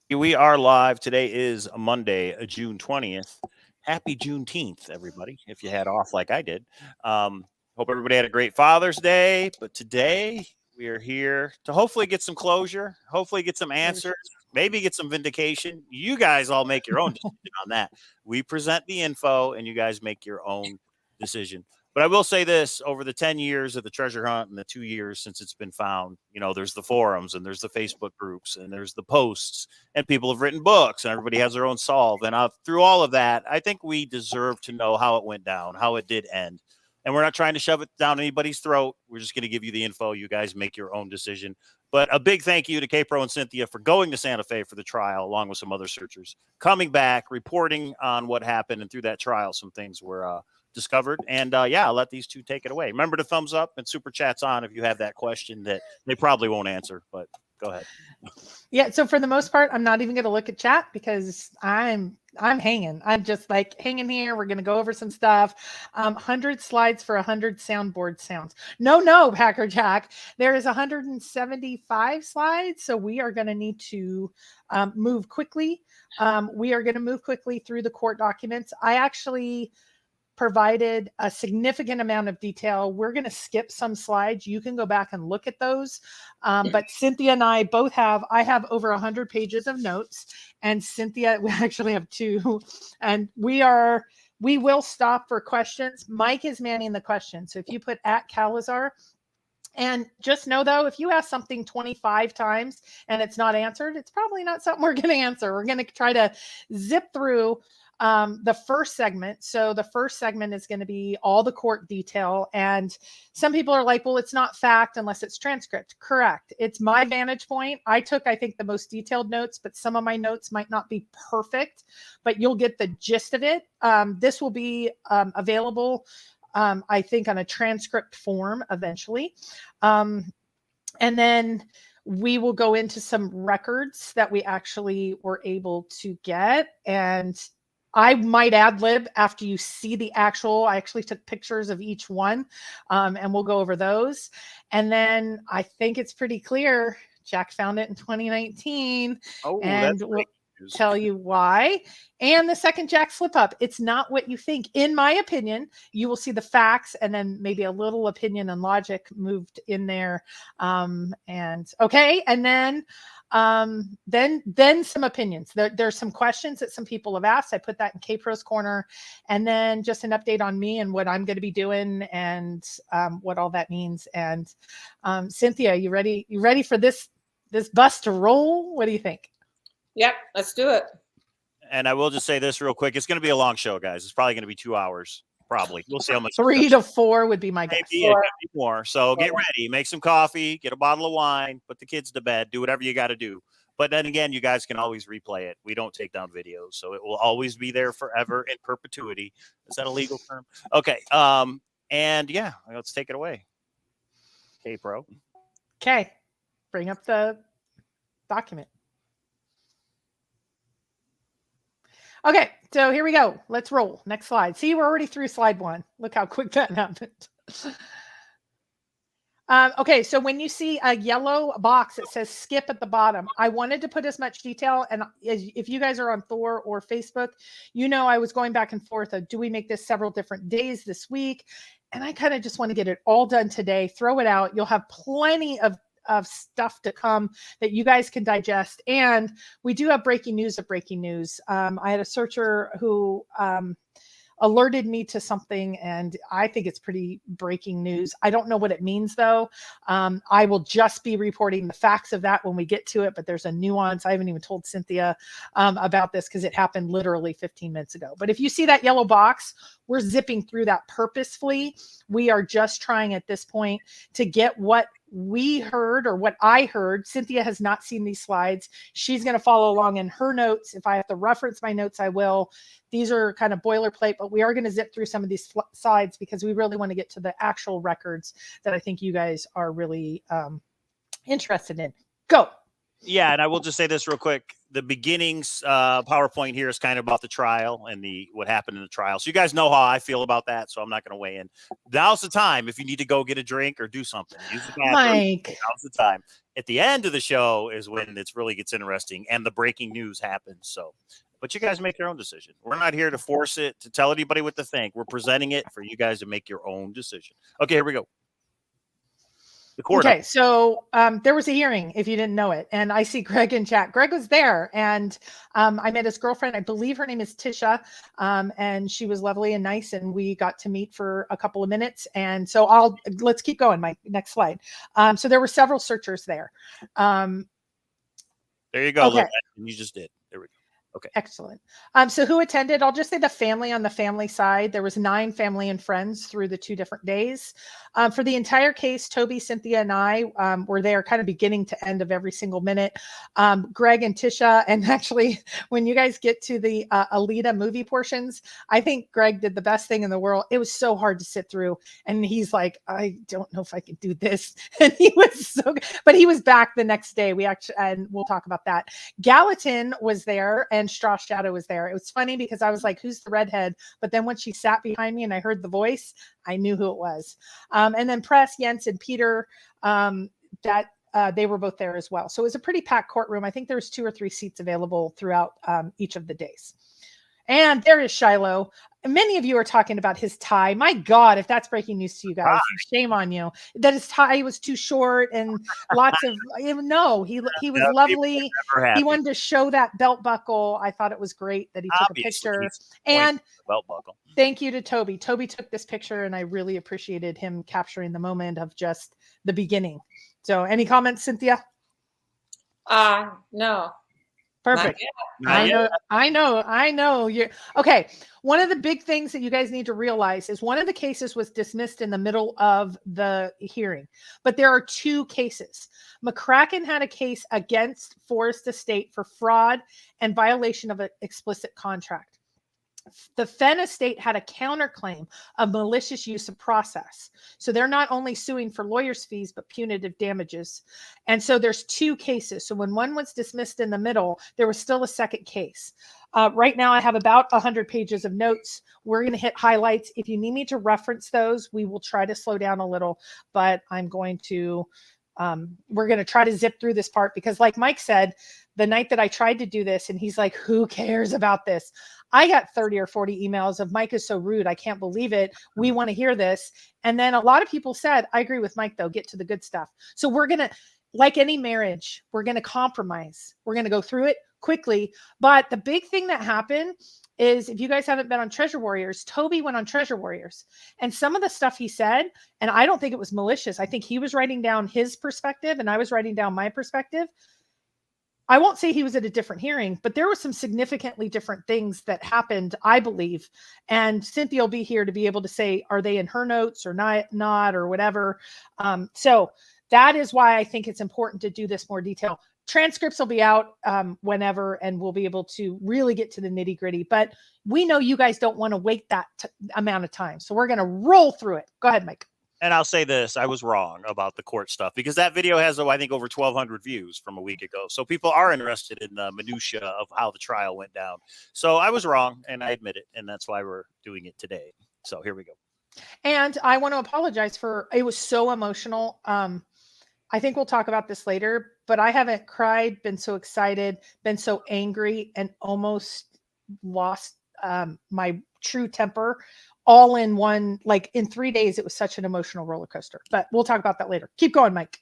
We are live. Today is Monday, June 20th. Happy Juneteenth, everybody, if you had off like I did. Hope everybody had a great Father's Day. But today we are here to hopefully get some closure, hopefully get some answers, maybe get some vindication. You guys all make your own decision on that. We present the info and you guys make your own decision. But I will say this, over the 10 years of the treasure hunt and the 2 years since it's been found, there's the forums and there's the Facebook groups and there's the posts and people have written books and everybody has their own solve. And through all of that, I think we deserve to know how it went down, how it did end. And we're not trying to shove it down anybody's throat. We're just going to give you the info. You guys make your own decision. But a big thank you to K-Pro and Cynthia for going to Santa Fe for the trial, along with some other searchers, coming back, reporting on what happened. And through that trial, some things were discovered. And I'll let these two take it away. Remember to thumbs up and super chats on if you have that question that they probably won't answer, but go ahead. Yeah. So for the most part, I'm not even going to look at chat because I'm hanging. I'm just like hanging here. We're going to go over some stuff. 100 slides for 100 soundboard sounds. No, Hacker Jack. There is 175 slides. So we are going to need to move quickly. We are going to move quickly through the court documents. I actually provided a significant amount of detail. We're going to skip some slides. You can go back and look at those. But Cynthia and I both I have over 100 pages of notes, and Cynthia, we actually have 2. And we will stop for questions. Mike is manning the questions. So if you put @Cowlazar, and just know, though, if you ask something 25 times and it's not answered, it's probably not something we're going to answer. We're going to try to zip through the first segment. So the first segment is going to be all the court detail. And some people are like, well, it's not fact unless it's transcript. Correct. It's my vantage point. I took, I think, the most detailed notes, but some of my notes might not be perfect, but you'll get the gist of it. This will be available, I think, on a transcript form eventually. And then we will go into some records that we actually were able to get. And I might ad lib after you see the actual. I actually took pictures of each one, and we'll go over those. And then I think it's pretty clear. Jack found it in 2019, and we'll tell you why. And the second Jack slip up, it's not what you think. In my opinion, you will see the facts and then maybe a little opinion and logic moved in there. And then some opinions. There's some questions that some people have asked. I put that in K-Pro's corner, and then just an update on me and what I'm going to be doing and what all that means. And Cynthia, you ready? You ready for this bus to roll? What do you think? Yep, let's do it. And I will just say this real quick. It's going to be a long show, guys. It's probably going to be 2 hours. Probably. We'll see how much. 3 to 4 would be my guess. Maybe more. So get ready. Make some coffee. Get a bottle of wine. Put the kids to bed. Do whatever you got to do. But then again, you guys can always replay it. We don't take down videos, so it will always be there forever in perpetuity. Is that a legal term? Okay. And yeah, let's take it away. K-Pro. Okay. Bring up the document. Okay, so here we go. Let's roll. Next slide. See, we're already through slide 1. Look how quick that happened. Okay, so when you see a yellow box that says skip at the bottom, I wanted to put as much detail. And if you guys are on Thor or Facebook, I was going back and forth of, do we make this several different days this week? And I kind of just want to get it all done today, throw it out. You'll have plenty of stuff to come that you guys can digest. And we do have breaking news of breaking news. I had a searcher who alerted me to something, and I think it's pretty breaking news. I don't know what it means, though. I will just be reporting the facts of that when we get to it, but there's a nuance. I haven't even told Cynthia about this because it happened literally 15 minutes ago. But if you see that yellow box, we're zipping through that purposefully. We are just trying at this point to get what we heard or what I heard. Cynthia has not seen these slides. She's going to follow along in her notes. If I have to reference my notes, I will. These are kind of boilerplate, but we are going to zip through some of these slides because we really want to get to the actual records that I think you guys are really interested in. Go. Yeah, and I will just say this real quick. The beginnings PowerPoint here is kind of about the trial and what happened in the trial. So you guys know how I feel about that, so I'm not going to weigh in. Now's the time if you need to go get a drink or do something. Use the bathroom. Mike. Now's the time. At the end of the show is when it really gets interesting and the breaking news happens. So, but you guys make your own decision. We're not here to force it, to tell anybody what to think. We're presenting it for you guys to make your own decision. Okay, here we go. The court. Okay, so there was a hearing, if you didn't know it, and I see Greg in chat. Greg was there, and I met his girlfriend. I believe her name is Tisha, and she was lovely and nice, and we got to meet for a couple of minutes. And so let's keep going. My next slide. So there were several searchers there. There you go. Okay. You just did. There we go. Okay. Excellent. So who attended? I'll just say the family on the family side. There was 9 family and friends through the 2 different days. For the entire case, Toby, Cynthia, and I were there kind of beginning to end of every single minute. Greg and Tisha, and actually when you guys get to the Alita movie portions, I think Greg did the best thing in the world. It was so hard to sit through. And he's like, I don't know if I can do this. And he was so good. But he was back the next day. And we'll talk about that. Gallatin was there and Straw Shadow was there. It was funny because I was like, who's the redhead? But then when she sat behind me and I heard the voice, I knew who it was. And then Press, Jens, and Peter, they were both there as well. So it was a pretty packed courtroom. I think there was 2 or 3 seats available throughout each of the days. And there is Shiloh. Many of you are talking about his tie. My God, if that's breaking news to you guys, shame on you. That his tie was too short and lots of no. He was lovely. He wanted to show that belt buckle. I thought it was great that he took a picture. And belt buckle. Thank you to Toby. Toby took this picture, and I really appreciated him capturing the moment of just the beginning. So, any comments, Cynthia? No. Perfect. I know. You're okay. One of the big things that you guys need to realize is one of the cases was dismissed in the middle of the hearing, but there are 2 cases. McCracken had a case against Forrest Estate for fraud and violation of an explicit contract. The Fenn estate had a counterclaim of malicious use of process. So they're not only suing for lawyers' fees, but punitive damages. And so there's 2 cases. So when one was dismissed in the middle, there was still a second case. Right now, I have about 100 pages of notes. We're going to hit highlights. If you need me to reference those, we will try to slow down a little, but we're going to try to zip through this part because like Mike said, the night that I tried to do this and he's like, who cares about this? I got 30 or 40 emails of Mike is so rude. I can't believe it. We want to hear this. And then a lot of people said, I agree with Mike though, get to the good stuff. So we're going to, like any marriage, we're going to compromise. We're going to go through it quickly. But the big thing that happened is if you guys haven't been on Treasure Warriors, Toby went on Treasure Warriors and some of the stuff he said, and I don't think it was malicious. I think he was writing down his perspective and I was writing down my perspective. I won't say he was at a different hearing, but there were some significantly different things that happened, I believe. And Cynthia will be here to be able to say, are they in her notes or not or whatever. So that is why I think it's important to do this more detail. Transcripts will be out whenever, and we'll be able to really get to the nitty gritty. But we know you guys don't want to wait that amount of time. So we're going to roll through it. Go ahead, Mike. And I'll say this, I was wrong about the court stuff because that video has, I think, over 1,200 views from a week ago. So people are interested in the minutia of how the trial went down. So I was wrong, and I admit it, and that's why we're doing it today. So here we go. And I want to apologize it was so emotional. I think we'll talk about this later, but I haven't cried, been so excited, been so angry, and almost lost my true temper all in one, like in 3 days. It was such an emotional roller coaster, but we'll talk about that later. Keep going, Mike.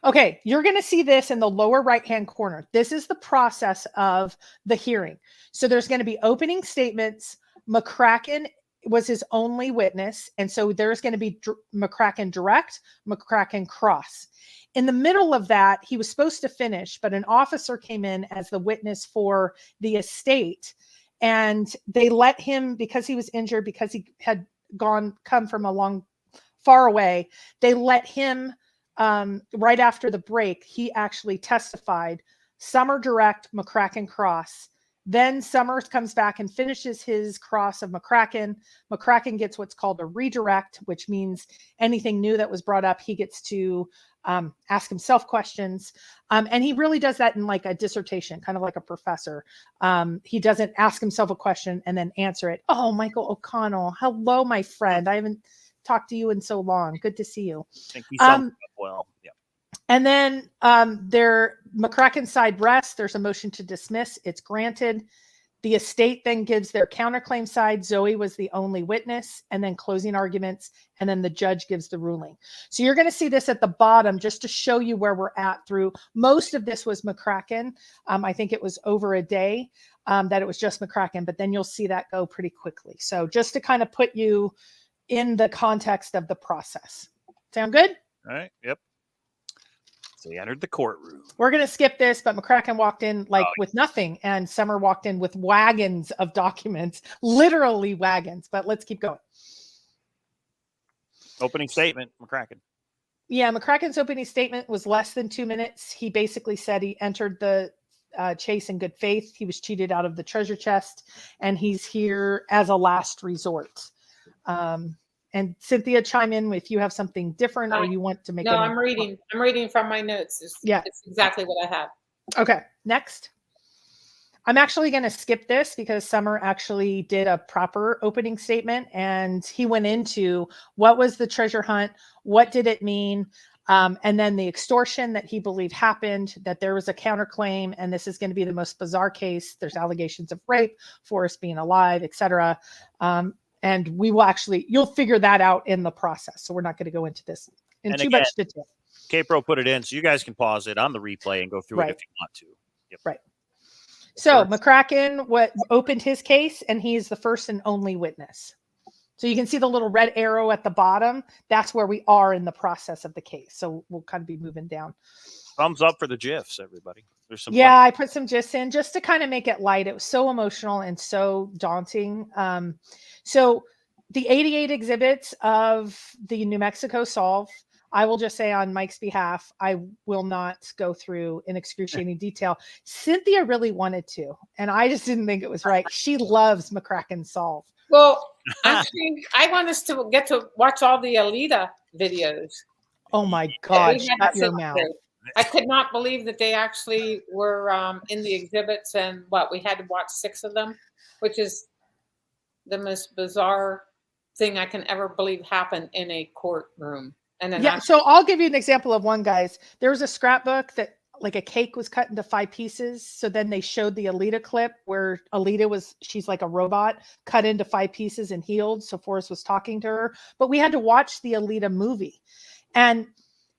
Okay, you're going to see this in the lower right-hand corner. This is the process of the hearing. So there's going to be opening statements. McCracken was his only witness. And so there's going to be McCracken direct, McCracken cross. In the middle of that, he was supposed to finish, but an officer came in as the witness for the estate. And they let him, because he was injured, because he had come from far away, they let him, right after the break, he actually testified, Summer direct, McCracken cross. Then Summers comes back and finishes his cross of McCracken. McCracken gets what's called a redirect, which means anything new that was brought up, he gets to ask himself questions. And he really does that in like a dissertation, kind of like a professor. He doesn't ask himself a question and then answer it. Oh, Michael O'Connell. Hello, my friend. I haven't talked to you in so long. Good to see you. I think he summed it up well. Yeah. And then McCracken side rests. There's a motion to dismiss. It's granted. The estate then gives their counterclaim side. Zoe was the only witness, and then closing arguments, and then the judge gives the ruling. So you're going to see this at the bottom just to show you where we're at through. Most of this was McCracken. I think it was over a day that it was just McCracken, but then you'll see that go pretty quickly. So just to kind of put you in the context of the process. Sound good? All right. Yep. So he entered the courtroom. We're going to skip this, but McCracken walked in with nothing, and Summer walked in with wagons of documents, literally wagons. But let's keep going. Opening statement, McCracken. Yeah, McCracken's opening statement was less than 2 minutes. He basically said he entered the chase in good faith. He was cheated out of the treasure chest, and he's here as a last resort. And Cynthia, chime in if you have something different or you want to make. No, I'm reading. I'm reading from my notes. It's exactly what I have. Okay, next. I'm actually going to skip this because Summer actually did a proper opening statement, and he went into what was the treasure hunt, what did it mean, and then the extortion that he believed happened, that there was a counterclaim, and this is going to be the most bizarre case. There's allegations of rape, Forrest being alive, etc. And we will you'll figure that out in the process. So we're not going to go into this in too much detail. K-Pro put it in, so you guys can pause it on the replay and go through it if you want to. Yep. Right. So McCracken opened his case, and he is the first and only witness. So you can see the little red arrow at the bottom. That's where we are in the process of the case. So we'll kind of be moving down. Thumbs up for the GIFs, everybody. There's some. Yeah, I put some GIFs in just to kind of make it light. It was so emotional and so daunting. So the 88 exhibits of the New Mexico solve, I will just say on Mike's behalf, I will not go through in excruciating detail. Cynthia really wanted to, and I just didn't think it was right. She loves McCracken solve. Well, actually, I want us to get to watch all the Alita videos. Oh my God, shut your mouth. I could not believe that they actually were in the exhibits, and we had to watch 6 of them, which is the most bizarre thing I can ever believe happened in a courtroom. And then so I'll give you an example of one, guys. There was a scrapbook that like a cake was cut into 5 pieces. So then they showed the Alita clip where Alita she's like a robot cut into 5 pieces and healed. So Forrest was talking to her, but we had to watch the Alita movie. And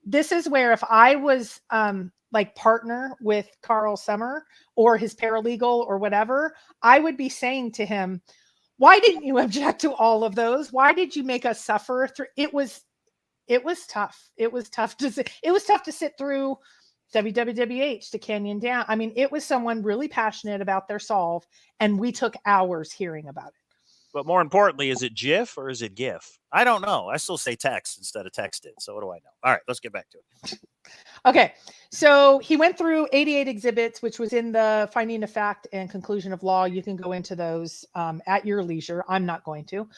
this is where if I was partner with Carl Summer or his paralegal or whatever, I would be saying to him, why didn't you object to all of those? Why did you make us suffer through? It was tough. It was tough to sit through WWWH to Canyon Down. I mean, it was someone really passionate about their solve, and we took hours hearing about it. But more importantly, is it GIF or is it GIF? I don't know. I still say text instead of texted. So what do I know? All right, let's get back to it. Okay, so he went through 88 exhibits, which was in the finding of fact and conclusion of law. You can go into those at your leisure. I'm not going to.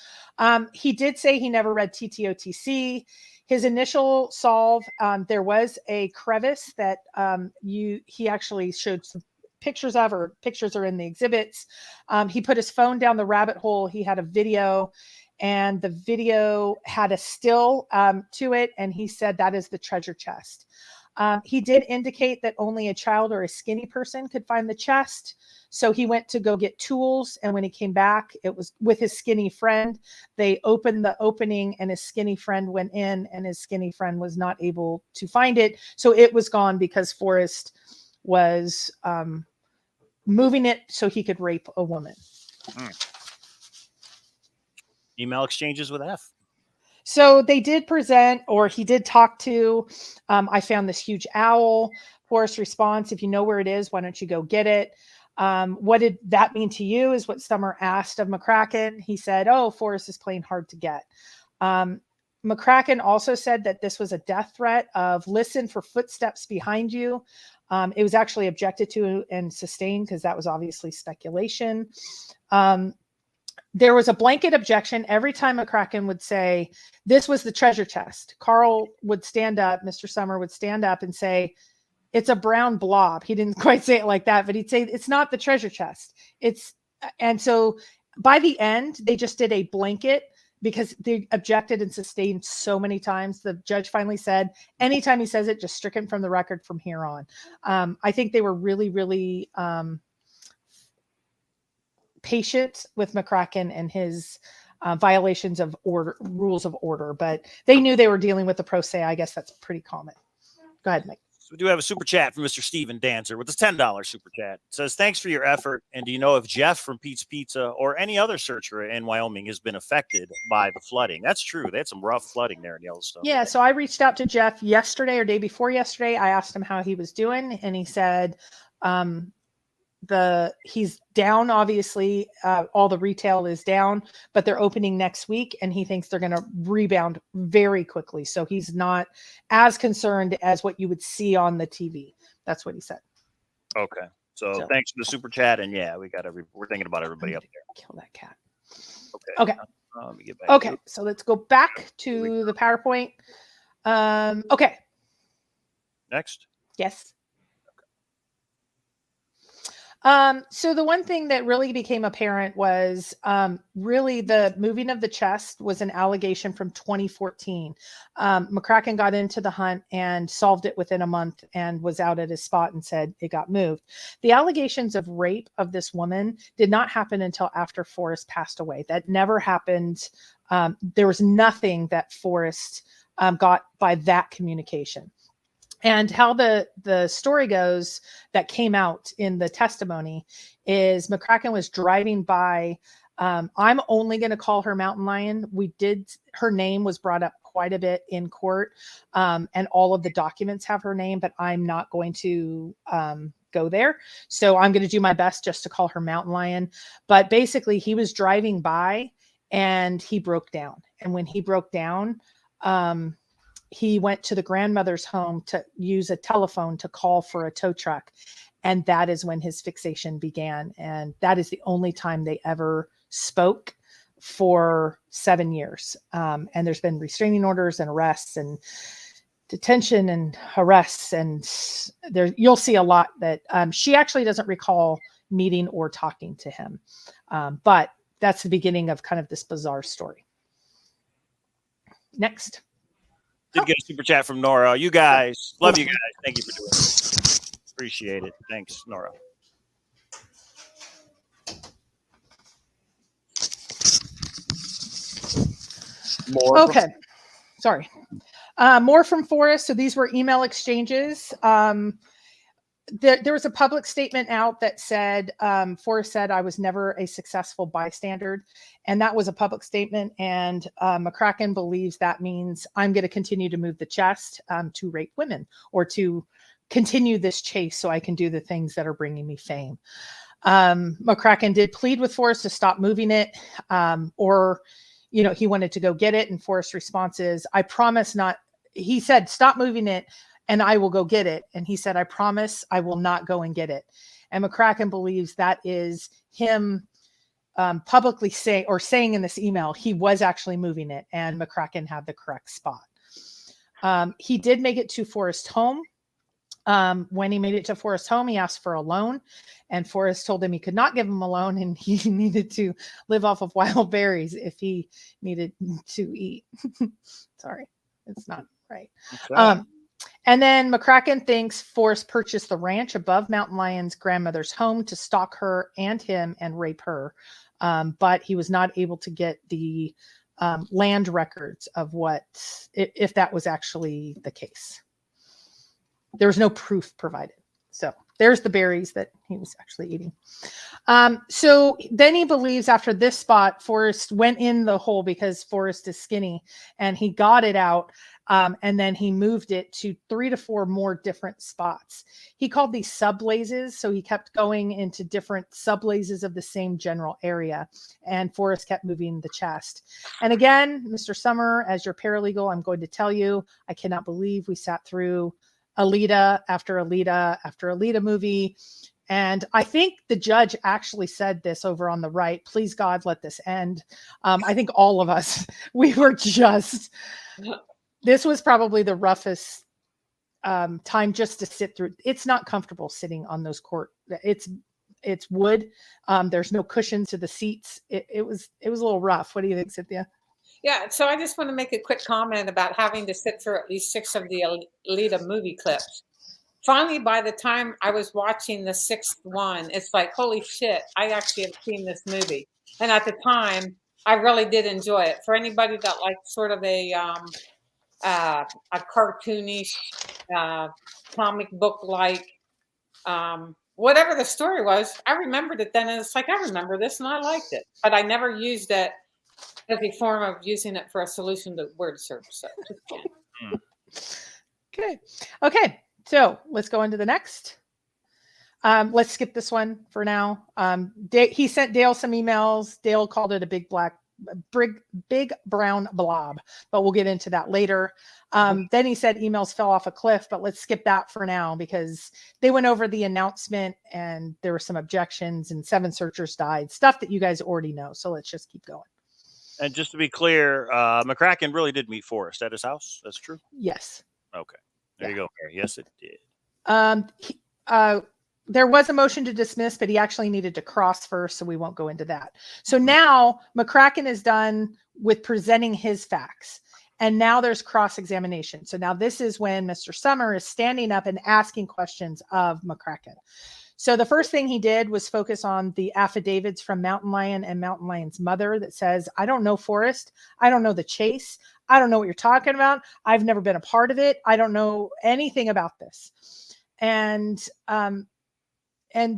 He did say he never read TTOTC. His initial solve, there was a crevice that he actually showed some pictures of, or pictures are in the exhibits. He put his phone down the rabbit hole. He had a video, and the video had a still to it, and he said that is the treasure chest. He did indicate that only a child or a skinny person could find the chest. So he went to go get tools, and when he came back, it was with his skinny friend. They opened the opening, and his skinny friend went in, and his skinny friend was not able to find it. So it was gone because Forrest was moving it so he could rape a woman. Email exchanges with F. So they did present, or he did talk to, I found this huge owl. Forrest's response, if you know where it is, why don't you go get it? What did that mean to you is what Summer asked of McCracken. He said, oh, Forrest is playing hard to get. McCracken also said that this was a death threat of listen for footsteps behind you. It was actually objected to and sustained because that was obviously speculation. There was a blanket objection every time McCracken would say, this was the treasure chest. Carl would stand up, Mr. Summer would stand up and say, it's a brown blob. He didn't quite say it like that, but he'd say, it's not the treasure chest. And so by the end, they just did a blanket because they objected and sustained so many times, the judge finally said, anytime he says it, just stricken from the record from here on. I think they were really, really patient with McCracken and his violations of rules of order, but they knew they were dealing with the pro se. I guess that's pretty common. Go ahead, Mike. So we do have a super chat from Mr. Steven Dancer with his $10 super chat. It says, thanks for your effort. And do you know if Jeff from Pete's Pizza or any other searcher in Wyoming has been affected by the flooding? That's true. They had some rough flooding there in Yellowstone. Yeah. So I reached out to Jeff yesterday or day before yesterday. I asked him how he was doing, and he said, he's down, obviously. All the retail is down, but they're opening next week, and he thinks they're going to rebound very quickly. So he's not as concerned as what you would see on the TV. That's what he said. Okay. So thanks for the super chat. And yeah, we're thinking about everybody up there. Kill that cat. Okay. Okay. Let me get back. Okay. So let's go back to the PowerPoint. Okay. Next. Yes. So the one thing that really became apparent was really the moving of the chest was an allegation from 2014. McCracken got into the hunt and solved it within a month and was out at his spot and said it got moved. The allegations of rape of this woman did not happen until after Forrest passed away. That never happened. There was nothing that Forrest got by that communication. And how the story goes that came out in the testimony is McCracken was driving by. I'm only going to call her Mountain Lion. Her name was brought up quite a bit in court, and all of the documents have her name, but I'm not going to go there. So I'm going to do my best just to call her Mountain Lion. But basically, he was driving by and he broke down. And when he broke down, he went to the grandmother's home to use a telephone to call for a tow truck. And that is when his fixation began. And that is the only time they ever spoke for 7 years. And there's been restraining orders and arrests and detention and arrests. And you'll see a lot that she actually doesn't recall meeting or talking to him. But that's the beginning of kind of this bizarre story. Next. Did get a super chat from Nora. You guys, love you guys. Thank you for doing it. Appreciate it. Thanks, Nora. More. Okay. Sorry. More from Forrest. So these were email exchanges. There was a public statement out that said, Forrest said, I was never a successful bystander. And that was a public statement. And McCracken believes that means I'm going to continue to move the chest to rape women or to continue this chase so I can do the things that are bringing me fame. McCracken did plead with Forrest to stop moving it or, he wanted to go get it. And Forrest's response is, I promise not. He said, stop moving it and I will go get it. And he said, I promise I will not go and get it. And McCracken believes that is him publicly saying in this email, he was actually moving it and McCracken had the correct spot. He did make it to Forrest's home. When he made it to Forrest's home, he asked for a loan and Forrest told him he could not give him a loan and he needed to live off of wild berries if he needed to eat. Sorry, it's not right. Okay. And then McCracken thinks Forrest purchased the ranch above Mountain Lion's grandmother's home to stalk her and him and rape her. But he was not able to get the land records of if that was actually the case. There was no proof provided. So there's the berries that he was actually eating. So then he believes after this spot, Forrest went in the hole because Forrest is skinny and he got it out. And then he moved it to 3 to 4 more different spots. He called these subblazes. So he kept going into different subblazes of the same general area. And Forrest kept moving the chest. And again, Mr. Summer, as your paralegal, I'm going to tell you, I cannot believe we sat through Alita after Alita after Alita movie. And I think the judge actually said this over on the right, please God, let this end. I think all of us, we were just, this was probably the roughest time just to sit through. It's not comfortable sitting on those court. It's wood. There's no cushion to the seats. It was a little rough. What do you think, Cynthia? Yeah, so I just want to make a quick comment about having to sit through at least 6 of the Alita movie clips. Finally, by the time I was watching the 6th one, it's like, holy shit, I actually have seen this movie. And at the time, I really did enjoy it. For anybody that likes sort of a cartoonish, comic book like, whatever the story was, I remembered it then, and it's like, I remember this and I liked it, but I never used it as a form of using it for a solution to word search. So just Okay. Okay. So let's go into the next. Let's skip this one for now. He sent Dale some emails. Dale called it a big brown blob, but we'll get into that later. Then he said emails fell off a cliff, but let's skip that for now because they went over the announcement and there were some objections and 7 searchers died, stuff that you guys already know. So let's just keep going. And just to be clear, McCracken really did meet Forrest at his house. That's true? Yes. Okay. There you go, Mary. Yes, it did. There was a motion to dismiss, but he actually needed to cross first, so we won't go into that. So now McCracken is done with presenting his facts, and now there's cross-examination. So now this is when Mr. Summer is standing up and asking questions of McCracken. So the first thing he did was focus on the affidavits from Mountain Lion and Mountain Lion's mother that says, I don't know Forrest. I don't know the chase. I don't know what you're talking about. I've never been a part of it. I don't know anything about this. And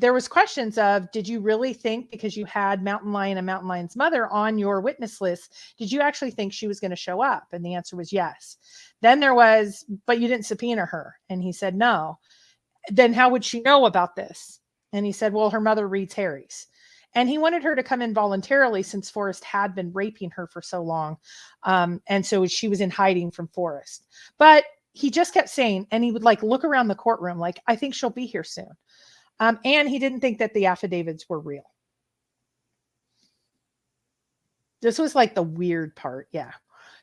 there was questions of, did you really think, because you had Mountain Lion and Mountain Lion's mother on your witness list, did you actually think she was going to show up? And the answer was yes. Then there was, but you didn't subpoena her. And he said, no. Then how would she know about this? And he said, well, her mother reads Harry's. And he wanted her to come in voluntarily since Forrest had been raping her for so long. And so she was in hiding from Forrest. But he just kept saying, and he would like look around the courtroom like, I think she'll be here soon. And he didn't think that the affidavits were real. This was like the weird part. Yeah.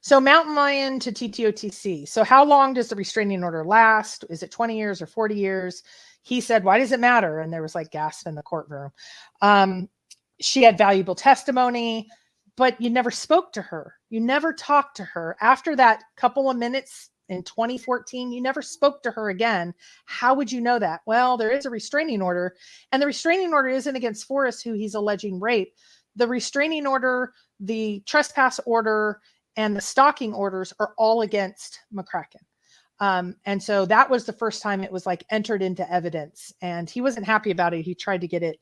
So Mountain Lion to TTOTC. So how long does the restraining order last? Is it 20 years or 40 years? He said, why does it matter? And there was like gasp in the courtroom. She had valuable testimony, but you never spoke to her. You never talked to her. After that couple of minutes in 2014, you never spoke to her again. How would you know that? Well, there is a restraining order, and the restraining order isn't against Forrest, who he's alleging rape. The restraining order, the trespass order, and the stalking orders are all against McCracken. And so that was the first time it was like entered into evidence, and he wasn't happy about it. He tried to get it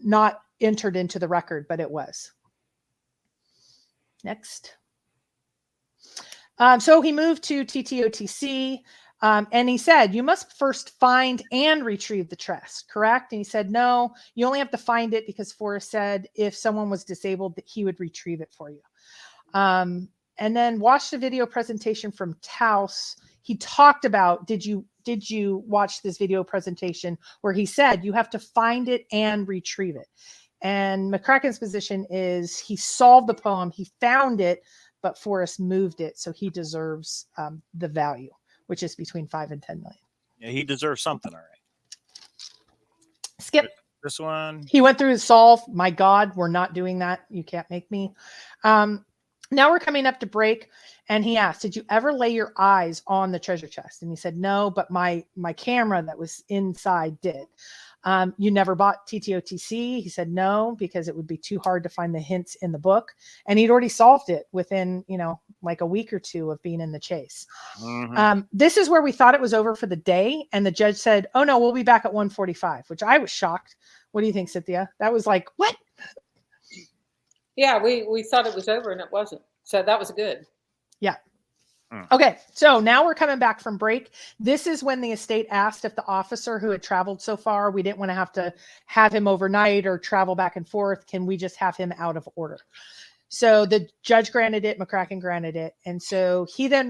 not entered into the record, but it was. Next. So he moved to TTOTC, and he said, you must first find and retrieve the trust, correct? And he said, no, you only have to find it because Forrest said if someone was disabled, that he would retrieve it for you. And then watch the video presentation from Taus. He talked about, did you watch this video presentation where he said you have to find it and retrieve it? And McCracken's position is he solved the poem, he found it, but Forrest moved it, so he deserves the value, which is between 5 and 10 million. Yeah, he deserves something, all right. Skip. This one. He went through his solve. My God, we're not doing that. You can't make me. Now we're coming up to break, and he asked, did you ever lay your eyes on the treasure chest? And he said, no, but my camera that was inside did. You never bought TTOTC? He said, no, because it would be too hard to find the hints in the book. And he'd already solved it within, like a week or two of being in the chase. Mm-hmm. This is where we thought it was over for the day. And the judge said, oh no, we'll be back at 1:45, which I was shocked. What do you think, Cynthia? That was like, what? Yeah, we thought it was over and it wasn't. So that was good. Yeah. Okay, so now we're coming back from break. This is when the estate asked if the officer who had traveled so far, we didn't want to have him overnight or travel back and forth. Can we just have him out of order? So the judge granted it, McCracken granted it. And so he then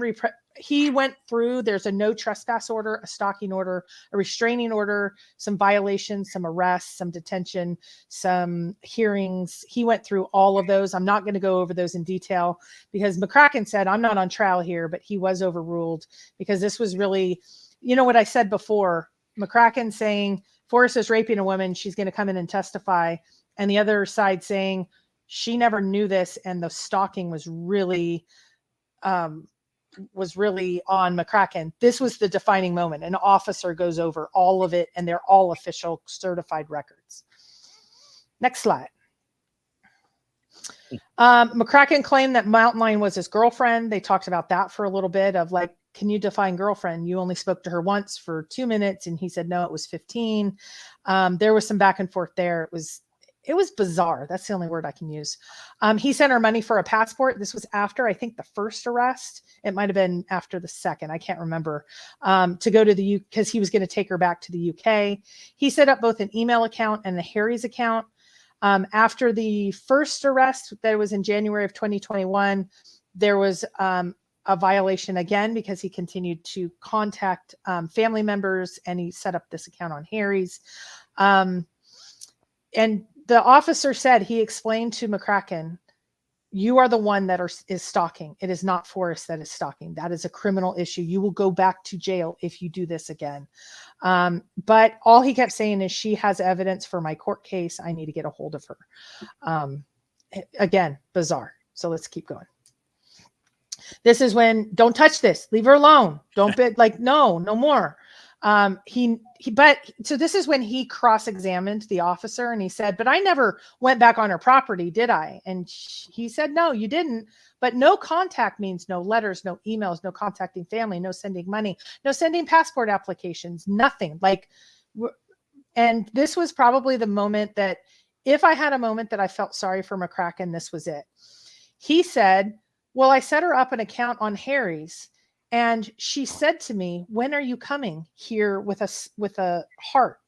he went through, there's a no trespass order, a stalking order, a restraining order, some violations, some arrests, some detention, some hearings. He went through all of those. I'm not going to go over those in detail because McCracken said, I'm not on trial here, but he was overruled because this was really, what I said before, McCracken saying Forrest is raping a woman, she's going to come in and testify. And the other side saying, She never knew this, and the stalking was really on McCracken. This was the defining moment. An officer goes over all of it, and they're all official certified records. Next slide. McCracken claimed that Mountain Lion was his girlfriend. They talked about that for a little bit of like, can you define girlfriend? You only spoke to her once for 2 minutes. And he said, no, it was 15. There was some back and forth there. It was bizarre. That's the only word I can use. He sent her money for a passport. This was after, I think, the first arrest. It might have been after the second. I can't remember. To go to the UK, because he was going to take her back to the UK. He set up both an email account and the Harry's account. After the first arrest, that was in January of 2021, there was a violation again because he continued to contact family members, and he set up this account on Harry's. And the officer said, he explained to McCracken, you are the one that is stalking. It is not Forrest that is stalking. That is a criminal issue. You will go back to jail if you do this again. But all he kept saying is, she has evidence for my court case. I need to get a hold of her. Again, bizarre. So let's keep going. This is when, don't touch this. Leave her alone. Don't be like, no more. So this is when he cross-examined the officer, and he said, but I never went back on her property, did I? And he said, no, you didn't. But no contact means no letters, no emails, no contacting family, no sending money, no sending passport applications, nothing. Like, and this was probably the moment that, if I had a moment that I felt sorry for McCracken, this was it. He said, well, I set her up an account on Harry's, and she said to me, when are you coming here with a heart?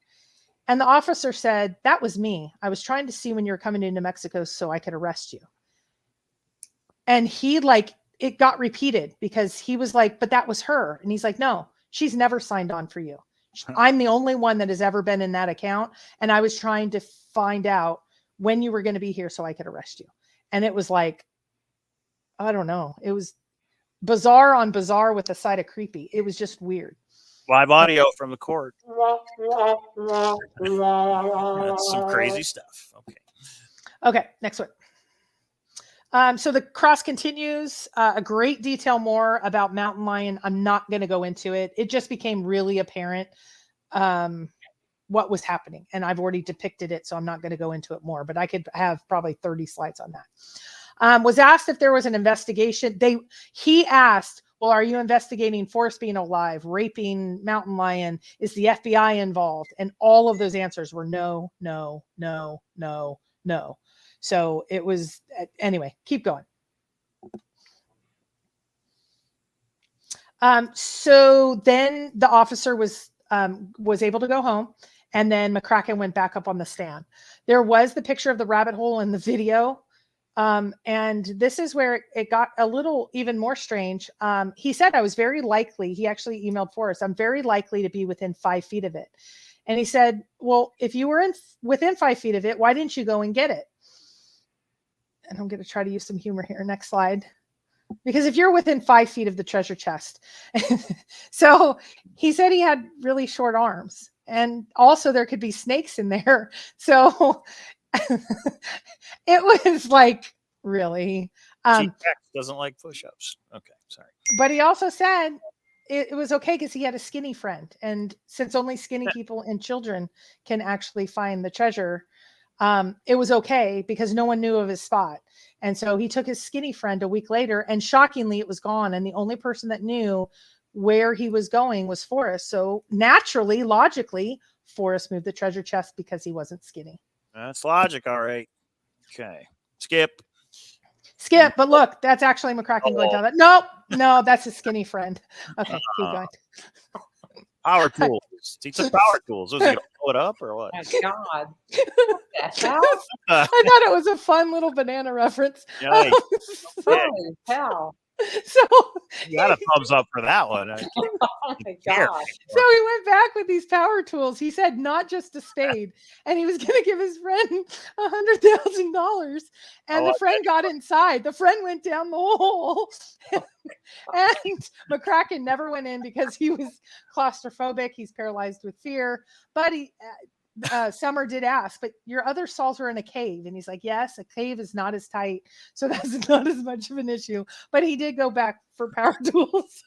And the officer said, that was me. I was trying to see when you're coming into Mexico so I could arrest you. And he it got repeated because he was like, but that was her. And he's like, no, she's never signed on for you. I'm the only one that has ever been in that account. And I was trying to find out when you were going to be here so I could arrest you. And it was like, I don't know. It was bizarre on bizarre with a side of creepy. It was just weird. Live audio from the court. That's some crazy stuff. Okay, next one. So the cross continues. A great detail more about Mountain Lion. I'm not going to go into it. It just became really apparent what was happening. And I've already depicted it, so I'm not going to go into it more. But I could have probably 30 slides on that. Was asked if there was an investigation. He asked, well, are you investigating Forrest being alive, raping Mountain Lion? Is the FBI involved? And all of those answers were no, no, no, no, no. So it was, anyway, keep going. So then the officer was able to go home, and then McCracken went back up on the stand. There was the picture of the rabbit hole in the video. And this is where it got a little even more strange. He said, I was very likely, he actually emailed Forrest, I'm very likely to be within 5 feet of it. And he said, well, if you were within 5 feet of it, why didn't you go and get it? And I'm going to try to use some humor here. Next slide. Because if you're within 5 feet of the treasure chest. So he said he had really short arms, and also there could be snakes in there. So it was like, really. Doesn't like push-ups. Okay, sorry. But he also said it was okay because he had a skinny friend. And since only skinny people and children can actually find the treasure, it was okay because no one knew of his spot. And so he took his skinny friend a week later, and shockingly, it was gone. And the only person that knew where he was going was Forrest. So naturally, logically, Forrest moved the treasure chest because he wasn't skinny. That's logic. All right. Okay. Skip. But look, that's actually McCracken going down that. No, that's his skinny friend. Okay, keep going. Power tools. He took power tools. Was he going to blow it up or what? Oh my God. What the hell? I thought it was a fun little banana reference. Nice. Holy hell. So you got a thumbs up for that one. Oh my God. So he went back with these power tools. He said not just a spade, and he was going to give his friend $100,000. And the friend got inside. The friend went down the hole, and McCracken never went in because he was claustrophobic. He's paralyzed with fear. But Summer did ask, but your other saws are in a cave. And he's like, yes, a cave is not as tight. So that's not as much of an issue. But he did go back for power tools.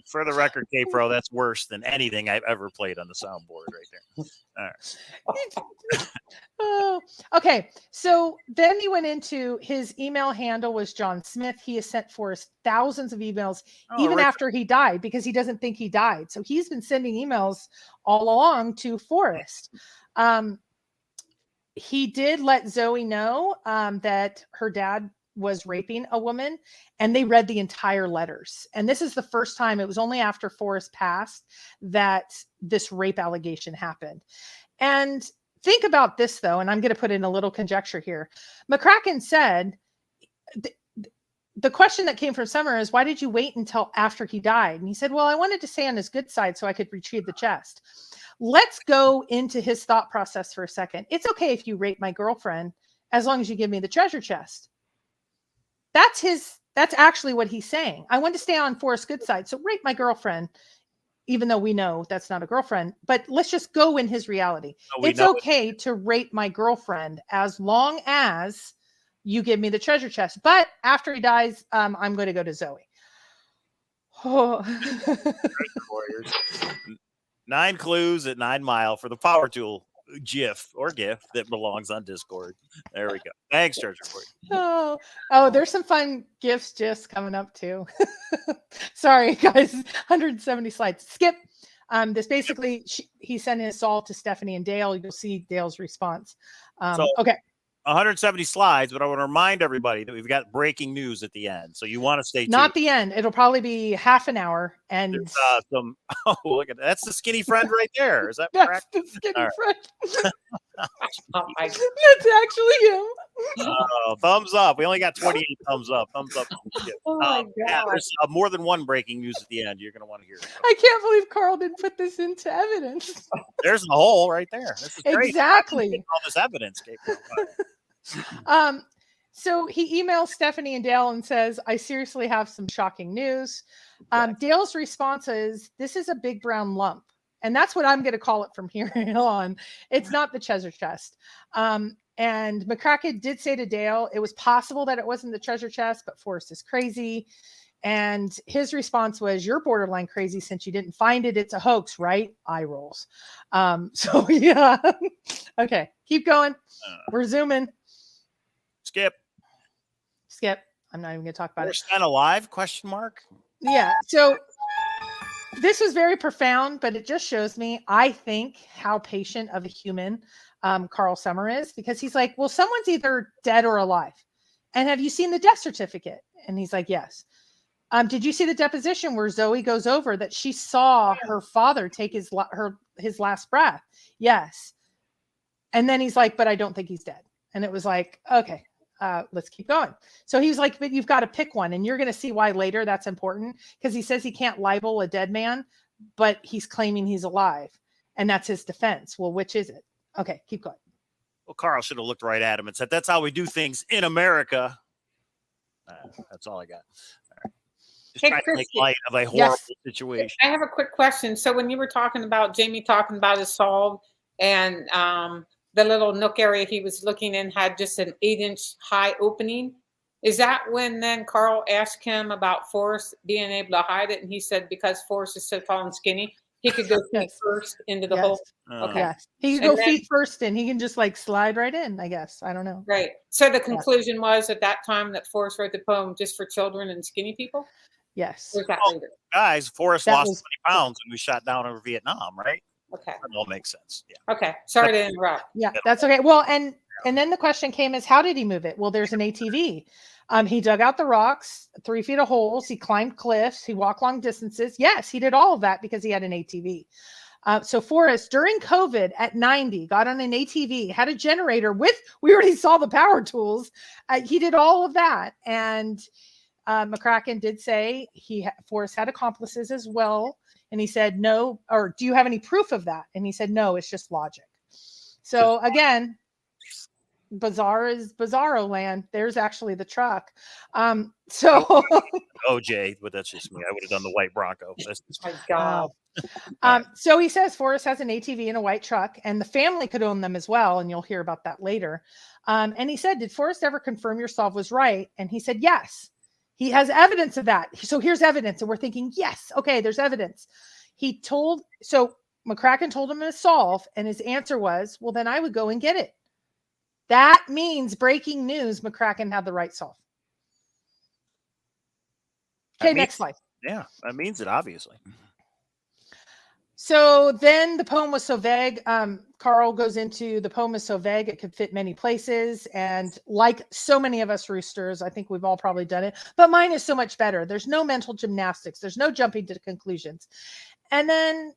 For the record, K-Pro, that's worse than anything I've ever played on the soundboard right there. All right. Oh, okay. So then he went into his email handle was John Smith. He has sent Forrest thousands of emails, even after he died, because he doesn't think he died. So he's been sending emails all along to Forrest. He did let Zoe know that her dad was raping a woman, and they read the entire letters. And this is the first time, it was only after Forrest passed that this rape allegation happened. And think about this, though, and I'm going to put in a little conjecture here. McCracken said, the question that came from Summer is, why did you wait until after he died? And he said, well, I wanted to stay on his good side so I could retrieve the chest. Let's go into his thought process for a second. It's okay if you rape my girlfriend, as long as you give me the treasure chest. That's actually what he's saying. I want to stay on Forrest's good side. So rape my girlfriend, even though we know that's not a girlfriend, but let's just go in his reality. It's okay to rape my girlfriend as long as you give me the treasure chest. But after he dies, I'm going to go to Zoe. Oh. 9 clues at 9 Mile for the power tool GIF that belongs on Discord. There we go. Thanks, Treasure Court. Oh, there's some fun GIFs just coming up too. Sorry, guys. 170 slides. Skip. This basically, he sent his all to Stephanie and Dale. You'll see Dale's response. Okay. 170 slides, but I want to remind everybody that we've got breaking news at the end. So you want to stay tuned. Not the end. It'll probably be half an hour. And there's look at that. That's the skinny friend right there. Is that correct? That's the skinny friend. Oh my God. That's actually him. Thumbs up. We only got 28 thumbs up. Thumbs up. Oh my God. Yeah, there's more than one breaking news at the end. You're going to want to hear it. I can't believe Carl didn't put this into evidence. There's the hole right there. This is great. Exactly. All this evidence. So he emails Stephanie and Dale and says, I seriously have some shocking news. Dale's response is, this is a big brown lump. And that's what I'm going to call it from here on. It's not the treasure chest. And McCracken did say to Dale, it was possible that it wasn't the treasure chest, but Forrest is crazy. And his response was, you're borderline crazy since you didn't find it. It's a hoax, right? Eye rolls. So yeah. Okay, keep going. We're zooming. Skip. I'm not even going to talk about it. Forrest alive? Question mark. Yeah. So this was very profound, but it just shows me, I think, how patient of a human Carl Summer is, because he's like, well, someone's either dead or alive. And have you seen the death certificate? And he's like, yes. Did you see the deposition where Zoe goes over that she saw her father take his last breath? Yes. And then he's like, but I don't think he's dead. And it was like, okay, let's keep going. So he was like, but you've got to pick one. And you're going to see why later that's important, because he says he can't libel a dead man, but he's claiming he's alive. And that's his defense. Well, which is it? Okay, keep going. Well, Carl should have looked right at him and said, that's how we do things in America. That's all I got. All right. Just trying to make light of a horrible situation. I have a quick question. So when you were talking about Jamie talking about his solve and the little nook area he was looking in had just an 8-inch high opening, is that when then Carl asked him about Forrest being able to hide it? And he said, because Forrest is so tall and skinny, he could go feet first into the hole. Okay. Yes. He can go feet first in. He can just like slide right in, I guess. I don't know. Right. So the conclusion was at that time that Forrest wrote the poem just for children and skinny people? Yes. Guys, Forrest lost 20 pounds when we shot down over Vietnam, right? Okay. That all makes sense. Yeah. Okay. Sorry to interrupt. Yeah, that's okay. Well, and then the question came is, how did he move it? Well, there's an ATV. He dug out the rocks, 3 feet of holes. He climbed cliffs. He walked long distances. Yes, he did all of that because he had an ATV. So Forrest, during COVID at 90, got on an ATV, had a generator with, we already saw the power tools. He did all of that. And McCracken did say Forrest had accomplices as well. And he said, no, or do you have any proof of that? And he said, no, it's just logic. So again, bizarre is bizarro land. There's actually the truck. So OJ, but that's just me. I would have done the white Bronco. That's just My God. So he says Forrest has an ATV and a white truck, and the family could own them as well. And you'll hear about that later. And he said, did Forrest ever confirm your solve was right? And he said, yes. He has evidence of that. So here's evidence. And we're thinking, yes, okay, there's evidence. So McCracken told him to solve, and his answer was, well, then I would go and get it. That means breaking news, McCracken had the right solve. Okay, next slide. Yeah, that means it, obviously. So then the poem was so vague. Carl goes into the poem is so vague, it could fit many places. And like so many of us roosters, I think we've all probably done it, but mine is so much better. There's no mental gymnastics. There's no jumping to conclusions. And then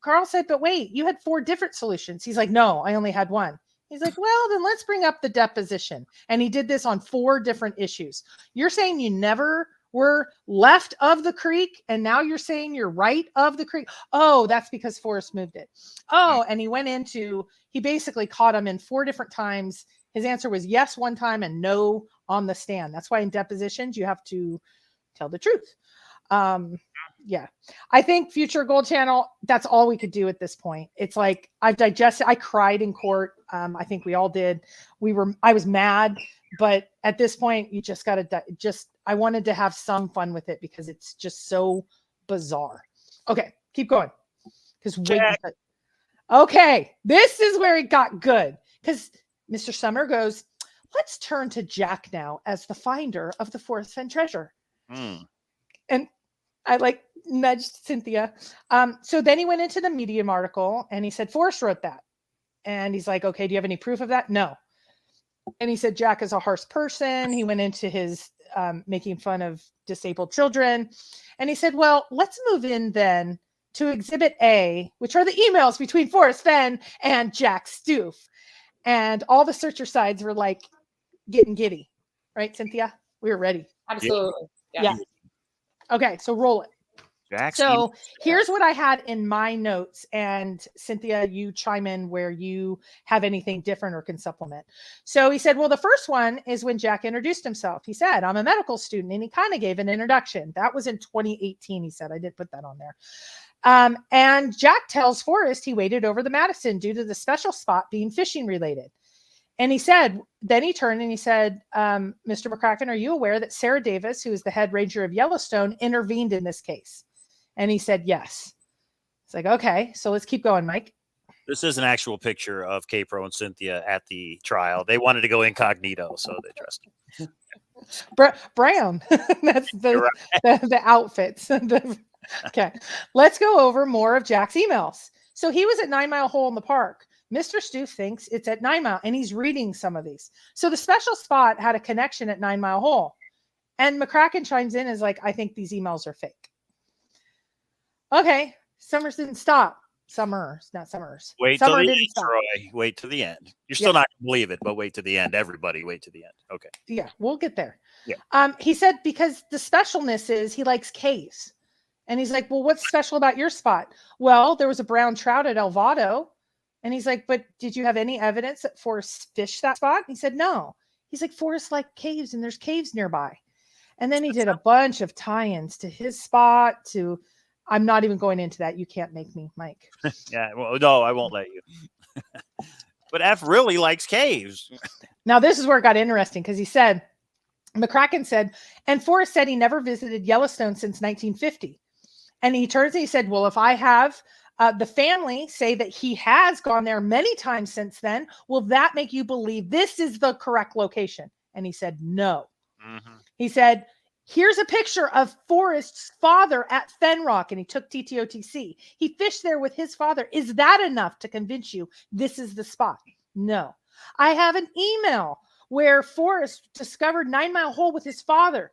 Carl said, but wait, you had 4 different solutions. He's like, no, I only had one. He's like, well, then let's bring up the deposition. And he did this on 4 different issues. You're saying you never were left of the creek, and now you're saying you're right of the creek. Oh, that's because Forrest moved it. Oh, and he basically caught him in 4 different times. His answer was yes one time and no on the stand. That's why in depositions, you have to tell the truth. Yeah, I think Future Gold Channel, that's all we could do at this point. It's like I've digested. I cried in court. I think we all did. I was mad, but at this point, you just got to I wanted to have some fun with it because it's just so bizarre. Okay, keep going. Okay, this is where it got good because Mr. Summer goes, let's turn to Jack now as the finder of the Forrest Fenn treasure. And I nudged Cynthia. So then he went into the Medium article and he said, Forrest wrote that. And he's like, okay, do you have any proof of that? No. And he said, Jack is a harsh person. He went into his making fun of disabled children. And he said, well, let's move in then to Exhibit A, which are the emails between Forrest Fenn and Jack Stoof. And all the searcher sides were like getting giddy. Right, Cynthia? We were ready. Absolutely. Yeah. Okay, so roll it. So here's what I had in my notes, and Cynthia, you chime in where you have anything different or can supplement. So he said, well, the first one is when Jack introduced himself. He said, I'm a medical student, and he kind of gave an introduction. That was in 2018, he said. I did put that on there. And Jack tells Forrest he waited over the Madison due to the special spot being fishing related. And he said, then he turned and he said, Mr. McCracken, are you aware that Sarah Davis, who is the head ranger of Yellowstone, intervened in this case? And he said, yes. It's like, okay, so let's keep going, Mike. This is an actual picture of K-Pro and Cynthia at the trial. They wanted to go incognito, so they dressed him. Brown. That's the outfits. Okay, let's go over more of Jack's emails. So he was at 9 Mile Hole in the park. Mr. Stoof thinks it's at 9 Mile, and he's reading some of these. So the special spot had a connection at 9 Mile Hole. And McCracken chimes in as like, I think these emails are fake. Okay, Summers didn't stop. Summers, not Summers. Wait till the end, Troy. Wait to the end. You're still not going to believe it, but wait to the end. Everybody, wait to the end. Okay. Yeah, we'll get there. Yeah. He said because the specialness is he likes caves. And he's like, well, what's special about your spot? Well, there was a brown trout at Elvado. And he's like, but did you have any evidence that Forrest fished that spot? And he said, no. He's like, Forrest liked caves, and there's caves nearby. And then he did a bunch of tie-ins to his spot, to... I'm not even going into that. You can't make me, Mike. Yeah, well, no, I won't let you. But F really likes caves. Now, this is where it got interesting because he said, McCracken said, and Forrest said he never visited Yellowstone since 1950. And he turns and he said, well, if I have the family say that he has gone there many times since then, will that make you believe this is the correct location? And he said, no. Mm-hmm. He said, here's a picture of Forrest's father at Fenn Rock, and he took TTOTC. He fished there with his father. Is that enough to convince you this is the spot? No. I have an email where Forrest discovered 9 Mile Hole with his father,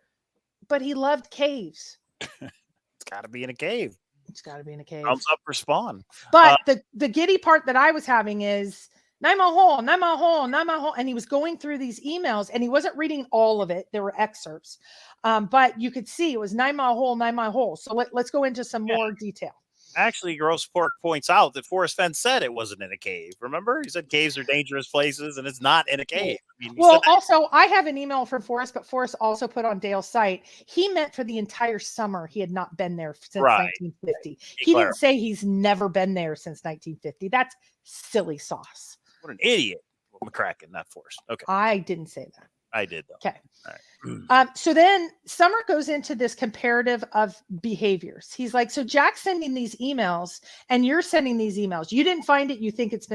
but he loved caves. It's got to be in a cave. It's got to be in a cave. Thumbs up for Spawn. But the giddy part that I was having is 9 Mile Hole, 9 Mile Hole, 9 Mile Hole. And he was going through these emails and he wasn't reading all of it. There were excerpts. But you could see it was 9 Mile Hole, 9 Mile Hole. So let's go into some more detail. Actually, Gross Pork points out that Forrest Fenn said it wasn't in a cave. Remember? He said caves are dangerous places, and it's not in a cave. I mean, well, also, I have an email from Forrest, but Forrest also put on Dale's site. He meant for the entire summer he had not been there since 1950. He didn't say he's never been there since 1950. That's silly sauce. What an idiot. McCracken, not Forrest. Okay. I didn't say that. I did, though. Okay. All right. So then Summer goes into this comparative of behaviors. He's like, so Jack's sending these emails and you're sending these emails. You didn't find it. You think it's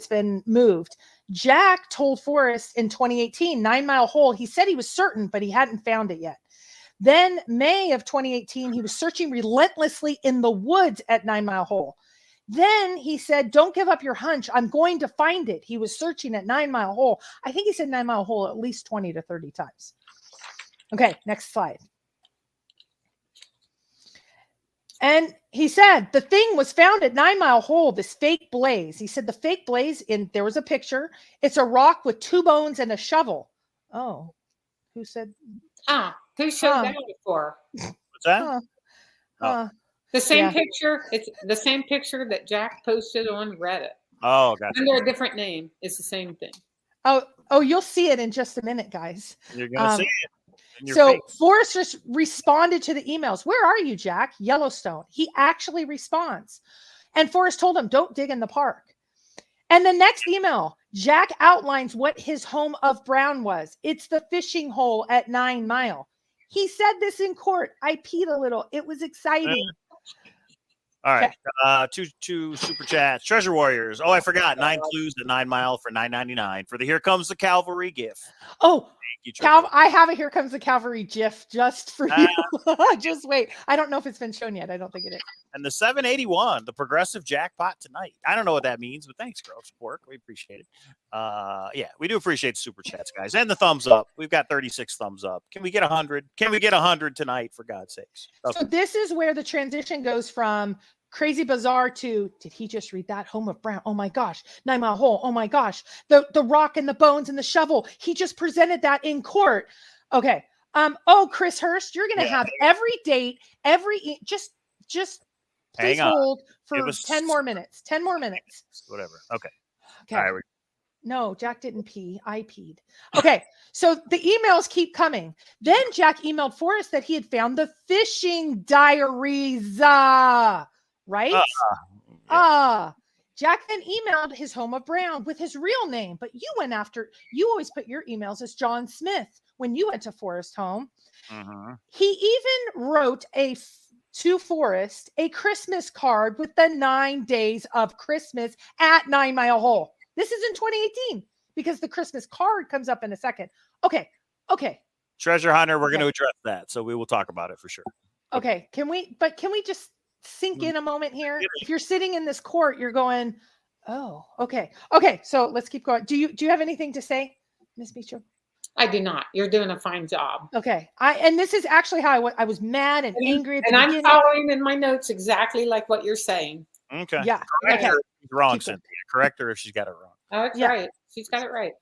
been moved. Jack told Forrest in 2018, 9 Mile Hole. He said he was certain, but he hadn't found it yet. Then May of 2018, he was searching relentlessly in the woods at 9 Mile Hole. Then he said, don't give up your hunch. I'm going to find it. He was searching at 9 Mile Hole. I think he said 9 Mile Hole at least 20 to 30 times. Okay, next slide. And he said, the thing was found at 9 Mile Hole, this fake blaze. He said the fake blaze, there was a picture. It's a rock with 2 bones and a shovel. Oh, who said? Who showed that before? What's that? The same picture. It's the same picture that Jack posted on Reddit. Oh, gotcha. Under a different name. It's the same thing. Oh, you'll see it in just a minute, guys. You're going to see it. So Forrest just responded to the emails. Where are you, Jack? Yellowstone. He actually responds. And Forrest told him, don't dig in the park. And the next email, Jack outlines what his home of Brown was. It's the fishing hole at 9 Mile. He said this in court. I peed a little. It was exciting. All right. Two super chats. Treasure Warriors. Oh, I forgot. 9 clues at 9 Mile for $9.99 for the Here Comes the Cavalry gift. Oh, I have a Here Comes the Cavalry GIF just for you. Just wait. I don't know if it's been shown yet. I don't think it is. And the 781, the progressive jackpot tonight. I don't know what that means, but thanks, Gross Pork. We appreciate it. Yeah, we do appreciate the super chats, guys. And the thumbs up. We've got 36 thumbs up. Can we get 100? Can we get 100 tonight, for God's sakes? Okay. So this is where the transition goes from Crazy Bizarre to, did he just read that? Home of Brown. Oh my gosh. 9 Mile Hole. Oh my gosh. The rock and the bones and the shovel. He just presented that in court. Okay. Chris Hurst, you're going to have every date, just please hold for 10 more minutes. 10 more minutes. Whatever. Okay. All right. No, Jack didn't pee. I peed. Okay. So the emails keep coming. Then Jack emailed Forrest that he had found the fishing diaries. Right? Jack then emailed his home of Brown with his real name, but you always put your emails as John Smith when you went to Forrest home. He even wrote to Forrest a Christmas card with the 9 days of Christmas at 9 Mile Hole. This is in 2018 because the Christmas card comes up in a second. Okay. Treasure Hunter, we're going to address that, so we will talk about it for sure. Okay. Can we just sink in a moment here? If you're sitting in this court, you're going, oh, okay. So let's keep going. Do you have anything to say, Ms. Beecher? I do not. You're doing a fine job. Okay. And this is actually how I was mad and angry at the beginning. I'm following in my notes exactly like what you're saying. Okay. Yeah. Correct her if she's wrong, Cynthia. Correct her if she's got it wrong. Oh, it's right. She's got it right.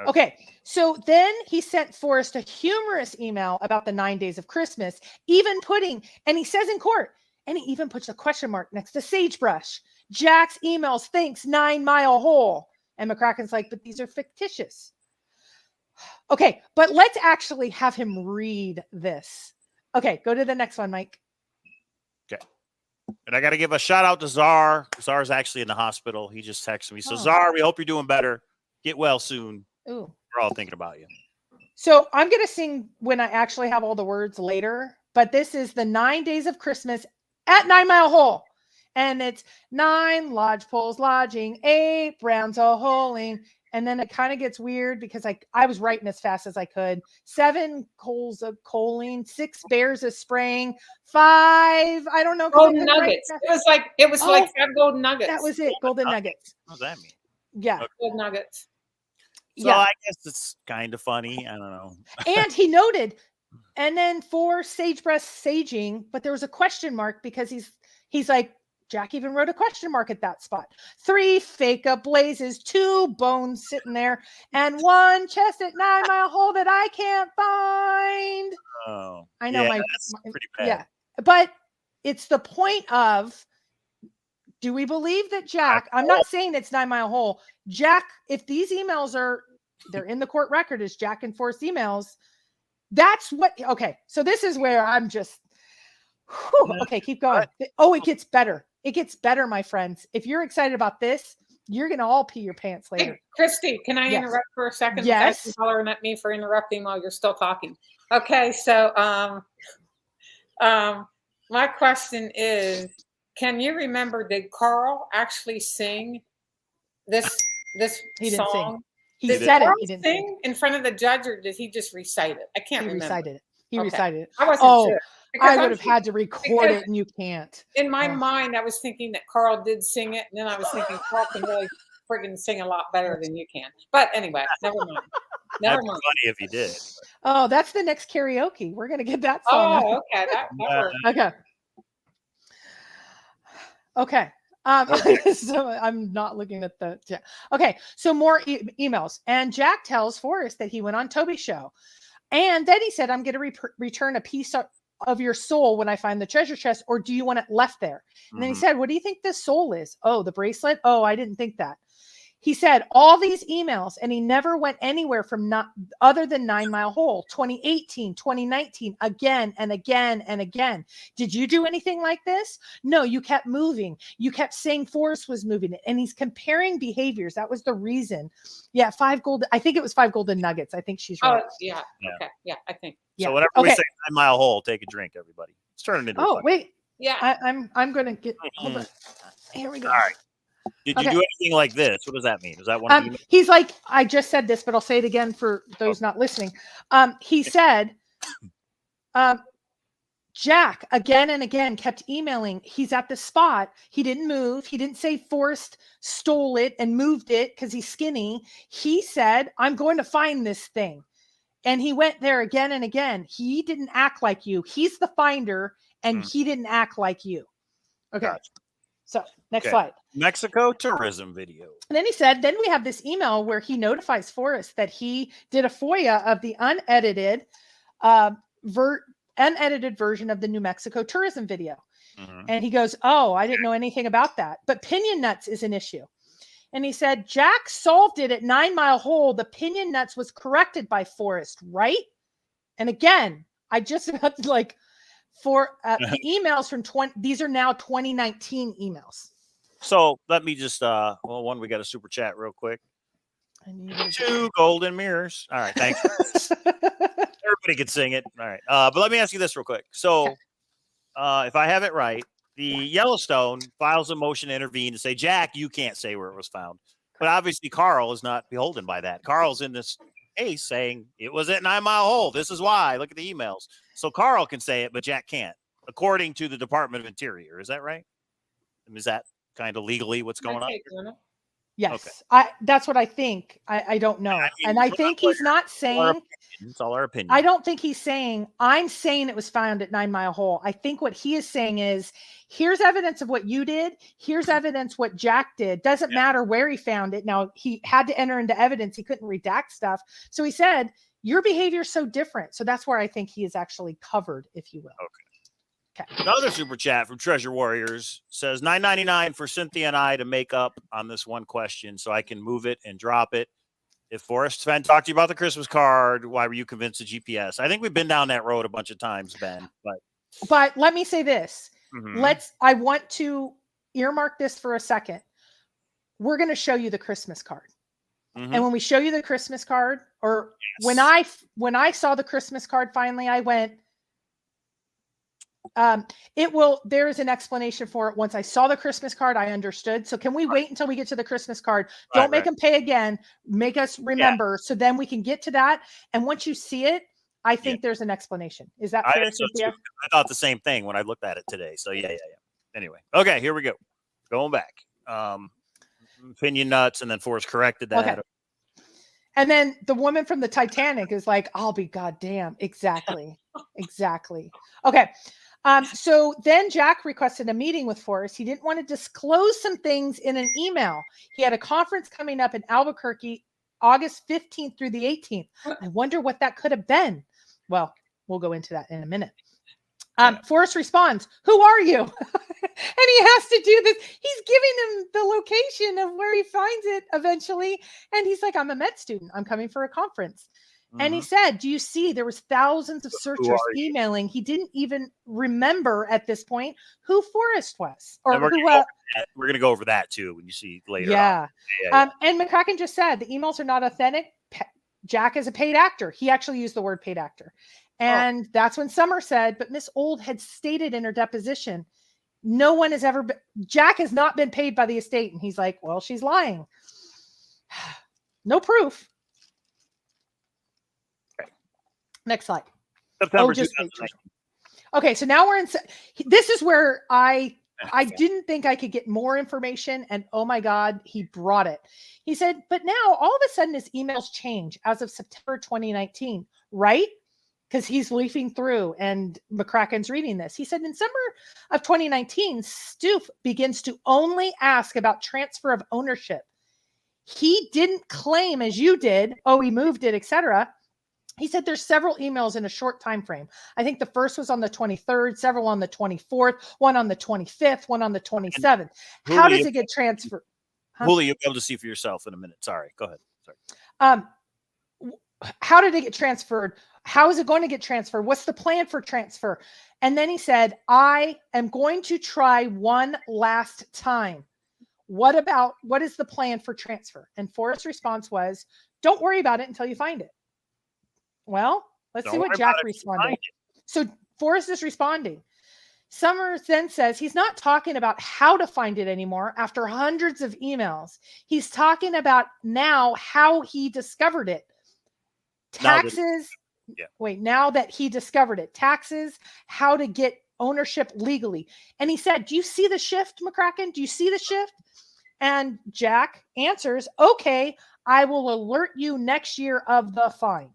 Okay. So then he sent Forrest a humorous email about the 9 days of Christmas, and he says in court, and he even puts a question mark next to sagebrush. Jack's emails thinks 9 Mile Hole. And McCracken's like, but these are fictitious. Okay, but let's actually have him read this. Okay, go to the next one, Mike. Okay. And I got to give a shout out to Czar. Czar's actually in the hospital. He just texted me. So, Czar, we hope you're doing better. Get well soon. Ooh. We're all thinking about you. So I'm going to sing when I actually have all the words later. But this is the 9 days of Christmas at 9 Mile Hole. And it's 9 lodgepoles lodging, 8 Browns a holing. And then it kind of gets weird because I was writing as fast as I could. 7 coals a coaling, 6 bears a spraying, 5, I don't know. Golden nuggets. It was like 5 golden nuggets. That was it. Golden nuggets. What does that mean? Yeah. Okay. Golden nuggets. So I guess it's kind of funny. I don't know. And he noted, and then 4 sagebrush saging, but there was a question mark because he's like, Jack even wrote a question mark at that spot. 3 fake up blazes, 2 bones sitting there, and 1 chest at 9 Mile Hole that I can't find. Oh, I know that's pretty bad. Yeah, but it's the point of, do we believe that Jack, I'm not saying it's 9 Mile Hole. Jack, if these emails they're in the court record as Jack and Forrest emails, that's what, okay. So this is where I'm just, okay, keep going. Oh, it gets better. It gets better, my friends. If you're excited about this, you're going to all pee your pants later. Hey, Christy, can I interrupt for a second? Yes. You hollering at me for interrupting while you're still talking. Okay, so my question is, can you remember, did Carl actually sing this He didn't song? Sing. He said Carl it. He didn't sing in front of the judge, or did he just recite it? I can't remember. Recited it. He recited it. I wasn't sure. I would have had to record it, and you can't. In my mind, I was thinking that Carl did sing it, and then I was thinking Carl can really friggin' sing a lot better than you can. But anyway, never mind. Never mind. Funny if you did. Oh, that's the next karaoke. We're gonna get that song. Oh, okay. That works. Okay. So I'm not looking at the. Yeah. Okay. So more emails, and Jack tells Forrest that he went on Toby's show, and then he said, "I'm going to return a piece of your soul when I find the treasure chest, or do you want it left there?" And then he said, "What do you think this soul is?" "Oh, the bracelet." "Oh, I didn't think that." He said all these emails, and he never went anywhere from other than 9 Mile Hole, 2018, 2019, again and again and again. "Did you do anything like this?" "No, you kept moving. You kept saying Forrest was moving it." And he's comparing behaviors. That was the reason. Yeah, I think it was 5 golden nuggets. I think she's right. Oh, yeah. Okay. Yeah, I think. Yeah. So whenever we say 9 Mile Hole, take a drink, everybody. Let's turn it into. Oh, wait. Yeah. I'm going to get. Hold on. Here we go. All right. Did you do anything like this? What does that mean? Is that one of the he's like, I just said this, but I'll say it again for those not listening. He said, Jack again and again kept emailing. He's at the spot. He didn't move. He didn't say Forrest stole it and moved it because he's skinny. He said, "I'm going to find this thing." And he went there again and again. He didn't act like you. He's the finder, and he didn't act like you. Okay. Gotcha. So next slide. Mexico tourism video. And then he said, then we have this email where he notifies Forrest that he did a FOIA of the unedited version of the New Mexico tourism video. And he goes, "Oh, I didn't know anything about that. But pinion nuts is an issue." And he said, "Jack solved it at 9 Mile Hole. The pinion nuts was corrected by Forrest, right?" And again, I just got like the emails from these are now 2019 emails. So let me just one, we got a super chat real quick. 2 golden mirrors. All right, thanks. Everybody can sing it. All right. But let me ask you this real quick. So if I have it right, the Yellowstone files a motion to intervene to say, "Jack, you can't say where it was found." But obviously Carl is not beholden by that. Carl's in this case saying it was at 9 Mile Hole. This is why. Look at the emails. So Carl can say it, but Jack can't, according to the Department of Interior. Is that right? Is that kind of legally what's going on? Yes. Okay. That's what I think. I don't know. And I think he's not saying it's all our opinion. I don't think he's saying I'm saying it was found at 9 Mile Hole. I think what he is saying is, here's evidence of what you did. Here's evidence what Jack did. Doesn't matter where he found it. Now he had to enter into evidence. He couldn't redact stuff. So he said, your behavior is so different. So that's where I think he is actually covered, if you will. Okay. Another super chat from Treasure Warriors says $9.99 for Cynthia and I to make up on this one question so I can move it and drop it. If Forrest Fenn talked to you about the Christmas card, why were you convinced of GPS? I think we've been down that road a bunch of times, Ben. But let me say this. I want to earmark this for a second. We're going to show you the Christmas card. And when we show you the Christmas card, or when I saw the Christmas card finally, I went, there is an explanation for it. Once I saw the Christmas card, I understood. So can we wait until we get to the Christmas card? Don't make them pay again. Make us remember. So then we can get to that. And once you see it, I think there's an explanation. Is that fair, Cynthia? I thought the same thing when I looked at it today. So yeah. Anyway. Okay, here we go. Going back. Opinion nuts, and then Forrest corrected that. Okay. And then the woman from the Titanic is like, "I'll be goddamn." Exactly. Okay. So then Jack requested a meeting with Forrest. He didn't want to disclose some things in an email. He had a conference coming up in Albuquerque, August 15th through the 18th. I wonder what that could have been. Well, we'll go into that in a minute. Forrest responds, "Who are you?" And he has to do this. He's giving him the location of where he finds it eventually. And he's like, "I'm a med student. I'm coming for a conference." And he said, "Do you see there was thousands of searchers emailing." He didn't even remember at this point who Forrest was. Or we're going to go over that too when you see later. Yeah. And McCracken just said the emails are not authentic. Jack is a paid actor. He actually used the word paid actor. And that's when Summer said, but Miss Old had stated in her deposition, no one has ever been, Jack has not been paid by the estate. And he's like, well, she's lying. No proof. Okay. Next slide. September Okay, so now we're in, this is where I didn't think I could get more information. And oh my God, he brought it. He said, but now all of a sudden his emails change as of September 2019, right? Because he's leafing through and McCracken's reading this. He said in summer of 2019, Stoof begins to only ask about transfer of ownership. He didn't claim as you did, oh, he moved it, etc. He said there's several emails in a short time frame. I think the first was on the 23rd, several on the 24th, one on the 25th, one on the 27th. How does it get transferred? Will you be able to see for yourself in a minute? Sorry, go ahead. Sorry. How did it get transferred? How is it going to get transferred? What's the plan for transfer? And then he said, I am going to try one last time. What is the plan for transfer? And Forrest's response was, don't worry about it until you find it. Well, let's see what Jack responded. So Forrest is responding. Summers then says he's not talking about how to find it anymore after hundreds of emails. He's talking about now how he discovered it. Taxes. Now that he discovered it, taxes, how to get ownership legally. And he said, do you see the shift, McCracken? Do you see the shift? And Jack answers, okay, I will alert you next year of the find.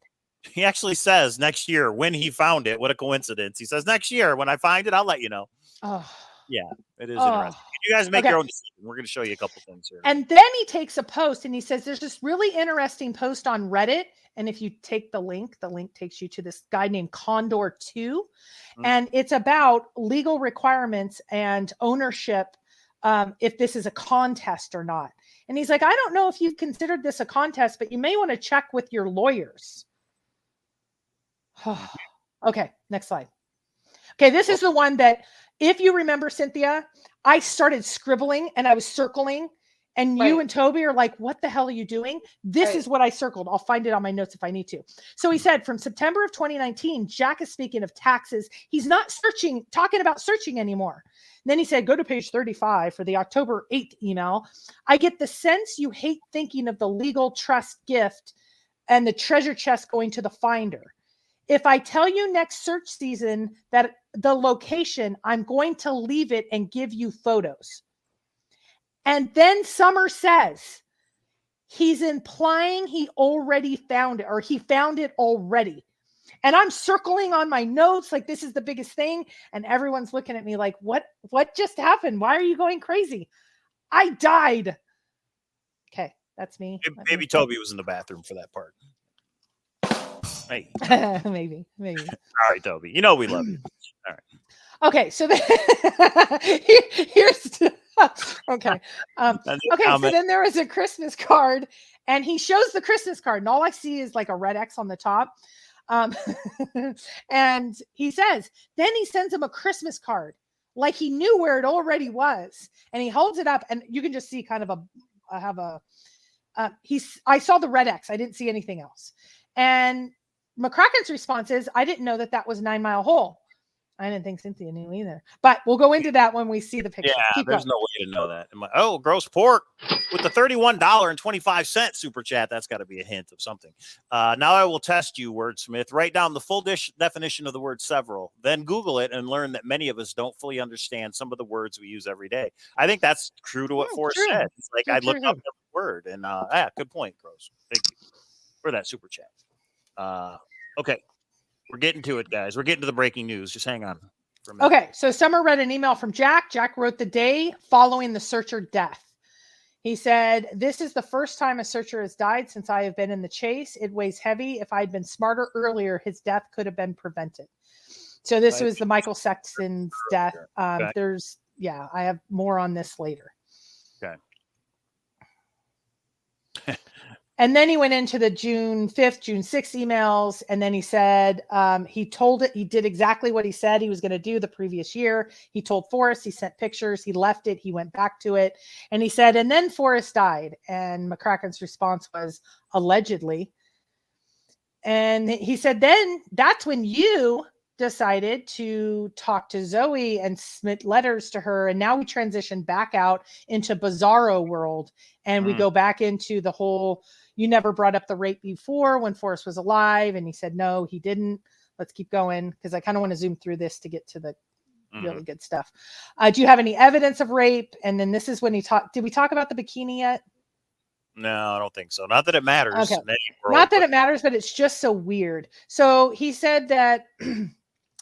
He actually says next year when he found it. What a coincidence. He says next year when I find it, I'll let you know. Oh, yeah, it is interesting. You guys make your own decision. We're going to show you a couple things here. And then he takes a post and he says, there's this really interesting post on Reddit. And if you take the link takes you to this guy named Condor 2. And it's about legal requirements and ownership, if this is a contest or not. And he's like, I don't know if you've considered this a contest, but you may want to check with your lawyers. Okay, next slide. Okay, this is the one that, if you remember, Cynthia, I started scribbling and I was circling, and you and Toby are like, what the hell are you doing? This is what I circled. I'll find it on my notes if I need to. So he said, from September of 2019, Jack is speaking of taxes. He's not talking about searching anymore. And then he said, go to page 35 for the October 8th email. I get the sense you hate thinking of the legal trust gift and the treasure chest going to the finder. If I tell you next search season that the location, I'm going to leave it and give you photos. And then Summer says, he's implying he already found it, or he found it already. And I'm circling on my notes like this is the biggest thing. And everyone's looking at me like, what just happened? Why are you going crazy? I died. Okay, that's me. Maybe Toby was in the bathroom for that part. Hey. maybe. All right, Toby. You know we love you. All right. Okay, so then here's okay. So then there was a Christmas card, and he shows the Christmas card, and all I see is like a red X on the top. And he says, then he sends him a Christmas card, like he knew where it already was, and he holds it up, and you can just see kind of I saw the red X. I didn't see anything else. And McCracken's response is, I didn't know that was 9 Mile Hole. I didn't think Cynthia knew either, but we'll go into that when we see the picture. Yeah, there's no way to know that. Gross pork with the $31.25 super chat. That's got to be a hint of something. Now I will test you, wordsmith. Write down the full definition of the word several, then Google it and learn that many of us don't fully understand some of the words we use every day. I think that's true to what Forrest said. It's like I looked up every word, and good point, Gross. Thank you for that super chat. Okay. We're getting to it, guys. We're getting to the breaking news. Just hang on for a minute. Okay, so Summer read an email from Jack. Jack wrote the day following the searcher death. He said, this is the first time a searcher has died since I have been in the chase. It weighs heavy. If I had been smarter earlier, his death could have been prevented. So this Right. was the Michael Sexton's death. Okay. I have more on this later. Okay. And then he went into the June 5th, June 6th emails. And then he said he did exactly what he said he was going to do the previous year. He told Forrest, he sent pictures, he left it, he went back to it. And he said, and then Forrest died. And McCracken's response was allegedly. And he said, then that's when you decided to talk to Zoe and submit letters to her. And now we transition back out into Bizarro world. And we go back into the whole, you never brought up the rape before when Forrest was alive. And he said, no, he didn't. Let's keep going. Because I kind of want to zoom through this to get to the really good stuff. Do you have any evidence of rape? And then this is when did we talk about the bikini yet? No, I don't think so. Not that it matters. Okay. Not that it matters, but it's just so weird. So he said that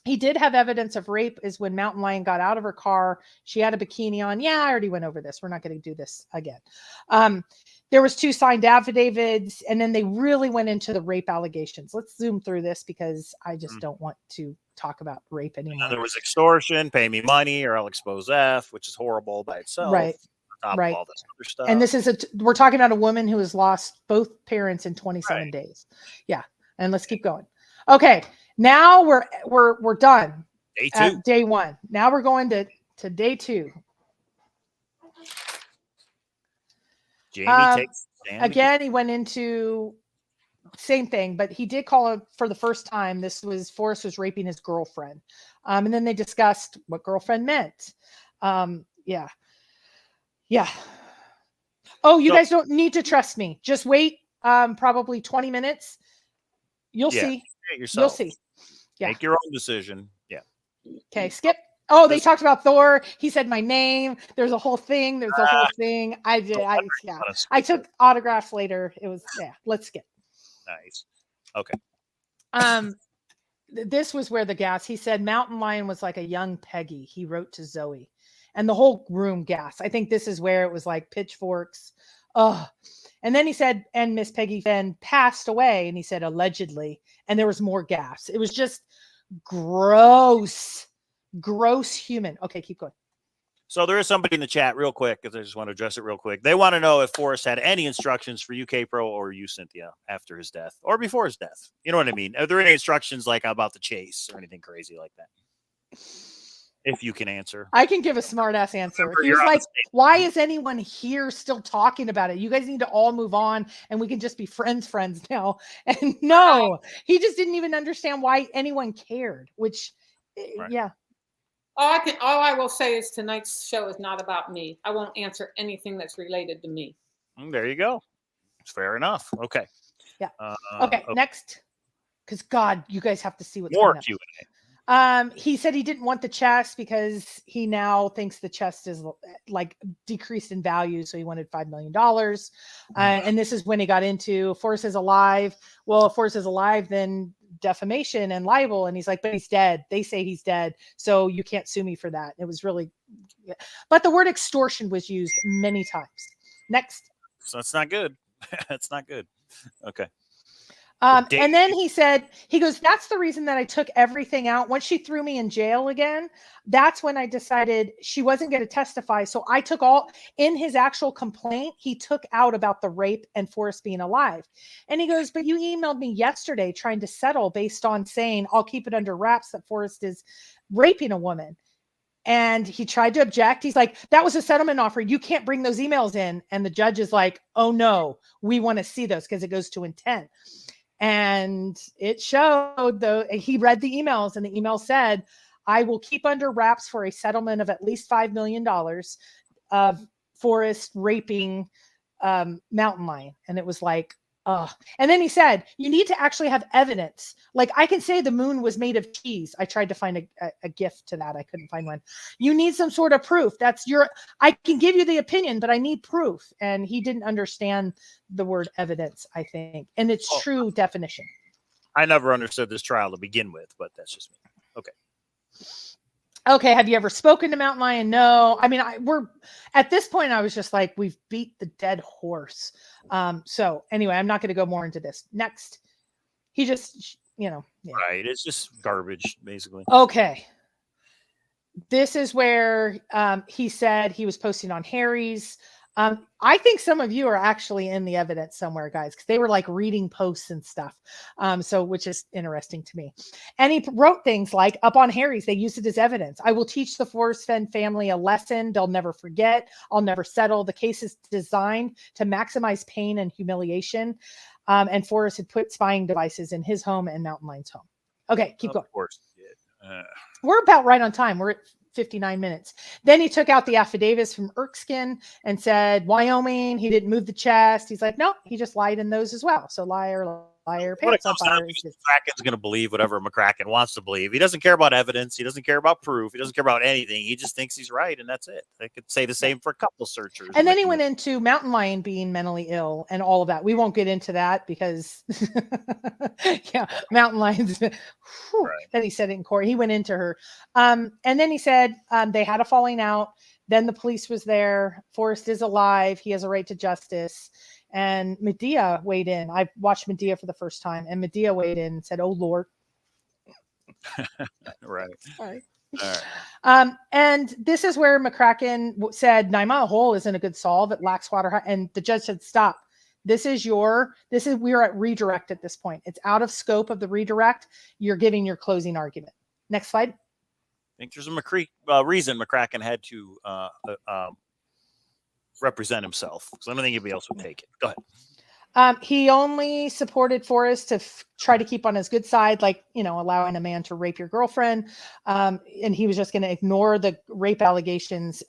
he did have evidence of rape is when Mountain Lion got out of her car. She had a bikini on. Yeah, I already went over this. We're not going to do this again. There was 2 signed affidavits, and then they really went into the rape allegations. Let's zoom through this because I just don't want to talk about rape anymore. There was extortion, pay me money or I'll expose F, which is horrible by itself. Right. On top of all this other stuff. And this is we're talking about a woman who has lost both parents in 27 days. Yeah. And let's keep going. Okay. Now we're done. Day 2. Day 1. Now we're going to day 2. Jamie takes again. He went into same thing, but he did call it for the first time. Forrest was raping his girlfriend. And then they discussed what girlfriend meant. Yeah. Oh, you guys don't need to trust me. Just wait. Probably 20 minutes. You'll see. You'll see. Yeah. Make your own decision. Yeah. Okay. Skip. Oh, they talked about Thor. He said my name. There's a whole thing. I took autographs later. It was, let's skip. Nice. Okay. This was where the gas, he said Mountain Lion was like a young Peggy. He wrote to Zoe and the whole room gas. I think this is where it was like pitchforks. Oh, and then he said, and Miss Peggy Fenn passed away. And he said, allegedly, and there was more gas. It was just gross human. Okay. Keep going. So there is somebody in the chat real quick, because I just want to address it real quick. They want to know if Forrest had any instructions for UK Pro or you, Cynthia, after his death or before his death. You know what I mean? Are there any instructions like about the chase or anything crazy like that? If you can answer. I can give a smart ass answer. He was like, why is anyone here still talking about it? You guys need to all move on and we can just be friends now. And no, he just didn't even understand why anyone cared, which, yeah. All I will say is tonight's show is not about me. I won't answer anything that's related to me. There you go. It's fair enough. Okay. Yeah. Okay. Next. Because God, you guys have to see what's more coming up. Q&A. He said he didn't want the chest because he now thinks the chest is like decreased in value. So he wanted $5 million. And this is when he got into Forrest is alive. Well, if Forrest is alive, then defamation and libel. And he's like, but he's dead. They say he's dead. So you can't sue me for that. It was really, but the word extortion was used many times. Next. So it's not good. That's not good. Okay. And then he goes, that's the reason that I took everything out. Once she threw me in jail again, that's when I decided she wasn't going to testify. So I took all in his actual complaint. He took out about the rape and Forrest being alive. And he goes, but you emailed me yesterday trying to settle based on saying I'll keep it under wraps that Forrest is raping a woman. And he tried to object. He's like, that was a settlement offer. You can't bring those emails in. And the judge is like, oh no, we want to see those because it goes to intent. And it showed, though, he read the emails and the email said, I will keep under wraps for a settlement of at least $5 million of Forrest raping Mountain Lion. And it was like, and then he said, you need to actually have evidence. Like I can say the moon was made of cheese. I tried to find a gift to that. I couldn't find one. You need some sort of proof. I can give you the opinion, but I need proof. And he didn't understand the word evidence, I think, and its true definition. I never understood this trial to begin with, but that's just me. Okay. Okay. Have you ever spoken to Mountain Lion? No. I mean, we're at this point, I was just like, we've beat the dead horse. So anyway, I'm not going to go more into this. Next. He just, Right. It's just garbage, basically. Okay. This is where he said he was posting on Harry's. I think some of you are actually in the evidence somewhere, guys, because they were like reading posts and stuff. So which is interesting to me. And he wrote things like, up on Harry's, they used it as evidence. I will teach the Forrest Fenn family a lesson they'll never forget. I'll never settle. The case is designed to maximize pain and humiliation. And Forrest had put spying devices in his home and Mountain Lion's home. Okay, keep going. Of course. We're about right on time. We're at 59 minutes. Then he took out the affidavits from Erskine and said, Wyoming, he didn't move the chest. He's like, no, he just lied in those as well. So liar, liar, What it pants on comes down fire. to, McCracken's going to believe whatever McCracken wants to believe. He doesn't care about evidence. He doesn't care about proof. He doesn't care about anything. He just thinks he's right, and that's it. They could say the same for a couple searchers. And then he went into Mountain Lion being mentally ill and all of that. We won't get into that because, yeah, Mountain Lion's, that he said it in court. He went into her. And then he said they had a falling out. Then the police was there. Forrest is alive. He has a right to justice. And Medea weighed in. I watched Medea for the first time, and Medea weighed in and said, "Oh Lord." Right. Sorry. All right. And this is where McCracken said, Naima Hole isn't a good solve. It lacks water. And the judge said, stop. We're at redirect at this point. It's out of scope of the redirect. You're giving your closing argument. Next slide. I think there's a reason McCracken had to represent himself, because I don't think anybody else would take it. Go ahead. He only supported Forrest to try to keep on his good side, like, allowing a man to rape your girlfriend. And he was just going to ignore the rape allegations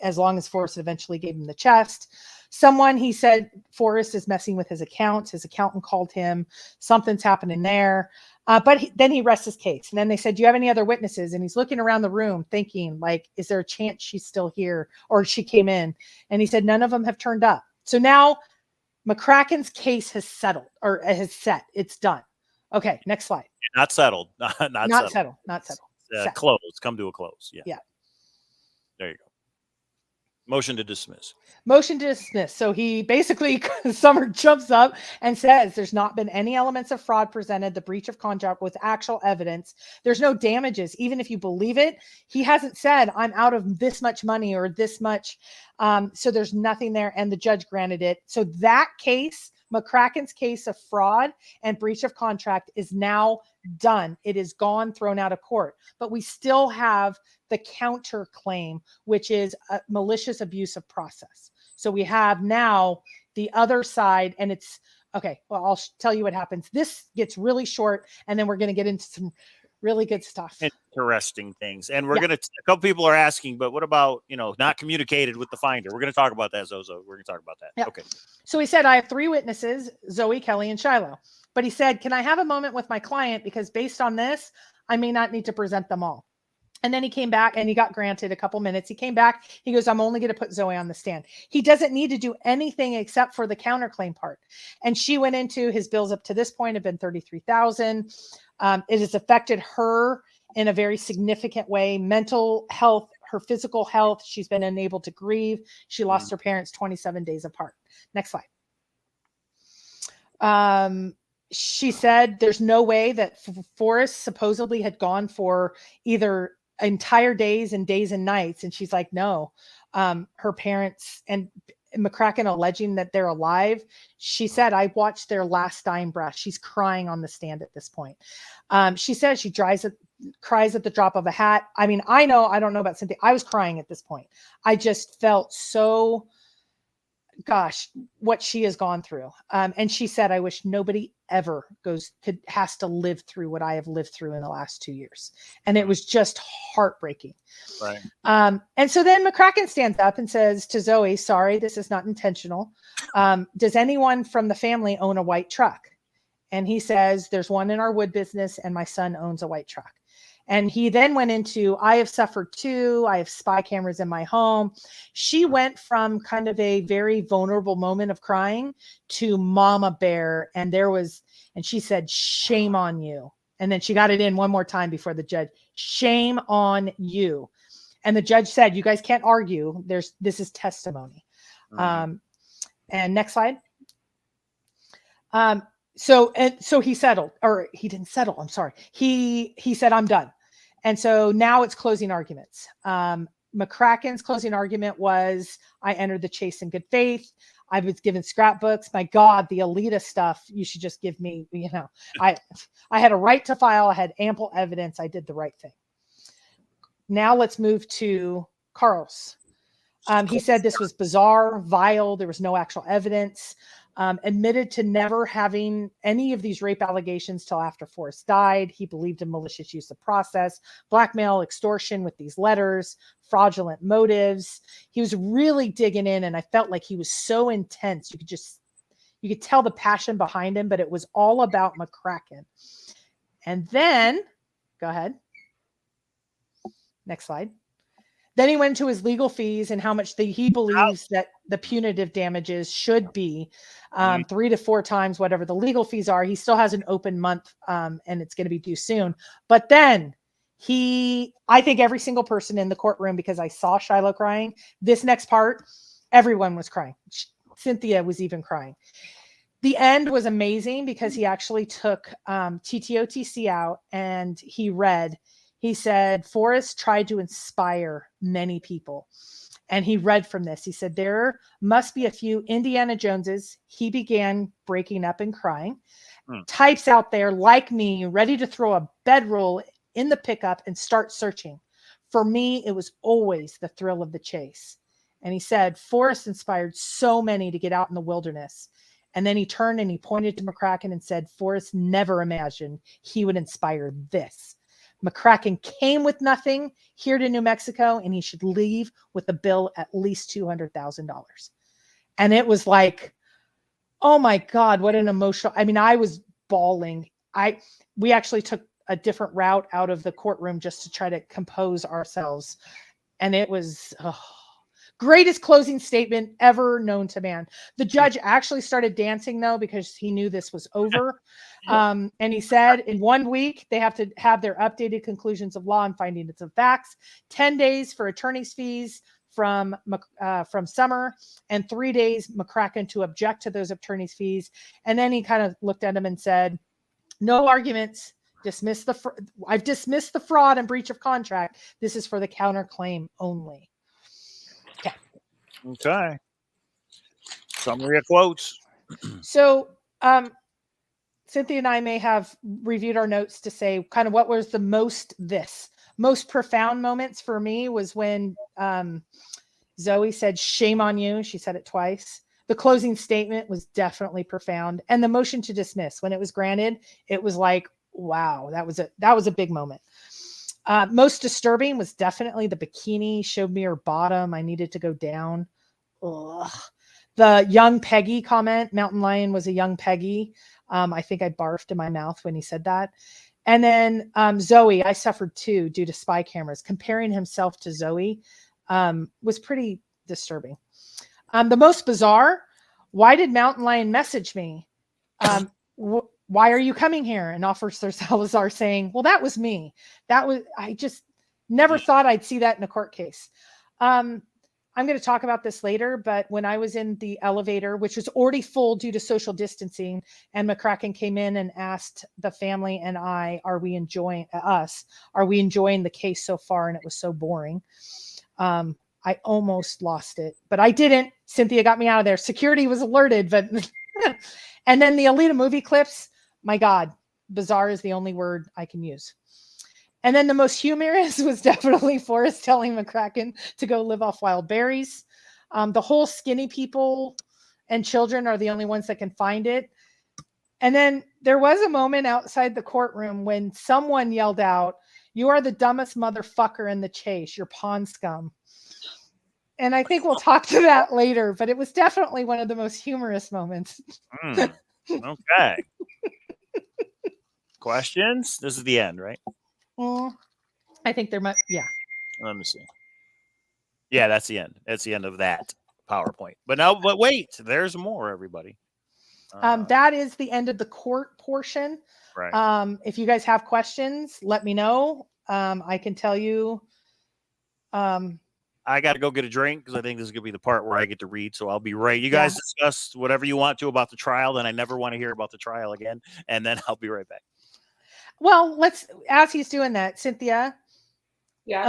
as long as Forrest eventually gave him the chest. He said Forrest is messing with his accounts. His accountant called him. Something's happening there. Then he rests his case. And then they said, do you have any other witnesses? And he's looking around the room thinking, like, is there a chance she's still here or she came in? And he said, none of them have turned up. So now McCracken's case has settled or has set. It's done. Okay, next slide. Not settled. Not settled. Not settled. Close. Come to a close. Yeah. There you go. Motion to dismiss. So he basically, Summer jumps up and says there's not been any elements of fraud presented, the breach of contract with actual evidence. There's no damages. Even if you believe it, he hasn't said I'm out of this much money or this much. So there's nothing there. And the judge granted it. So that case, McCracken's case of fraud and breach of contract, is now done. It is gone, thrown out of court. But we still have the counterclaim, which is a malicious abuse of process. So we have now the other side, and it's okay. Well, I'll tell you what happens. This gets really short, and then we're going to get into some really good stuff. Interesting things. And we're going to, a couple people are asking, but what about, not communicated with the finder? We're going to talk about that, Zozo. We're going to talk about that. Yeah. Okay. So he said, I have 3 witnesses, Zoe, Kelly, and Shiloh. But he said, can I have a moment with my client? Because based on this, I may not need to present them all. And then he came back and he got granted a couple minutes. He came back. He goes, I'm only going to put Zoe on the stand. He doesn't need to do anything except for the counterclaim part. And she went into his bills up to this point have been $33,000. It has affected her in a very significant way. Mental health, her physical health. She's been unable to grieve. She lost her parents 27 days apart. Next slide. She said there's no way that Forrest supposedly had gone for either entire days and nights. And she's like, no, her parents and McCracken alleging that they're alive. She said, I watched their last dying breath. She's crying on the stand at this point. She says she cries at the drop of a hat. I mean, I don't know about Cynthia. I was crying at this point. I just felt so, gosh, what she has gone through. And she said, I wish nobody ever has to live through what I have lived through in the last 2 years. And it was just heartbreaking. Right. And so then McCracken stands up and says to Zoe, sorry, this is not intentional. Does anyone from the family own a white truck? And he says, there's one in our wood business and my son owns a white truck. And he then went into, I have suffered too. I have spy cameras in my home. She went from kind of a very vulnerable moment of crying to mama bear. And she said, shame on you. And then she got it in one more time before the judge, shame on you. And the judge said, you guys can't argue. This is testimony. And next slide. So he settled, or he didn't settle. I'm sorry. He said, I'm done. And so now it's closing arguments. McCracken's closing argument was, I entered the chase in good faith. I was given scrapbooks. My God, the elitist stuff, you should just give me, I had a right to file. I had ample evidence. I did the right thing. Now let's move to Carl's. He said this was bizarre, vile. There was no actual evidence. Admitted to never having any of these rape allegations till after Forrest died. He believed in malicious use of process, blackmail, extortion with these letters, fraudulent motives. He was really digging in, and I felt like he was so intense. You could tell the passion behind him, but it was all about McCracken. And then, go ahead. Next slide. Then he went to his legal fees and how much he believes that the punitive damages should be 3 to 4 times whatever the legal fees are. He still has an open month and it's going to be due soon. But then I think every single person in the courtroom, because I saw Shiloh crying, this next part, everyone was crying. Cynthia was even crying. The end was amazing because he actually took TTOTC out and he read. He said, Forrest tried to inspire many people. And he read from this. He said, there must be a few Indiana Joneses. He began breaking up and crying. Types out there like me, ready to throw a bedroll in the pickup and start searching. For me, it was always the thrill of the chase. And he said, Forrest inspired so many to get out in the wilderness. And then he turned and he pointed to McCracken and said, Forrest never imagined he would inspire this. McCracken came with nothing here to New Mexico, and he should leave with a bill at least $200,000. And it was like, oh my God, what an emotional. I mean, I was bawling. We actually took a different route out of the courtroom just to try to compose ourselves. And it was greatest closing statement ever known to man. The judge actually started dancing though, because he knew this was over. And he said in 1 week, they have to have their updated conclusions of law and findings of facts, 10 days for attorney's fees from Summer, and 3 days McCracken to object to those attorney's fees. And then he kind of looked at him and said, no arguments. I've dismissed the fraud and breach of contract. This is for the counterclaim only. Okay. Summary of quotes. So, Cynthia and I may have reviewed our notes to say kind of what was the most profound moments for me was when Zoe said, shame on you. She said it twice. The closing statement was definitely profound. And the motion to dismiss, when it was granted, it was like, wow, that was a big moment. Most disturbing was definitely the bikini showed me her bottom. I needed to go down. Ugh. The young Peggy comment, Mountain Lion was a young Peggy. I think I barfed in my mouth when he said that. And then Zoe, I suffered too due to spy cameras. Comparing himself to Zoe was pretty disturbing. The most bizarre, why did Mountain Lion message me? Why are you coming here? And Officer Salazar saying, well, that was me. I just never thought I'd see that in a court case. I'm going to talk about this later, but when I was in the elevator, which was already full due to social distancing, and McCracken came in and asked the family and I, are we enjoying the case so far? And it was so boring. I almost lost it, but I didn't. Cynthia got me out of there. Security was alerted, but and then the Alita movie clips, my God, bizarre is the only word I can use. And then the most humorous was definitely Forrest telling McCracken to go live off wild berries. The whole skinny people and children are the only ones that can find it. And then there was a moment outside the courtroom when someone yelled out, you are the dumbest motherfucker in the chase, you're pond scum. And I think we'll talk to that later, but it was definitely one of the most humorous moments. Okay. Questions? This is the end, right? I think there might, yeah. Let me see. Yeah, that's the end. That's the end of that PowerPoint. But wait, there's more, everybody. That is the end of the court portion. Right. If you guys have questions, let me know. I can tell you. I got to go get a drink because I think this is going to be the part where I get to read. So I'll be right. You guys discuss whatever you want to about the trial. Then I never want to hear about the trial again. And then I'll be right back. Well, as he's doing that, Cynthia, Yes.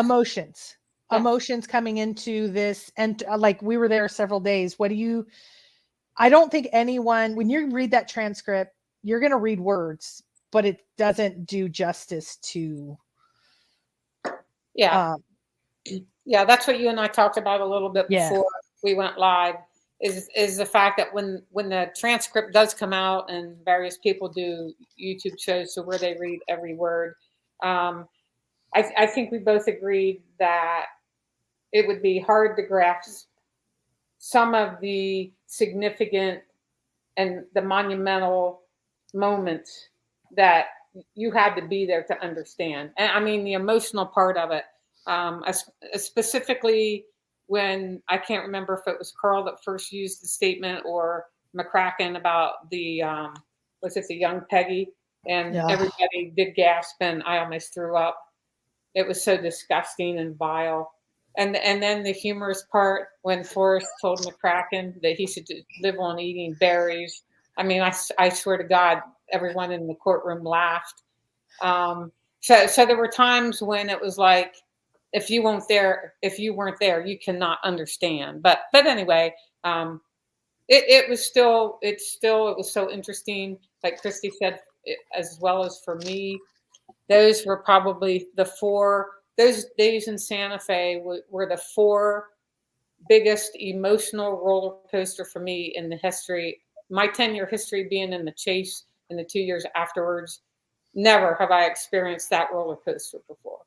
emotions coming into this. And like, we were there several days. I don't think anyone, when you read that transcript, you're going to read words, but it doesn't do justice to. Yeah. Yeah, that's what you and I talked about a little bit before we went live, is the fact that when the transcript does come out, and various people do YouTube shows so where they read every word, I think we both agreed that it would be hard to grasp some of the significant and the monumental moments that you had to be there to understand. And I mean, the emotional part of it. Specifically when, I can't remember if it was Carl that first used the statement or McCracken about the, was it the young Peggy? And everybody did gasp and I almost threw up. It was so disgusting and vile. And then the humorous part when Forrest told McCracken that he should live on eating berries. I mean, I swear to God, everyone in the courtroom laughed. So there were times when it was like, if you weren't there, you cannot understand. But anyway, it was so interesting. Like Christy said, as well as for me, those were probably those days in Santa Fe were the 4 biggest emotional roller coaster for me in the history. My 10-year history being in the chase in the 2 years afterwards. Never have I experienced that roller coaster before.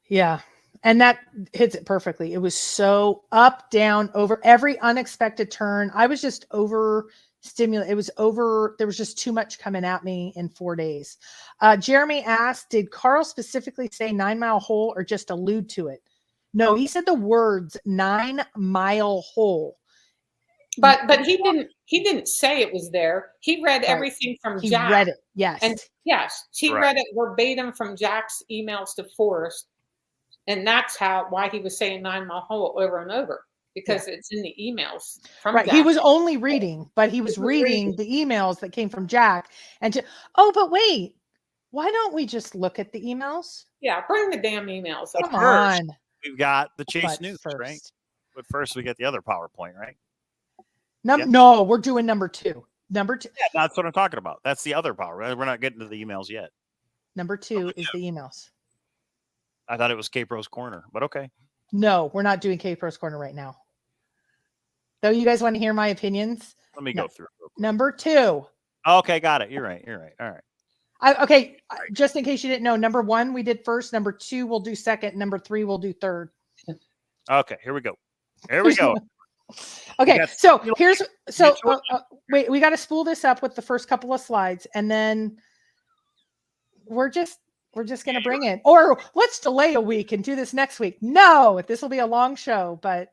Yeah. And that hits it perfectly. It was so up, down, over every unexpected turn. I was just overstimulated. There was just too much coming at me in 4 days. Jeremy asked, did Carl specifically say 9 Mile Hole or just allude to it? No, he said the words 9 Mile Hole. But he didn't say it was there. He read everything from Jack. He read it, yes. And yes, he read it verbatim from Jack's emails to Forrest. And that's why he was saying 9 Mile Hole over and over, because it's in the emails from Jack. He was only reading, but he was reading the emails that came from Jack. And but wait, why don't we just look at the emails? Yeah, bring the damn emails. Come on. We've got the Chase News, right? But first we get the other PowerPoint, right? No, we're doing number 2. Number 2. Yeah, that's what I'm talking about. That's the other power. We're not getting to the emails yet. Number 2 is the emails. I thought it was K-Pro's Corner, but okay. No, we're not doing K-Pro's Corner right now. Though you guys want to hear my opinions? Let me go through it real quick. Number 2. Okay, got it. You're right. All right. Okay, just in case you didn't know, number 1 we did first. Number 2 we'll do second. Number 3 we'll do third. Okay, here we go. Okay, wait, we got to spool this up with the first couple of slides, and then we're just going to bring it, or let's delay a week and do this next week. No, this will be a long show, but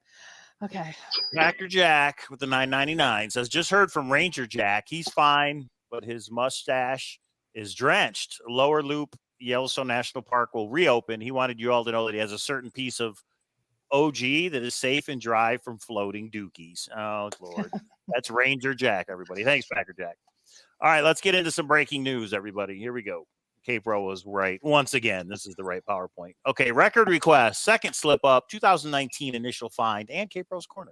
okay. Packer Jack with the $9.99 says, just heard from Ranger Jack. He's fine, but his mustache is drenched. Lower Loop, Yellowstone National Park will reopen. He wanted you all to know that he has a certain piece of OG that is safe and dry from floating dookies. Oh, Lord. That's Ranger Jack, everybody. Thanks, Packer Jack. All right, let's get into some breaking news, everybody. Here we go. K-Pro was right. Once again, this is the right PowerPoint. Okay, record request, second slip up, 2019 initial find, and K-Pro's Corner.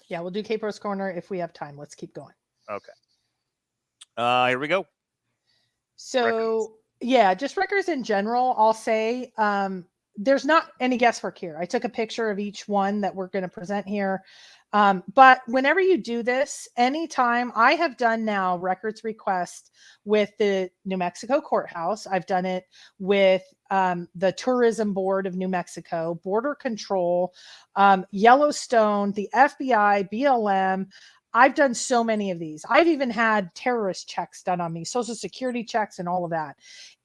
Yeah, we'll do K-Pro's Corner if we have time. Let's keep going. Okay. Here we go. So, just records in general, I'll say there's not any guesswork here. I took a picture of each one that we're going to present here. But whenever you do this, anytime I have done now records request with the New Mexico courthouse, I've done it with the Tourism Board of New Mexico, Border Control, Yellowstone, the FBI, BLM. I've done so many of these. I've even had terrorist checks done on me, Social Security checks and all of that.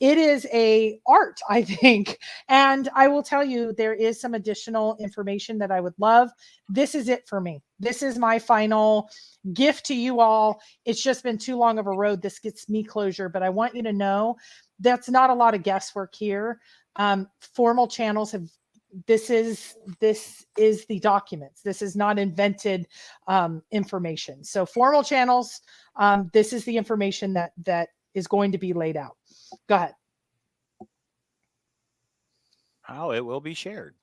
It is a art, I think. And I will tell you, there is some additional information that I would love. This is it for me. This is my final gift to you all. It's just been too long of a road. This gets me closure, but I want you to know that's not a lot of guesswork here. Formal channels have this is the documents. This is not invented information. So formal channels, this is the information that is going to be laid out. Go ahead. How it will be shared.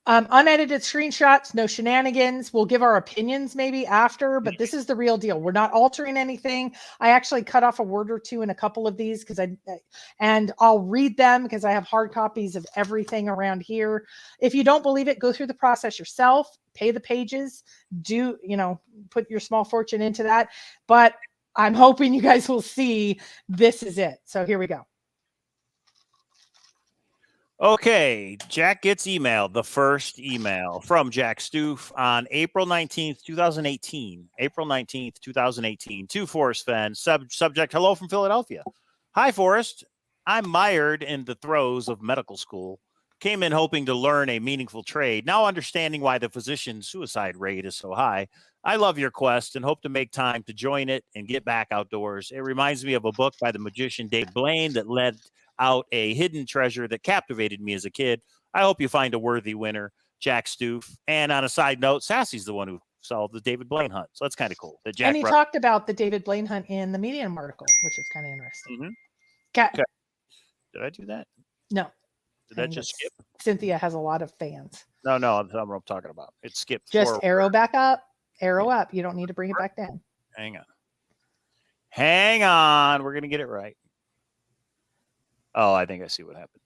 Unedited screenshots, no shenanigans. We'll give our opinions maybe after, but this is the real deal. We're not altering anything. I actually cut off a word or two in a couple of these and I'll read them because I have hard copies of everything around here. If you don't believe it, go through the process yourself, pay the pages, put your small fortune into that. But I'm hoping you guys will see this is it. So here we go. Okay, Jack gets emailed, the first email from Jack Stoof on April 19th, 2018. April 19th, 2018, to Forrest Fenn. Subject, hello from Philadelphia. Hi, Forrest. I'm mired in the throes of medical school. Came in hoping to learn a meaningful trade, now understanding why the physician suicide rate is so high. I love your quest and hope to make time to join it and get back outdoors. It reminds me of a book by the magician Dave Blaine that led out a hidden treasure that captivated me as a kid. I hope you find a worthy winner, Jack Stoof. And on a side note, Sassy's the one who solved the David Blaine hunt. So that's kind of cool. That Jack and he talked about the David Blaine hunt in the Medium article, which is kind of interesting. Okay. Did I do that? No. Did that just skip? Cynthia has a lot of fans. No, that's what I'm talking about. It skipped. Just forward. arrow back up, arrow up. You don't need to bring it back down. Hang on. We're going to get it right. Oh, I think I see what happened.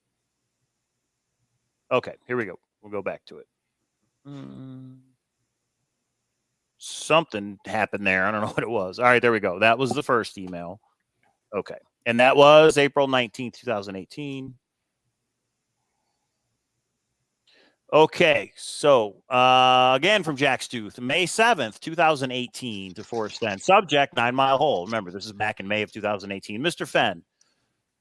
Okay, here we go. We'll go back to it. Something happened there. I don't know what it was. All right, there we go. That was the first email. Okay, and that was April 19th, 2018. Okay, so again from Jack Stooth, May 7th, 2018 to Forrest Fenn. Subject, 9 Mile Hole. Remember, this is back in May of 2018. Mr. Fenn,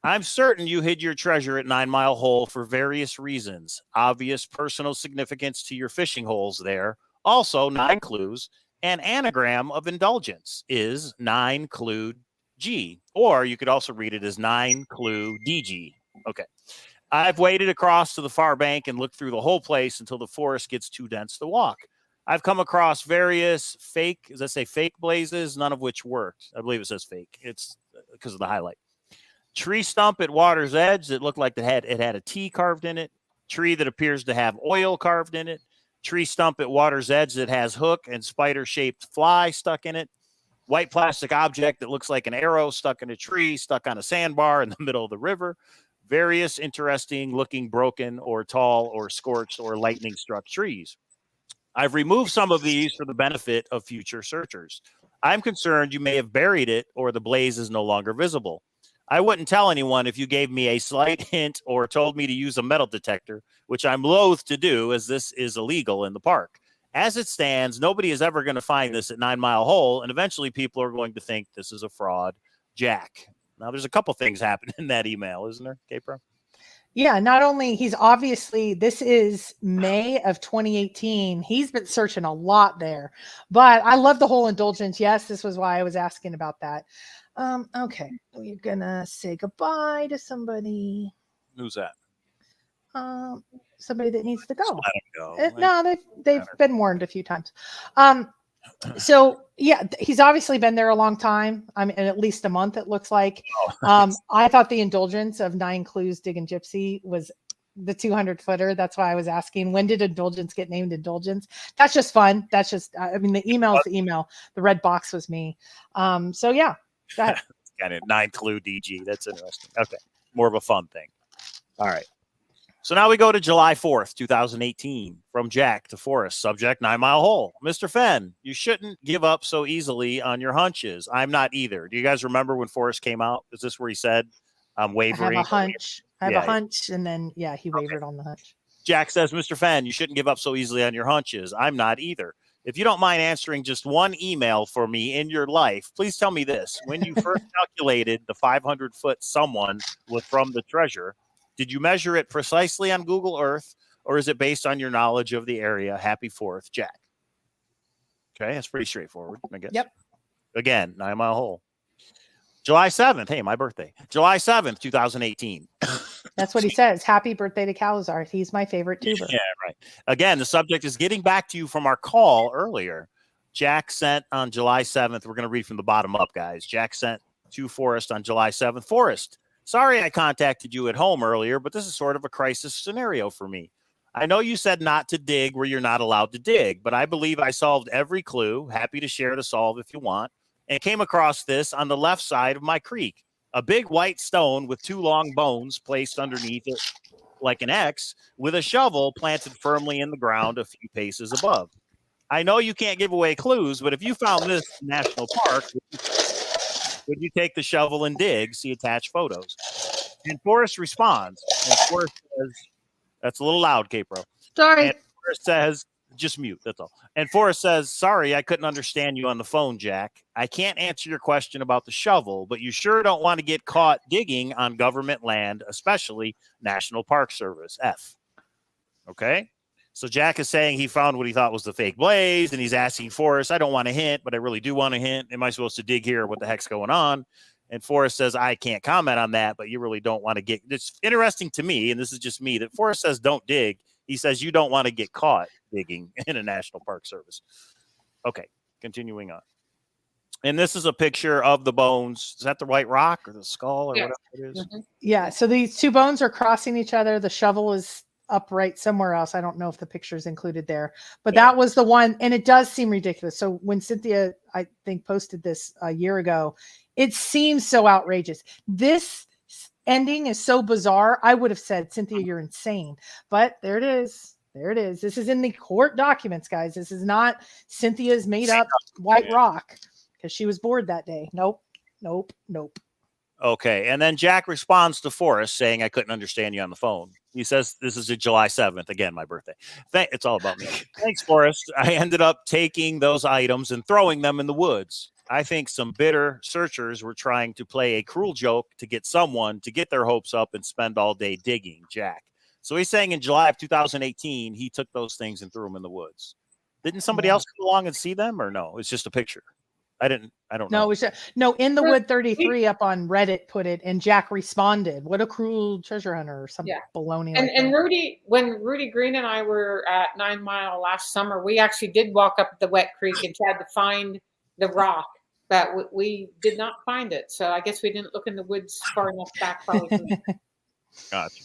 I'm certain you hid your treasure at 9 Mile Hole for various reasons. Obvious personal significance to your fishing holes there. Also, 9 clues. An anagram of indulgence is 9 clue G. Or you could also read it as 9 clue DG. Okay. I've waded across to the far bank and looked through the whole place until the forest gets too dense to walk. I've come across various fake, does that say fake blazes? None of which worked. I believe it says fake. It's because of the highlight. Tree stump at water's edge that looked like it had a T carved in it. Tree that appears to have oil carved in it. Tree stump at water's edge that has hook and spider-shaped fly stuck in it. White plastic object that looks like an arrow stuck in a tree, stuck on a sandbar in the middle of the river. Various interesting looking broken or tall or scorched or lightning struck trees. I've removed some of these for the benefit of future searchers. I'm concerned you may have buried it or the blaze is no longer visible. I wouldn't tell anyone if you gave me a slight hint or told me to use a metal detector, which I'm loath to do as this is illegal in the park. As it stands, nobody is ever going to find this at 9 Mile Hole, and eventually people are going to think this is a fraud. Jack. Now, there's a couple things happening in that email, isn't there, K-Pro? Yeah, not only he's obviously, this is May of 2018. He's been searching a lot there, but I love the whole indulgence. Yes, this was why I was asking about that. Okay, we're gonna say goodbye to somebody. Who's that? Somebody that needs to go. Let him go. No, they've been warned a few times. So yeah, he's obviously been there a long time. I mean, at least a month, it looks like. I thought the indulgence of 9 clues digging gypsy was the 200-footer. That's why I was asking, when did indulgence get named indulgence? That's just fun. That's just, I mean, the email is the email. The red box was me. So yeah, go ahead. Got it. 9 clue DG. That's interesting. Okay. More of a fun thing. All right. So now we go to July 4th, 2018, from Jack to Forrest, subject 9 Mile Hole. Mr. Fenn, you shouldn't give up so easily on your hunches. I'm not either. Do you guys remember when Forrest came out? Is this where he said, I'm wavering? I have a hunch. I have a hunch. And then, yeah, he wavered on the hunch. Jack says, Mr. Fenn, you shouldn't give up so easily on your hunches. I'm not either. If you don't mind answering just one email for me in your life, please tell me this. When you first calculated the 500-foot someone was from the treasure, did you measure it precisely on Google Earth, or is it based on your knowledge of the area? Happy 4th, Jack. Okay, that's pretty straightforward, I guess. Yep. Again, 9 Mile Hole. July 7th. Hey, my birthday. July 7th, 2018. That's what he says. Happy birthday to Cowlazars. He's my favorite tuber. Yeah, Right. Again, the subject is getting back to you from our call earlier. Jack sent on July 7th. We're going to read from the bottom up, guys. Jack sent to Forrest on July 7th. Forrest, sorry I contacted you at home earlier, but this is sort of a crisis scenario for me. I know you said not to dig where you're not allowed to dig, but I believe I solved every clue. Happy to share to solve if you want. And came across this on the left side of my creek. A big white stone with two long bones placed underneath it like an X with a shovel planted firmly in the ground a few paces above. I know you can't give away clues, but if you found this in National Park, would you take the shovel and dig? See attached photos. And Forrest responds. And Forrest says, that's a little loud, Capro. Sorry. And Forrest says, just mute. That's all. And Forrest says, sorry, I couldn't understand you on the phone, Jack. I can't answer your question about the shovel, but you sure don't want to get caught digging on government land, especially National Park Service. F. Okay. So Jack is saying he found what he thought was the fake blaze, and he's asking Forrest, I don't want to hint, but I really do want to hint. Am I supposed to dig here? What the heck's going on? And Forrest says, I can't comment on that, but you really don't want to get. It's interesting to me, and this is just me, that Forrest says don't dig. He says you don't want to get caught digging in a National Park Service. Okay, continuing on. And this is a picture of the bones. Is that the white rock or the skull or whatever it is? Mm-hmm. Yeah, so these two bones are crossing each other. The shovel is upright somewhere else. I don't know if the picture is included there, but that was the one. And it does seem ridiculous. So when Cynthia, I think, posted this a year ago, it seems so outrageous. This ending is so bizarre. I would have said, Cynthia, you're insane. But there it is. There it is. This is in the court documents, guys. This is not Cynthia's made up white rock because she was bored that day. Nope. Nope. Nope. Okay. And then Jack responds to Forrest saying, I couldn't understand you on the phone. He says, this is July 7th. Again, my birthday. It's all about me. Thanks, Forrest. I ended up taking those items and throwing them in the woods. I think some bitter searchers were trying to play a cruel joke to get someone to get their hopes up and spend all day digging, Jack. So he's saying in July of 2018, he took those things and threw them in the woods. Didn't somebody else come along and see them, or no? It's just a picture. I don't know. No, it was no, In the Wood 33 up on Reddit put it, and Jack responded, what a cruel treasure hunter or some baloney. And Rudy, when Rudy Green and I were at 9 Mile last summer, we actually did walk up the wet creek and tried to find the rock, but we did not find it. So I guess we didn't look in the woods far enough back. Probably. Gotcha.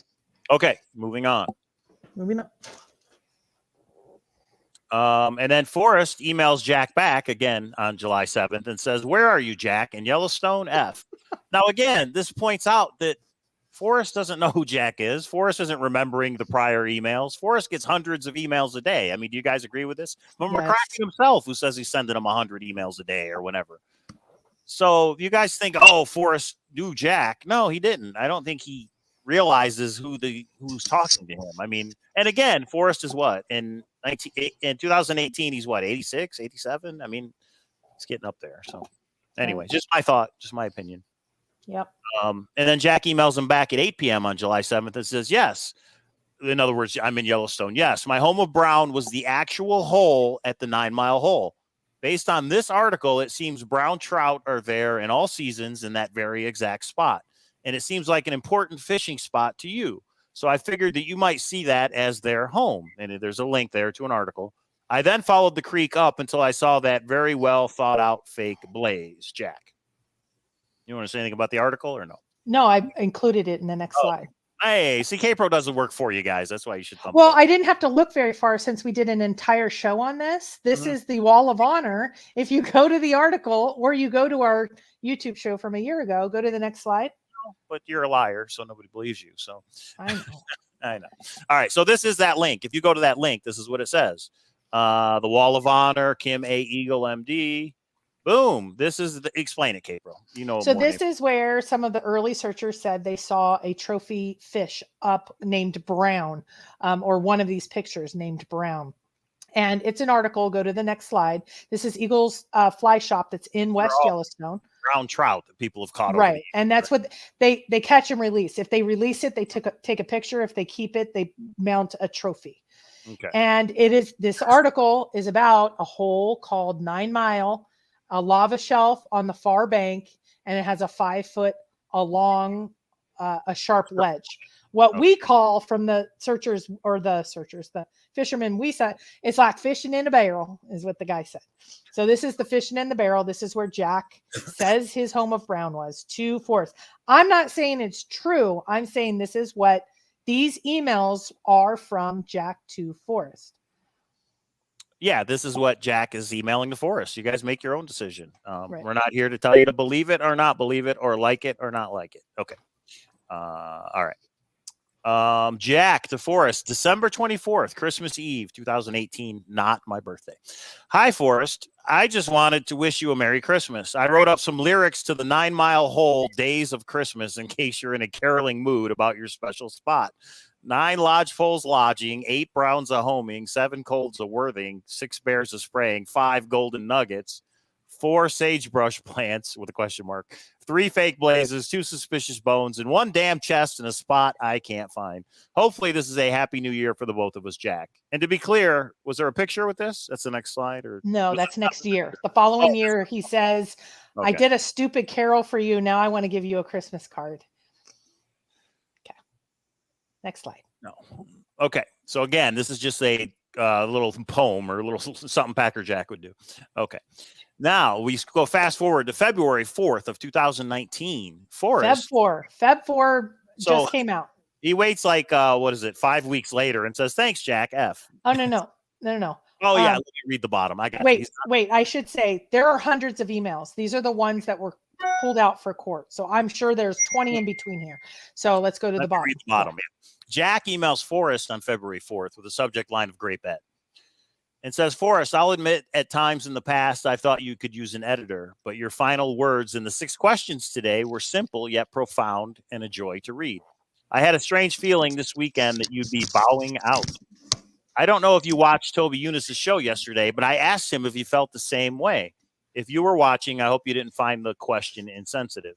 Okay, moving on. And then Forrest emails Jack back again on July 7th and says, where are you, Jack? In Yellowstone, F. Now, again, this points out that Forrest doesn't know who Jack is. Forrest isn't remembering the prior emails. Forrest gets hundreds of emails a day. I mean, do you guys agree with this? But McCracken himself, who says he's sending him 100 emails a day or whatever. So you guys think, oh, Forrest knew Jack. No, he didn't. I don't think he realizes who's talking to him. I mean, and again, Forrest is what? In 2018, he's what, 86, 87? I mean, it's getting up there. So anyway, just my thought, just my opinion. Yep. And then Jack emails him back at 8 p.m. on July 7th and says, yes. In other words, I'm in Yellowstone. Yes, my home of Brown was the actual hole at the 9 Mile hole. Based on this article, it seems brown trout are there in all seasons in that very exact spot. And it seems like an important fishing spot to you. So I figured that you might see that as their home. And there's a link there to an article. I then followed the creek up until I saw that very well thought out fake blaze. Jack, you want to say anything about the article or no? No, I included it in the next slide. Hey, CK does the work for you guys. That's why you should. Well, I didn't have to look very far since we did an entire show on this. This is the Wall of Honor. If you go to the article or you go to our YouTube show from a year ago, go to the next slide. But you're a liar, so nobody believes you. So I know. I know. All right. So this is that link. If you go to that link, this is what it says. The Wall of Honor, Kim A. Eagle, MD. Boom. This is explain it, Capro. You know. So this is where some of the early searchers said they saw a trophy fish up named Brown, or one of these pictures named Brown. And it's an article. Go to the next slide. This is Eagle's Fly Shop that's in West Yellowstone. Brown trout that people have caught. Right. And that's what they catch and release. If they release it, they take a picture. If they keep it, they mount a trophy. Okay. And this article is about a hole called 9 Mile, a lava shelf on the far bank, and it has a 5 foot along a sharp ledge. What we call from the fishermen we said, it's like fishing in a barrel, is what the guy said. So this is the fishing in the barrel. This is where Jack says his home of Brown was, to Forrest. I'm not saying it's true. I'm saying this is what these emails are from Jack to Forrest. Yeah, this is what Jack is emailing to Forrest. You guys make your own decision. Right. We're not here to tell you to believe it or not believe it, or like it or not like it. Okay. All right. Jack to Forrest, December 24th, Christmas Eve, 2018, not my birthday. Hi, Forrest. I just wanted to wish you a Merry Christmas. I wrote up some lyrics to the 9 Mile Hole Days of Christmas in case you're in a caroling mood about your special spot. 9 lodgefuls lodging, 8 browns a homing, 7 colds a worthing, 6 bears a spraying, 5 golden nuggets, 4 sagebrush plants with a question mark, 3 fake blazes, 2 suspicious bones, and 1 damn chest in a spot I can't find. Hopefully this is a happy new year for the both of us, Jack. And to be clear, was there a picture with this? That's the next slide? Or No, that's next year. The following year, he says, okay. I did a stupid carol for you. Now I want to give you a Christmas card. Okay. Next slide. No. Okay. So again, this is just a little poem or a little something Packer Jack would do. Okay. Now we go fast forward to February 4th of 2019. Forrest. Feb 4 just came out. He waits like, 5 weeks later and says, thanks, Jack F. Oh, no. Oh, yeah. Let me read the bottom. I got wait. I should say there are hundreds of emails. These are the ones that were pulled out for court. So I'm sure there's 20 in between here. So let's go to the bottom. Read the bottom. Yeah. Jack emails Forrest on February 4th with a subject line of great bet. And says, Forrest, I'll admit at times in the past I thought you could use an editor, but your final words in the 6 questions today were simple yet profound and a joy to read. I had a strange feeling this weekend that you'd be bowing out. I don't know if you watched Toby Eunice's show yesterday, but I asked him if he felt the same way. If you were watching, I hope you didn't find the question insensitive.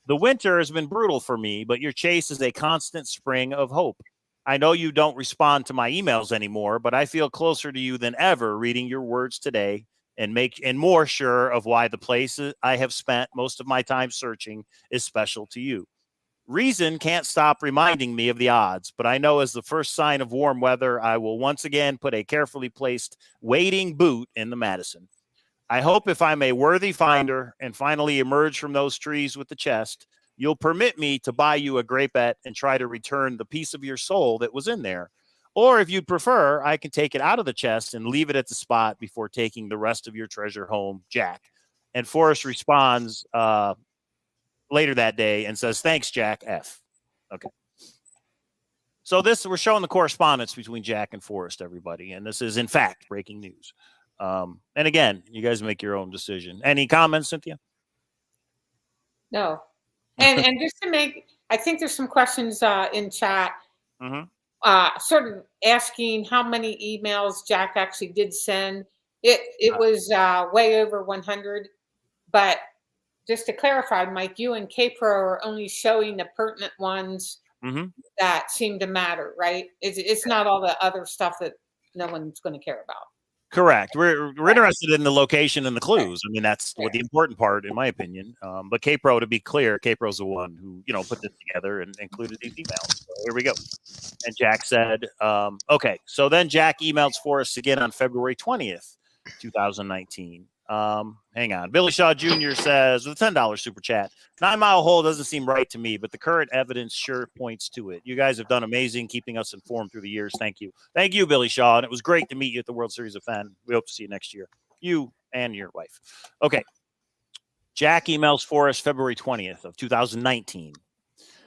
The winter has been brutal for me, but your chase is a constant spring of hope. I know you don't respond to my emails anymore, but I feel closer to you than ever reading your words today and more sure of why the place I have spent most of my time searching is special to you. Reason can't stop reminding me of the odds, but I know as the first sign of warm weather, I will once again put a carefully placed waiting boot in the Madison. I hope if I'm a worthy finder and finally emerge from those trees with the chest, you'll permit me to buy you a grapette and try to return the piece of your soul that was in there. Or if you'd prefer, I can take it out of the chest and leave it at the spot before taking the rest of your treasure home, Jack. And Forrest responds later that day and says, thanks, Jack F. Okay. So we're showing the correspondence between Jack and Forrest, everybody. And this is, in fact, breaking news. And again, you guys make your own decision. Any comments, Cynthia? No. And just to make, I think there's some questions in chat, sort of asking how many emails Jack actually did send. It was way over 100, but just to clarify, Mike, you and K-Pro are only showing the pertinent ones that seem to matter, right? It's not all the other stuff that no one's going to care about. Correct. We're interested in the location and the clues. I mean, that's what the important part, in my opinion. But K-Pro, to be clear, K-Pro's the one who, put this together and included these emails. So here we go. And Jack said, okay. So then Jack emails Forrest again on February 20th, 2019. Hang on. Billy Shaw Jr. says, with a $10 super chat, 9 Mile Hole doesn't seem right to me, but the current evidence sure points to it. You guys have done amazing keeping us informed through the years. Thank you. Thank you, Billy Shaw. And it was great to meet you at the World Series of Fenn. We hope to see you next year. You and your wife. Okay. Jack emails Forrest February 20th of 2019.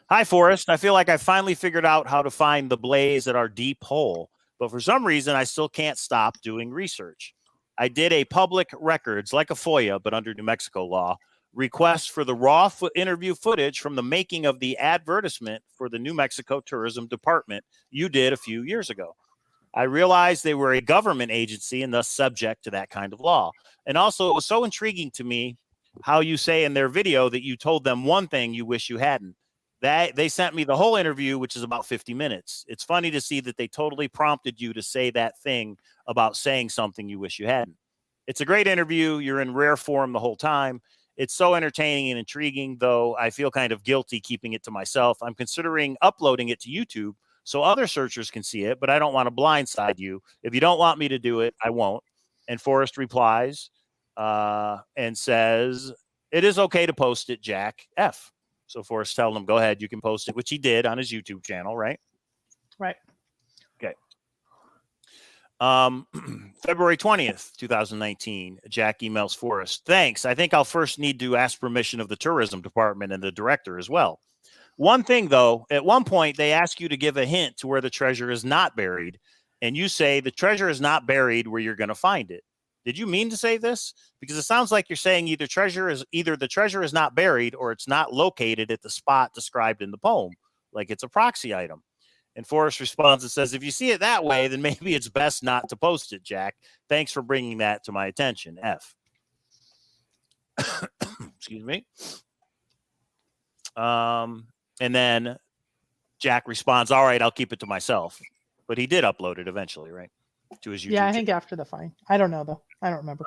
Hi, Forrest. I feel like I finally figured out how to find the blaze at our deep hole, but for some reason, I still can't stop doing research. I did a public records, like a FOIA, but under New Mexico law, request for the raw interview footage from the making of the advertisement for the New Mexico Tourism Department you did a few years ago. I realized they were a government agency and thus subject to that kind of law. And also, it was so intriguing to me how you say in their video that you told them one thing you wish you hadn't. That they sent me the whole interview, which is about 50 minutes. It's funny to see that they totally prompted you to say that thing about saying something you wish you hadn't. It's a great interview. You're in rare form the whole time. It's so entertaining and intriguing, though I feel kind of guilty keeping it to myself. I'm considering uploading it to YouTube so other searchers can see it, but I don't want to blindside you. If you don't want me to do it, I won't. And Forrest replies and says, it is okay to post it, Jack F. So Forrest telling him, go ahead, you can post it, which he did on his YouTube channel, right? Right. Okay. February 20th, 2019, Jack emails Forrest. Thanks. I think I'll first need to ask permission of the tourism department and the director as well. One thing, though, at one point, they ask you to give a hint to where the treasure is not buried. And you say the treasure is not buried where you're going to find it. Did you mean to say this? Because it sounds like you're saying either the treasure is not buried or it's not located at the spot described in the poem, like it's a proxy item. And Forrest responds and says, if you see it that way, then maybe it's best not to post it, Jack. Thanks for bringing that to my attention, F. Excuse me. And then Jack responds, all right, I'll keep it to myself. But he did upload it eventually, right? To his YouTube Yeah, I think after the fine. I don't know, though. I don't remember.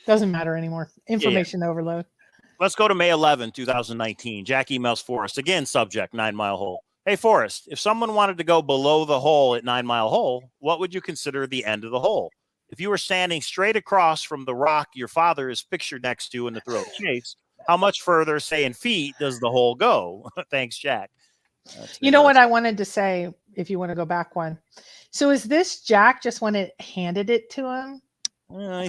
Doesn't matter anymore. Information overload. Let's go to May 11, 2019. Jack emails Forrest. Again, subject, 9 Mile Hole. Hey, Forrest, if someone wanted to go below the hole at 9 Mile Hole, what would you consider the end of the hole? If you were standing straight across from the rock your father is pictured next to in the thrill of chase, how much further, say in feet, does the hole go? Thanks, Jack. You know what I wanted to say, if you want to go back one. So is this Jack just handed it to him? Oh,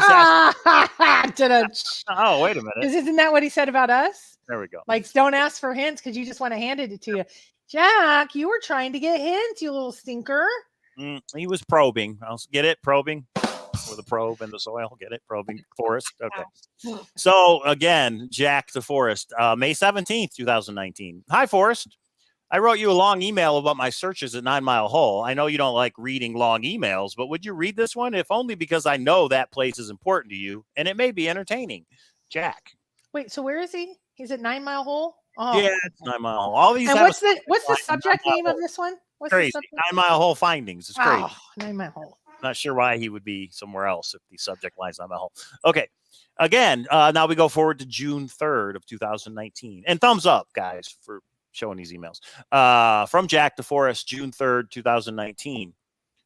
wait a minute. Isn't that what he said about us? There we go. Like, don't ask for hints because you just want to hand it to you. Jack, you were trying to get hints, you little stinker. He was probing. I'll get it, probing. With a probe in the soil. Get it? Probing Forrest. Okay. So again, Jack to Forrest, May 17th, 2019. Hi, Forrest. I wrote you a long email about my searches at 9 Mile Hole. I know you don't like reading long emails, but would you read this one? If only because I know that place is important to you and it may be entertaining. Jack. Wait, so where is he? He's at 9 Mile Hole? Oh. Yeah, it's 9 Mile Hole. All these. And what's the subject name of this one? What's crazy. 9 Mile Hole findings. It's crazy. 9 Mile Hole. Not sure why he would be somewhere else if the subject line's 9 Mile Hole. Okay. Again, now we go forward to June 3rd of 2019. And thumbs up, guys, for showing these emails. From Jack to Forrest, June 3rd, 2019.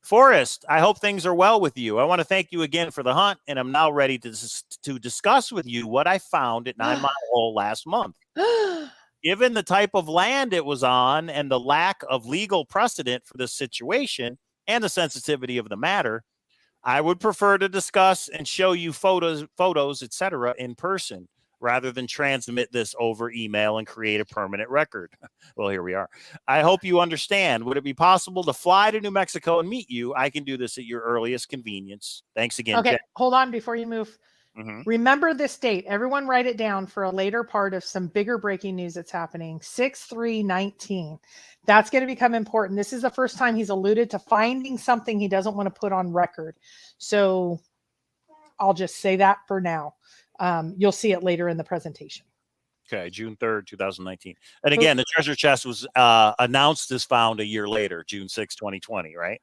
Forrest, I hope things are well with you. I want to thank you again for the hunt, and I'm now ready to discuss with you what I found at 9 Mile Hole last month. Given the type of land it was on and the lack of legal precedent for this situation and the sensitivity of the matter, I would prefer to discuss and show you photos, etc., in person, rather than transmit this over email and create a permanent record. Well, here we are. I hope you understand. Would it be possible to fly to New Mexico and meet you? I can do this at your earliest convenience. Thanks again. Okay, Jack. hold on before you move. Remember this date. Everyone write it down for a later part of some bigger breaking news that's happening. 6/3/19. That's going to become important. This is the first time he's alluded to finding something he doesn't want to put on record. So I'll just say that for now. You'll see it later in the presentation. Okay, June 3rd, 2019. And again, the treasure chest was announced as found a year later, June 6, 2020, right?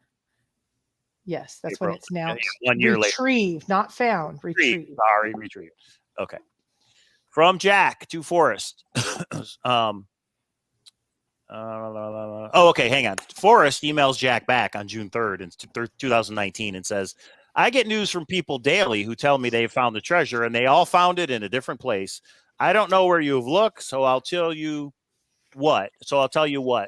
Yes, that's when it's now 1 year later. Retrieved, not found. Retrieved. Sorry, retrieved. Okay. From Jack to Forrest. Okay, hang on. Forrest emails Jack back on June 3rd in 2019 and says, I get news from people daily who tell me they found the treasure and they all found it in a different place. I don't know where you've looked, so I'll tell you what.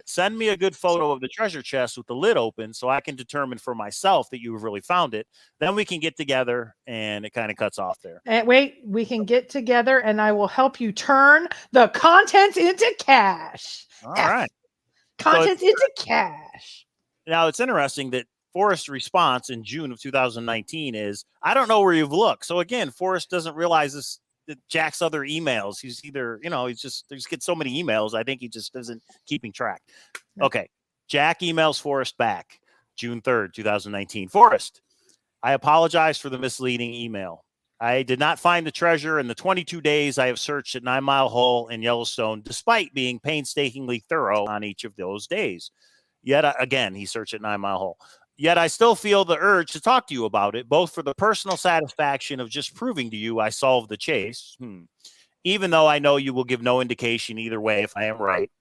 Send me a good photo of the treasure chest with the lid open so I can determine for myself that you have really found it. Then we can get together, and it kind of cuts off there. And wait, we can get together and I will help you turn the contents into cash. All right. Contents into cash. Now, it's interesting that Forrest's response in June of 2019 is, I don't know where you've looked. So again, Forrest doesn't realize this. Jack's other emails. He's either, he just gets so many emails. I think he just isn't keeping track. Okay. Jack emails Forrest back June 3rd, 2019. Forrest, I apologize for the misleading email. I did not find the treasure in the 22 days I have searched at 9 Mile Hole in Yellowstone, despite being painstakingly thorough on each of those days. Yet again, he searched at 9 Mile Hole. Yet I still feel the urge to talk to you about it, both for the personal satisfaction of just proving to you I solved the chase, even though I know you will give no indication either way if I am right.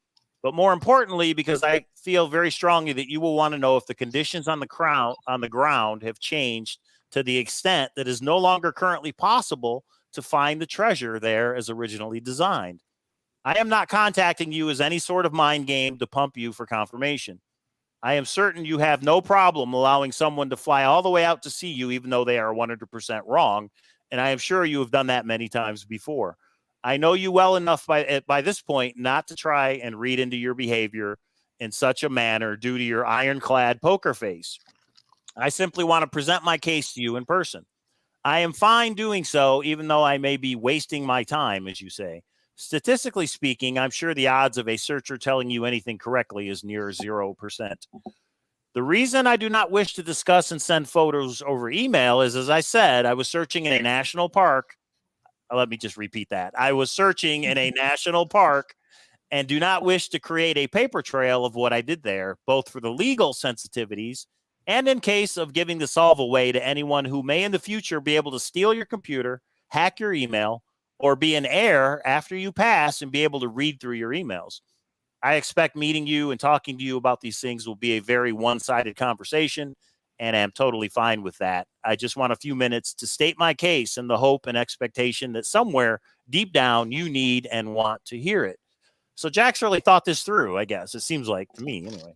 But more importantly, because I feel very strongly that you will want to know if the conditions on the ground have changed to the extent that is no longer currently possible to find the treasure there as originally designed. I am not contacting you as any sort of mind game to pump you for confirmation. I am certain you have no problem allowing someone to fly all the way out to see you, even though they are 100% wrong. And I am sure you have done that many times before. I know you well enough by this point not to try and read into your behavior in such a manner due to your ironclad poker face. I simply want to present my case to you in person. I am fine doing so, even though I may be wasting my time, as you say. Statistically speaking, I'm sure the odds of a searcher telling you anything correctly is near 0%. The reason I do not wish to discuss and send photos over email is, as I said, I was searching in a national park. Let me just repeat that. I was searching in a national park and do not wish to create a paper trail of what I did there, both for the legal sensitivities and in case of giving the solve away to anyone who may in the future be able to steal your computer, hack your email, or be an heir after you pass and be able to read through your emails. I expect meeting you and talking to you about these things will be a very one-sided conversation, and I'm totally fine with that. I just want a few minutes to state my case in the hope and expectation that somewhere deep down you need and want to hear it. So Jack's really thought this through, I guess. It seems like to me, anyway.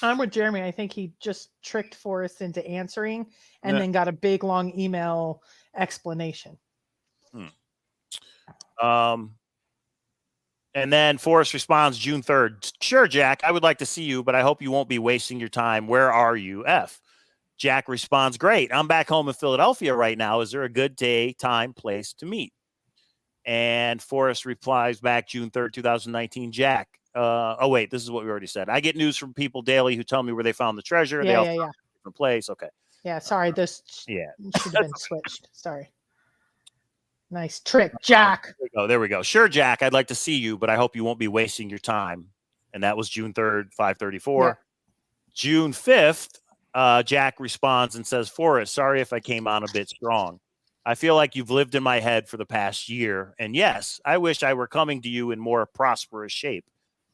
I'm with Jeremy. I think he just tricked Forrest into answering and then got a big, long email explanation. And then Forrest responds June 3rd. Sure, Jack, I would like to see you, but I hope you won't be wasting your time. Where are you? F. Jack responds, great. I'm back home in Philadelphia right now. Is there a good day, time, place to meet? And Forrest replies back June 3rd, 2019. Jack, oh, wait, this is what we already said. I get news from people daily who tell me where they found the treasure. They all found a different place. Okay. Yeah, sorry. This should have been switched. Sorry. Nice trick, Jack. There we go. Sure, Jack, I'd like to see you, but I hope you won't be wasting your time. And that was June 3rd, 5:34. Yeah. June 5th, Jack responds and says, Forrest, sorry if I came on a bit strong. I feel like you've lived in my head for the past year. And yes, I wish I were coming to you in more prosperous shape.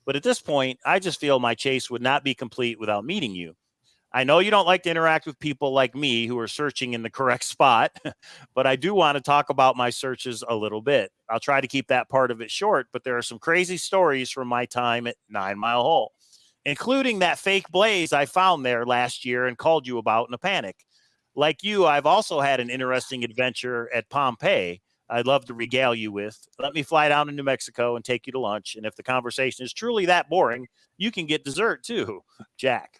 But at this point, I just feel my chase would not be complete without meeting you. I know you don't like to interact with people like me who are searching in the correct spot, but I do want to talk about my searches a little bit. I'll try to keep that part of it short, but there are some crazy stories from my time at 9 Mile Hole, including that fake blaze I found there last year and called you about in a panic. Like you, I've also had an interesting adventure at Pompeii I'd love to regale you with. Let me fly down to New Mexico and take you to lunch. And if the conversation is truly that boring, you can get dessert too, Jack.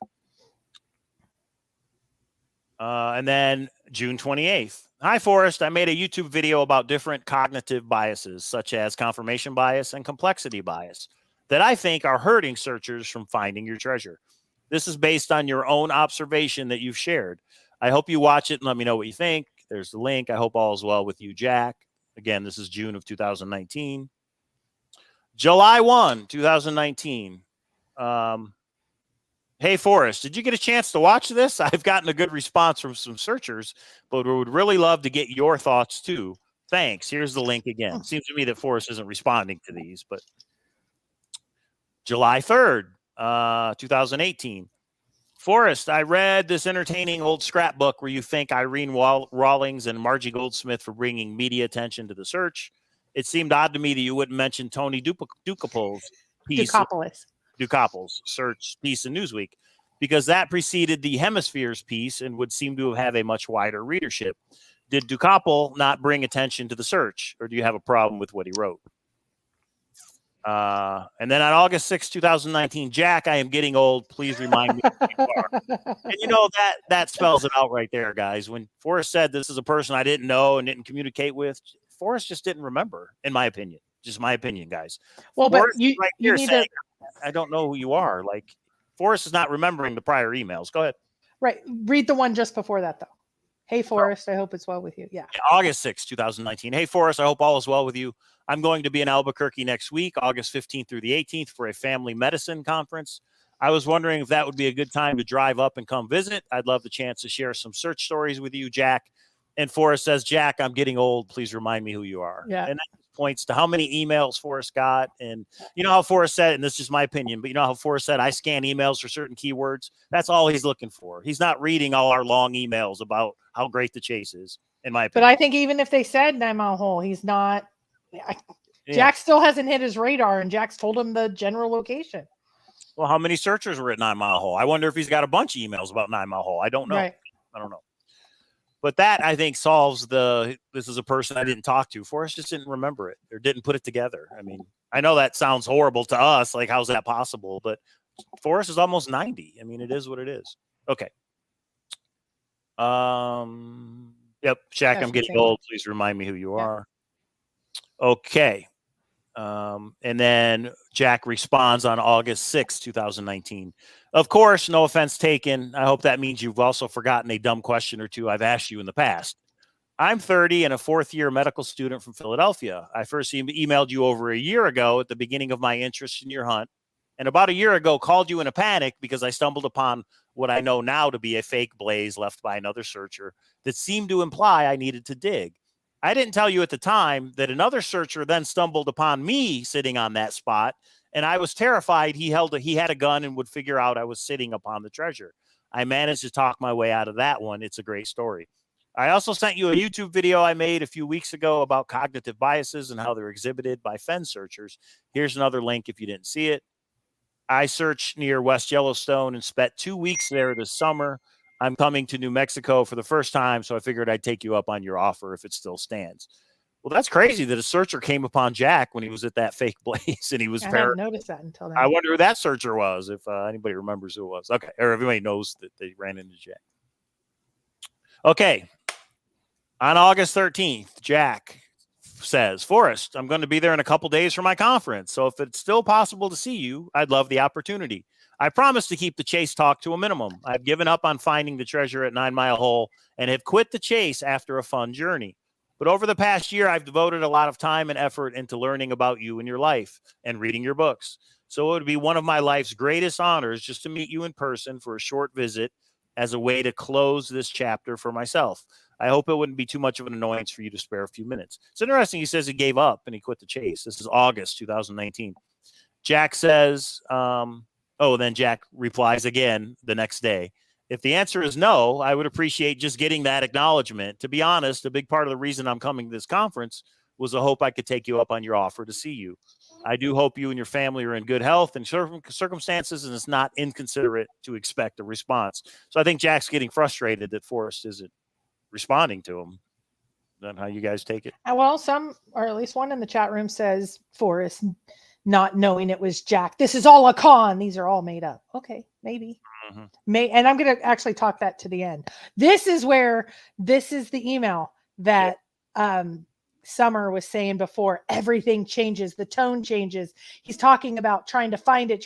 And then June 28th. Hi, Forrest. I made a YouTube video about different cognitive biases, such as confirmation bias and complexity bias, that I think are hurting searchers from finding your treasure. This is based on your own observation that you've shared. I hope you watch it and let me know what you think. There's the link. I hope all is well with you, Jack. Again, this is June of 2019. July 1, 2019. Hey, Forrest, did you get a chance to watch this? I've gotten a good response from some searchers, but we would really love to get your thoughts too. Thanks. Here's the link again. Seems to me that Forrest isn't responding to these, but July 3rd, 2018. Forrest, I read this entertaining old scrapbook where you thank Irene Rawlings and Margie Goldsmith for bringing media attention to the search. It seemed odd to me that you wouldn't mention Tony Ducopol's piece. Ducopol's search piece in Newsweek, because that preceded the Hemispheres piece and would seem to have a much wider readership. Did Ducopol not bring attention to the search, or do you have a problem with what he wrote? And then on August 6, 2019, Jack, I am getting old. Please remind me who you are. And you know, that spells it out right there, guys. When Forrest said this is a person I didn't know and didn't communicate with, Forrest just didn't remember, in my opinion. Just my opinion, guys. Well, Forrest but you need saying, I don't know who you are. Like, Forrest is not remembering the prior emails. Go ahead. Right. Read the one just before that, though. Hey, Forrest, I hope it's well with you. Yeah. August 6, 2019. Hey, Forrest, I hope all is well with you. I'm going to be in Albuquerque next week, August 15th through the 18th, for a family medicine conference. I was wondering if that would be a good time to drive up and come visit. I'd love the chance to share some search stories with you, Jack. And Forrest says, Jack, I'm getting old. Please remind me who you are. Yeah. And that points to how many emails Forrest got. And you know how Forrest said, and this is just my opinion, but you know how Forrest said, I scan emails for certain keywords. That's all he's looking for. He's not reading all our long emails about how great the chase is, in my opinion. But I think even if they said 9 Mile Hole, he's not. Jack still hasn't hit his radar, and Jack's told him the general location. Well, how many searchers were at 9 Mile Hole? I wonder if he's got a bunch of emails about 9 Mile Hole. I don't know. Right. I don't know. But that, I think, solves this is a person I didn't talk to. Forrest just didn't remember it or didn't put it together. I mean, I know that sounds horrible to us. Like, how's that possible? But Forrest is almost 90. I mean, it is what it is. Okay. Yep. Shaq, I'm getting old. Please remind me who you are. Okay. And then Jack responds on August 6, 2019. Of course, no offense taken. I hope that means you've also forgotten a dumb question or two I've asked you in the past. I'm 30 and a fourth-year medical student from Philadelphia. I first emailed you over a year ago at the beginning of my interest in your hunt, and about a year ago called you in a panic because I stumbled upon what I know now to be a fake blaze left by another searcher that seemed to imply I needed to dig. I didn't tell you at the time that another searcher then stumbled upon me sitting on that spot, and I was terrified he had a gun and would figure out I was sitting upon the treasure. I managed to talk my way out of that one. It's a great story. I also sent you a YouTube video I made a few weeks ago about cognitive biases and how they're exhibited by Fenn searchers. Here's another link if you didn't see it. I searched near West Yellowstone and spent 2 weeks there this summer. I'm coming to New Mexico for the first time, so I figured I'd take you up on your offer if it still stands. Well, that's crazy that a searcher came upon Jack when he was at that fake blaze, and he was. I didn't notice that until now. I wonder who that searcher was, if anybody remembers who it was. Okay, or everybody knows that they ran into Jack. Okay, on August 13th, Jack says, Forrest, I'm going to be there in a couple days for my conference, so if it's still possible to see you, I'd love the opportunity. I promise to keep the chase talk to a minimum. I've given up on finding the treasure at 9 Mile Hole and have quit the chase after a fun journey. But over the past year, I've devoted a lot of time and effort into learning about you and your life and reading your books. So it would be one of my life's greatest honors just to meet you in person for a short visit as a way to close this chapter for myself. I hope it wouldn't be too much of an annoyance for you to spare a few minutes. It's interesting. He says he gave up and he quit the chase. This is August 2019. Jack says, then Jack replies again the next day. If the answer is no, I would appreciate just getting that acknowledgement. To be honest, a big part of the reason I'm coming to this conference was the hope I could take you up on your offer to see you. I do hope you and your family are in good health and circumstances, and it's not inconsiderate to expect a response. So I think Jack's getting frustrated that Forrest isn't responding to him. Is that how you guys take it? Well, some, or at least one in the chat room says Forrest not knowing it was Jack. This is all a con. These are all made up. Okay, maybe. And I'm going to actually talk that to the end. This is the email that Summer was saying before. Everything changes. The tone changes. He's talking about trying to find it.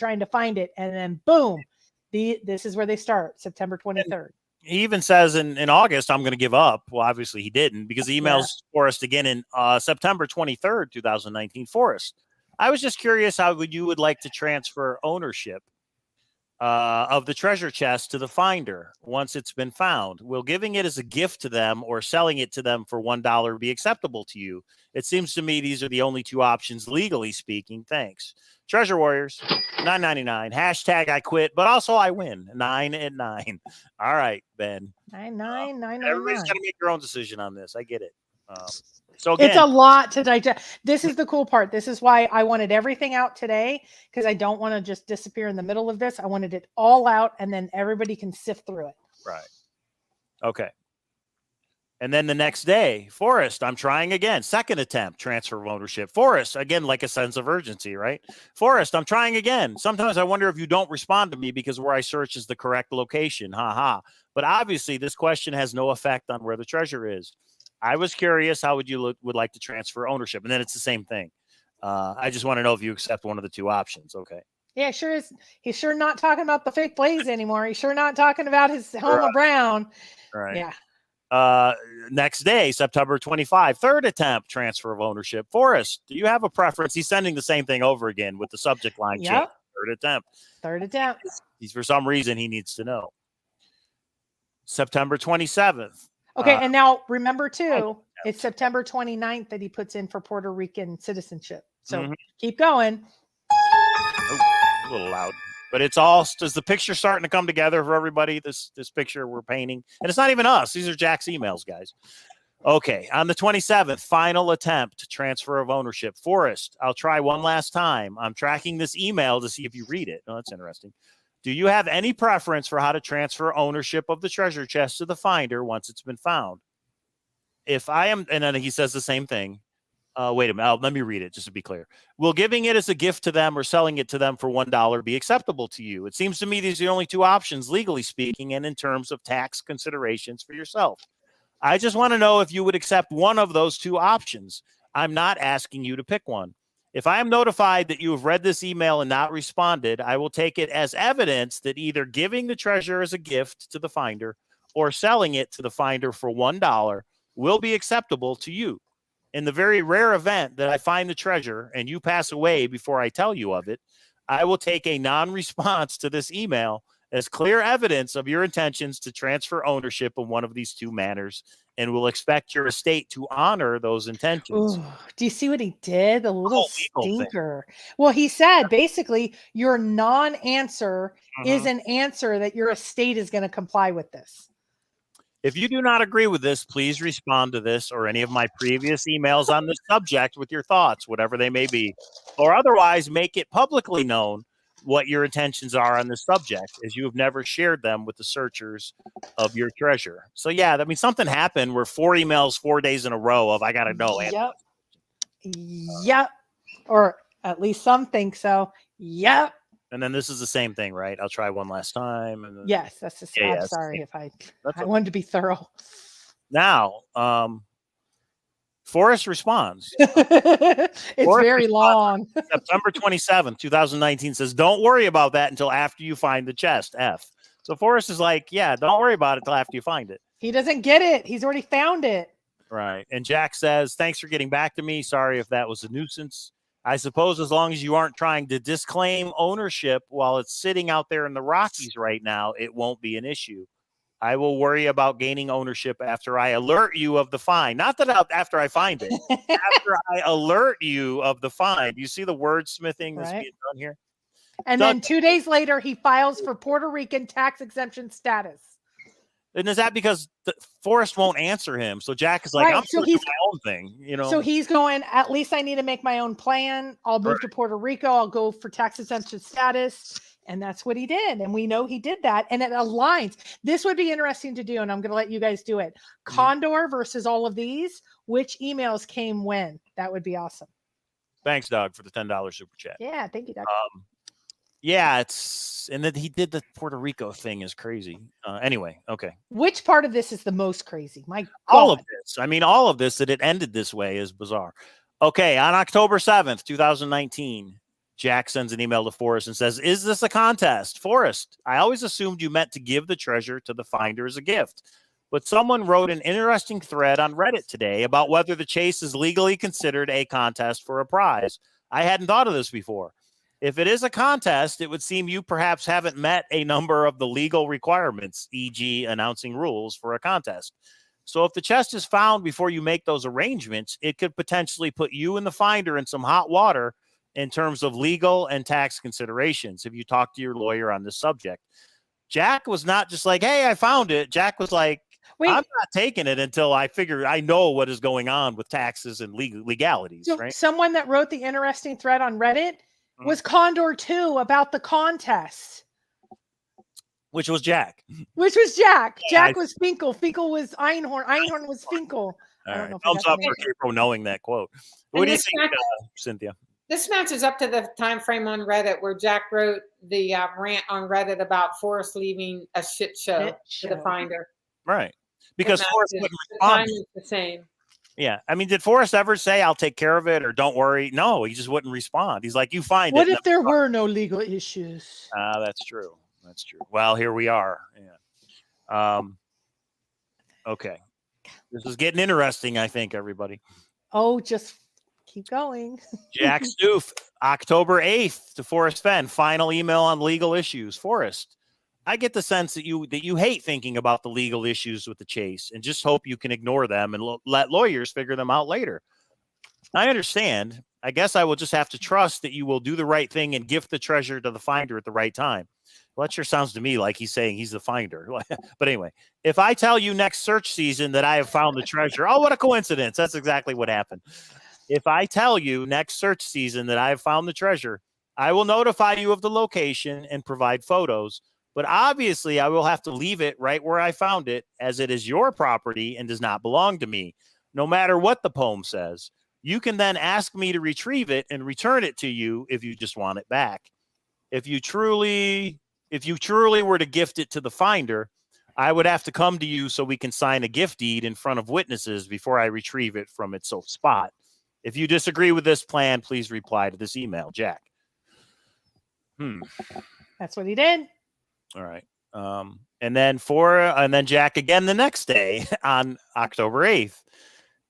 And then boom, this is where they start, September 23rd. He even says in August, I'm going to give up. Well, obviously he didn't, because he emails Forrest again in September 23rd, 2019. Forrest, I was just curious how you would like to transfer ownership of the treasure chest to the finder once it's been found. Will giving it as a gift to them or selling it to them for $1 be acceptable to you? It seems to me these are the only two options, legally speaking. Thanks. Treasure Warriors, $9.99. Hashtag I quit, but also I win. 9 at 9. All right, Ben. 9. Everybody's got to make their own decision on this. I get it. So again, it's a lot to digest. This is the cool part. This is why I wanted everything out today, because I don't want to just disappear in the middle of this. I wanted it all out, and then everybody can sift through it. Right. Okay. And then the next day, Forrest, I'm trying again. Second attempt, transfer of ownership. Forrest, again, like a sense of urgency, right? Forrest, I'm trying again. Sometimes I wonder if you don't respond to me because where I search is the correct location. Ha ha. But obviously, this question has no effect on where the treasure is. I was curious, how would like to transfer ownership? And then it's the same thing. I just want to know if you accept one of the two options. Okay. Yeah, sure is. He's sure not talking about the fake blaze anymore. He's sure not talking about his Homa Brown. Right. Yeah. Next day, September 25, third attempt, transfer of ownership. Forrest, do you have a preference? He's sending the same thing over again with the subject line. Yep. Third attempt. He's, for some reason, he needs to know. September 27th. Okay, and now remember too, it's September 29th that he puts in for Puerto Rican citizenship. So keep going. Oh, a little loud, but it's all. Does the picture starting to come together for everybody? This picture we're painting, and it's not even us. These are Jack's emails, guys. Okay, on the 27th, final attempt, transfer of ownership. Forrest, I'll try one last time. I'm tracking this email to see if you read it. Oh, that's interesting. Do you have any preference for how to transfer ownership of the treasure chest to the finder once it's been found? If I am, and then he says the same thing. Wait a minute. Let me read it just to be clear. Will giving it as a gift to them or selling it to them for $1 be acceptable to you? It seems to me these are the only two options, legally speaking, and in terms of tax considerations for yourself. I just want to know if you would accept one of those two options. I'm not asking you to pick one. If I am notified that you have read this email and not responded, I will take it as evidence that either giving the treasure as a gift to the finder or selling it to the finder for $1 will be acceptable to you. In the very rare event that I find the treasure and you pass away before I tell you of it, I will take a non-response to this email as clear evidence of your intentions to transfer ownership in one of these two manners, and will expect your estate to honor those intentions. Ooh, do you see what he did? A little stinker. Well, he said basically your non-answer is an answer that your estate is going to comply with this. If you do not agree with this, please respond to this or any of my previous emails on this subject with your thoughts, whatever they may be, or otherwise make it publicly known what your intentions are on this subject, as you have never shared them with the searchers of your treasure. So yeah, I mean, something happened where 4 emails 4 days in a row of I gotta know. Yep. Or at least some think so. Yep. And then this is the same thing, right? I'll try one last time. And then, yes, that's the same. I'm sorry if I wanted to be thorough. Now, Forrest responds. It's Forrest very long. September 27th, 2019 says, don't worry about that until after you find the chest, F. So Forrest is like, yeah, don't worry about it until after you find it. He doesn't get it. He's already found it. Right. And Jack says, thanks for getting back to me. Sorry if that was a nuisance. I suppose as long as you aren't trying to disclaim ownership while it's sitting out there in the Rockies right now, it won't be an issue. I will worry about gaining ownership after I alert you of the find. Not that after I find it. After I alert you of the find. You see the wordsmithing that's being done here? And then 2 days later, he files for Puerto Rican tax exemption status. And is that because Forrest won't answer him? So Jack is like, I'm going to do my own thing. You know? So he's going, at least I need to make my own plan. I'll move to Puerto Rico. I'll go for tax exemption status. And that's what he did. And we know he did that. And it aligns. This would be interesting to do. And I'm going to let you guys do it. Condor versus all of these. Which emails came when? That would be awesome. Thanks, Doug, for the $10 super chat. Yeah, thank you, Doug. Yeah, and that he did the Puerto Rico thing is crazy. Anyway, okay. Which part of this is the most crazy? My God. All of this. I mean, all of this, that it ended this way is bizarre. Okay, on October 7th, 2019, Jack sends an email to Forrest and says, is this a contest? Forrest, I always assumed you meant to give the treasure to the finder as a gift. But someone wrote an interesting thread on Reddit today about whether the chase is legally considered a contest for a prize. I hadn't thought of this before. If it is a contest, it would seem you perhaps haven't met a number of the legal requirements, e.g. announcing rules for a contest. So if the chest is found before you make those arrangements, it could potentially put you and the finder in some hot water in terms of legal and tax considerations. If you talk to your lawyer on this subject, Jack was not just like, hey, I found it. Jack was like, wait, I'm not taking it until I figure I know what is going on with taxes and legalities. So right? Someone that wrote the interesting thread on Reddit was Condor 2 about the contest. Which was Jack. Jack was Finkel. Finkel was Einhorn. Einhorn was Finkel. All right. Thumbs up for Capo knowing that quote. What do you think, Cynthia? This matches up to the time frame on Reddit where Jack wrote the rant on Reddit about Forrest leaving a shit show to the finder. Right. Because Forrest wouldn't respond. The same. Yeah. I mean, did Forrest ever say, I'll take care of it or don't worry? No, he just wouldn't respond. He's like, you find it. What if there were no legal issues? That's true. That's true. Well, here we are. Yeah. Okay. This is getting interesting, I think, everybody. Oh, just keep going. Jack Stoof, October 8th to Forrest Fenn. Final email on legal issues. Forrest, I get the sense that you hate thinking about the legal issues with the chase and just hope you can ignore them and let lawyers figure them out later. I understand. I guess I will just have to trust that you will do the right thing and gift the treasure to the finder at the right time. Well, that sure sounds to me like he's saying he's the finder. But anyway, if I tell you next search season that I have found the treasure, oh, what a coincidence. That's exactly what happened. If I tell you next search season that I have found the treasure, I will notify you of the location and provide photos. But obviously, I will have to leave it right where I found it, as it is your property and does not belong to me, no matter what the poem says. You can then ask me to retrieve it and return it to you if you just want it back. If you truly were to gift it to the finder, I would have to come to you so we can sign a gift deed in front of witnesses before I retrieve it from its spot. If you disagree with this plan, please reply to this email, Jack. That's what he did. All right. And then Jack again the next day on October 8th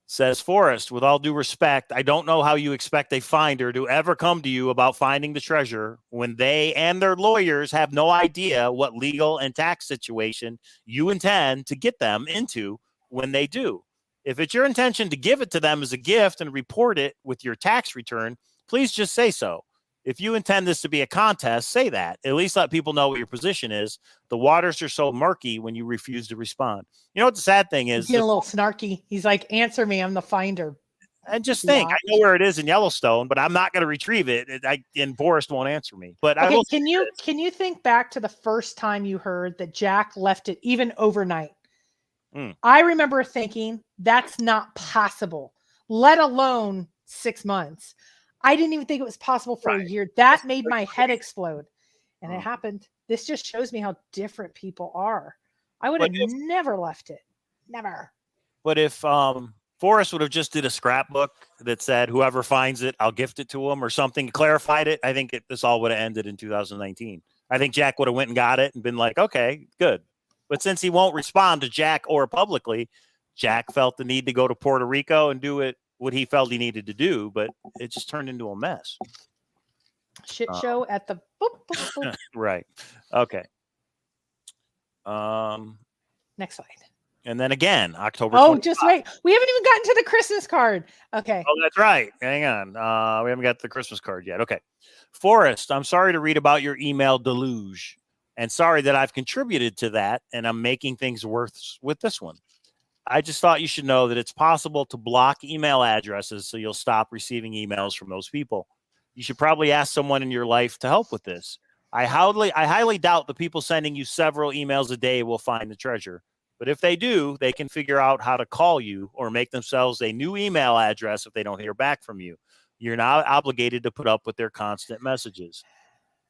says, Forrest, with all due respect, I don't know how you expect a finder to ever come to you about finding the treasure when they and their lawyers have no idea what legal and tax situation you intend to get them into when they do. If it's your intention to give it to them as a gift and report it with your tax return, please just say so. If you intend this to be a contest, say that. At least let people know what your position is. The waters are so murky when you refuse to respond. You know what the sad thing is? He's getting a little snarky. He's like, answer me. I'm the finder. And just think, I know where it is in Yellowstone, but I'm not going to retrieve it. And Forrest won't answer me. But okay, can you think back to the first time you heard that Jack left it even overnight? I remember thinking that's not possible, let alone 6 months. I didn't even think it was possible for a year. That made my head explode. And it happened. This just shows me how different people are. I would have never left it. Never. But if Forrest would have just did a scrapbook that said, whoever finds it, I'll gift it to him or something, clarified it, I think this all would have ended in 2019. I think Jack would have went and got it and been like, okay, good. But since he won't respond to Jack or publicly, Jack felt the need to go to Puerto Rico and do what he felt he needed to do, but it just turned into a mess. Shit show at the boop, boop, boop. Right. Okay. Next slide. And then again, October. Oh, 25. Just wait. We haven't even gotten to the Christmas card. Okay. Oh, that's right. Hang on. We haven't got the Christmas card yet. Okay. Forrest, I'm sorry to read about your email deluge and sorry that I've contributed to that and I'm making things worse with this one. I just thought you should know that it's possible to block email addresses so you'll stop receiving emails from those people. You should probably ask someone in your life to help with this. I highly doubt the people sending you several emails a day will find the treasure. But if they do, they can figure out how to call you or make themselves a new email address if they don't hear back from you. You're not obligated to put up with their constant messages.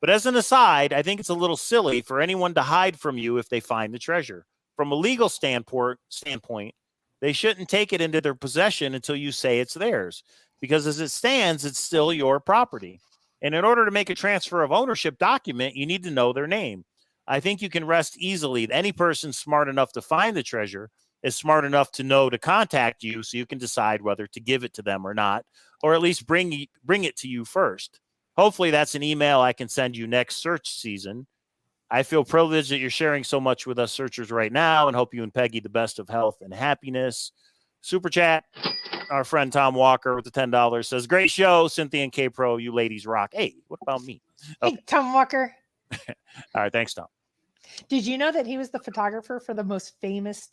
But as an aside, I think it's a little silly for anyone to hide from you if they find the treasure. From a legal standpoint, they shouldn't take it into their possession until you say it's theirs, because as it stands, it's still your property. And in order to make a transfer of ownership document, you need to know their name. I think you can rest easily that any person smart enough to find the treasure is smart enough to know to contact you so you can decide whether to give it to them or not, or at least bring it to you first. Hopefully that's an email I can send you next search season. I feel privileged that you're sharing so much with us searchers right now and hope you and Peggy the best of health and happiness. Super chat. Our friend Tom Walker with the $10 says, great show, Cynthia and K-Pro. You ladies rock. Hey, what about me? Okay. Hey, Tom Walker. All right. Thanks, Tom. Did you know that he was the photographer for the most famous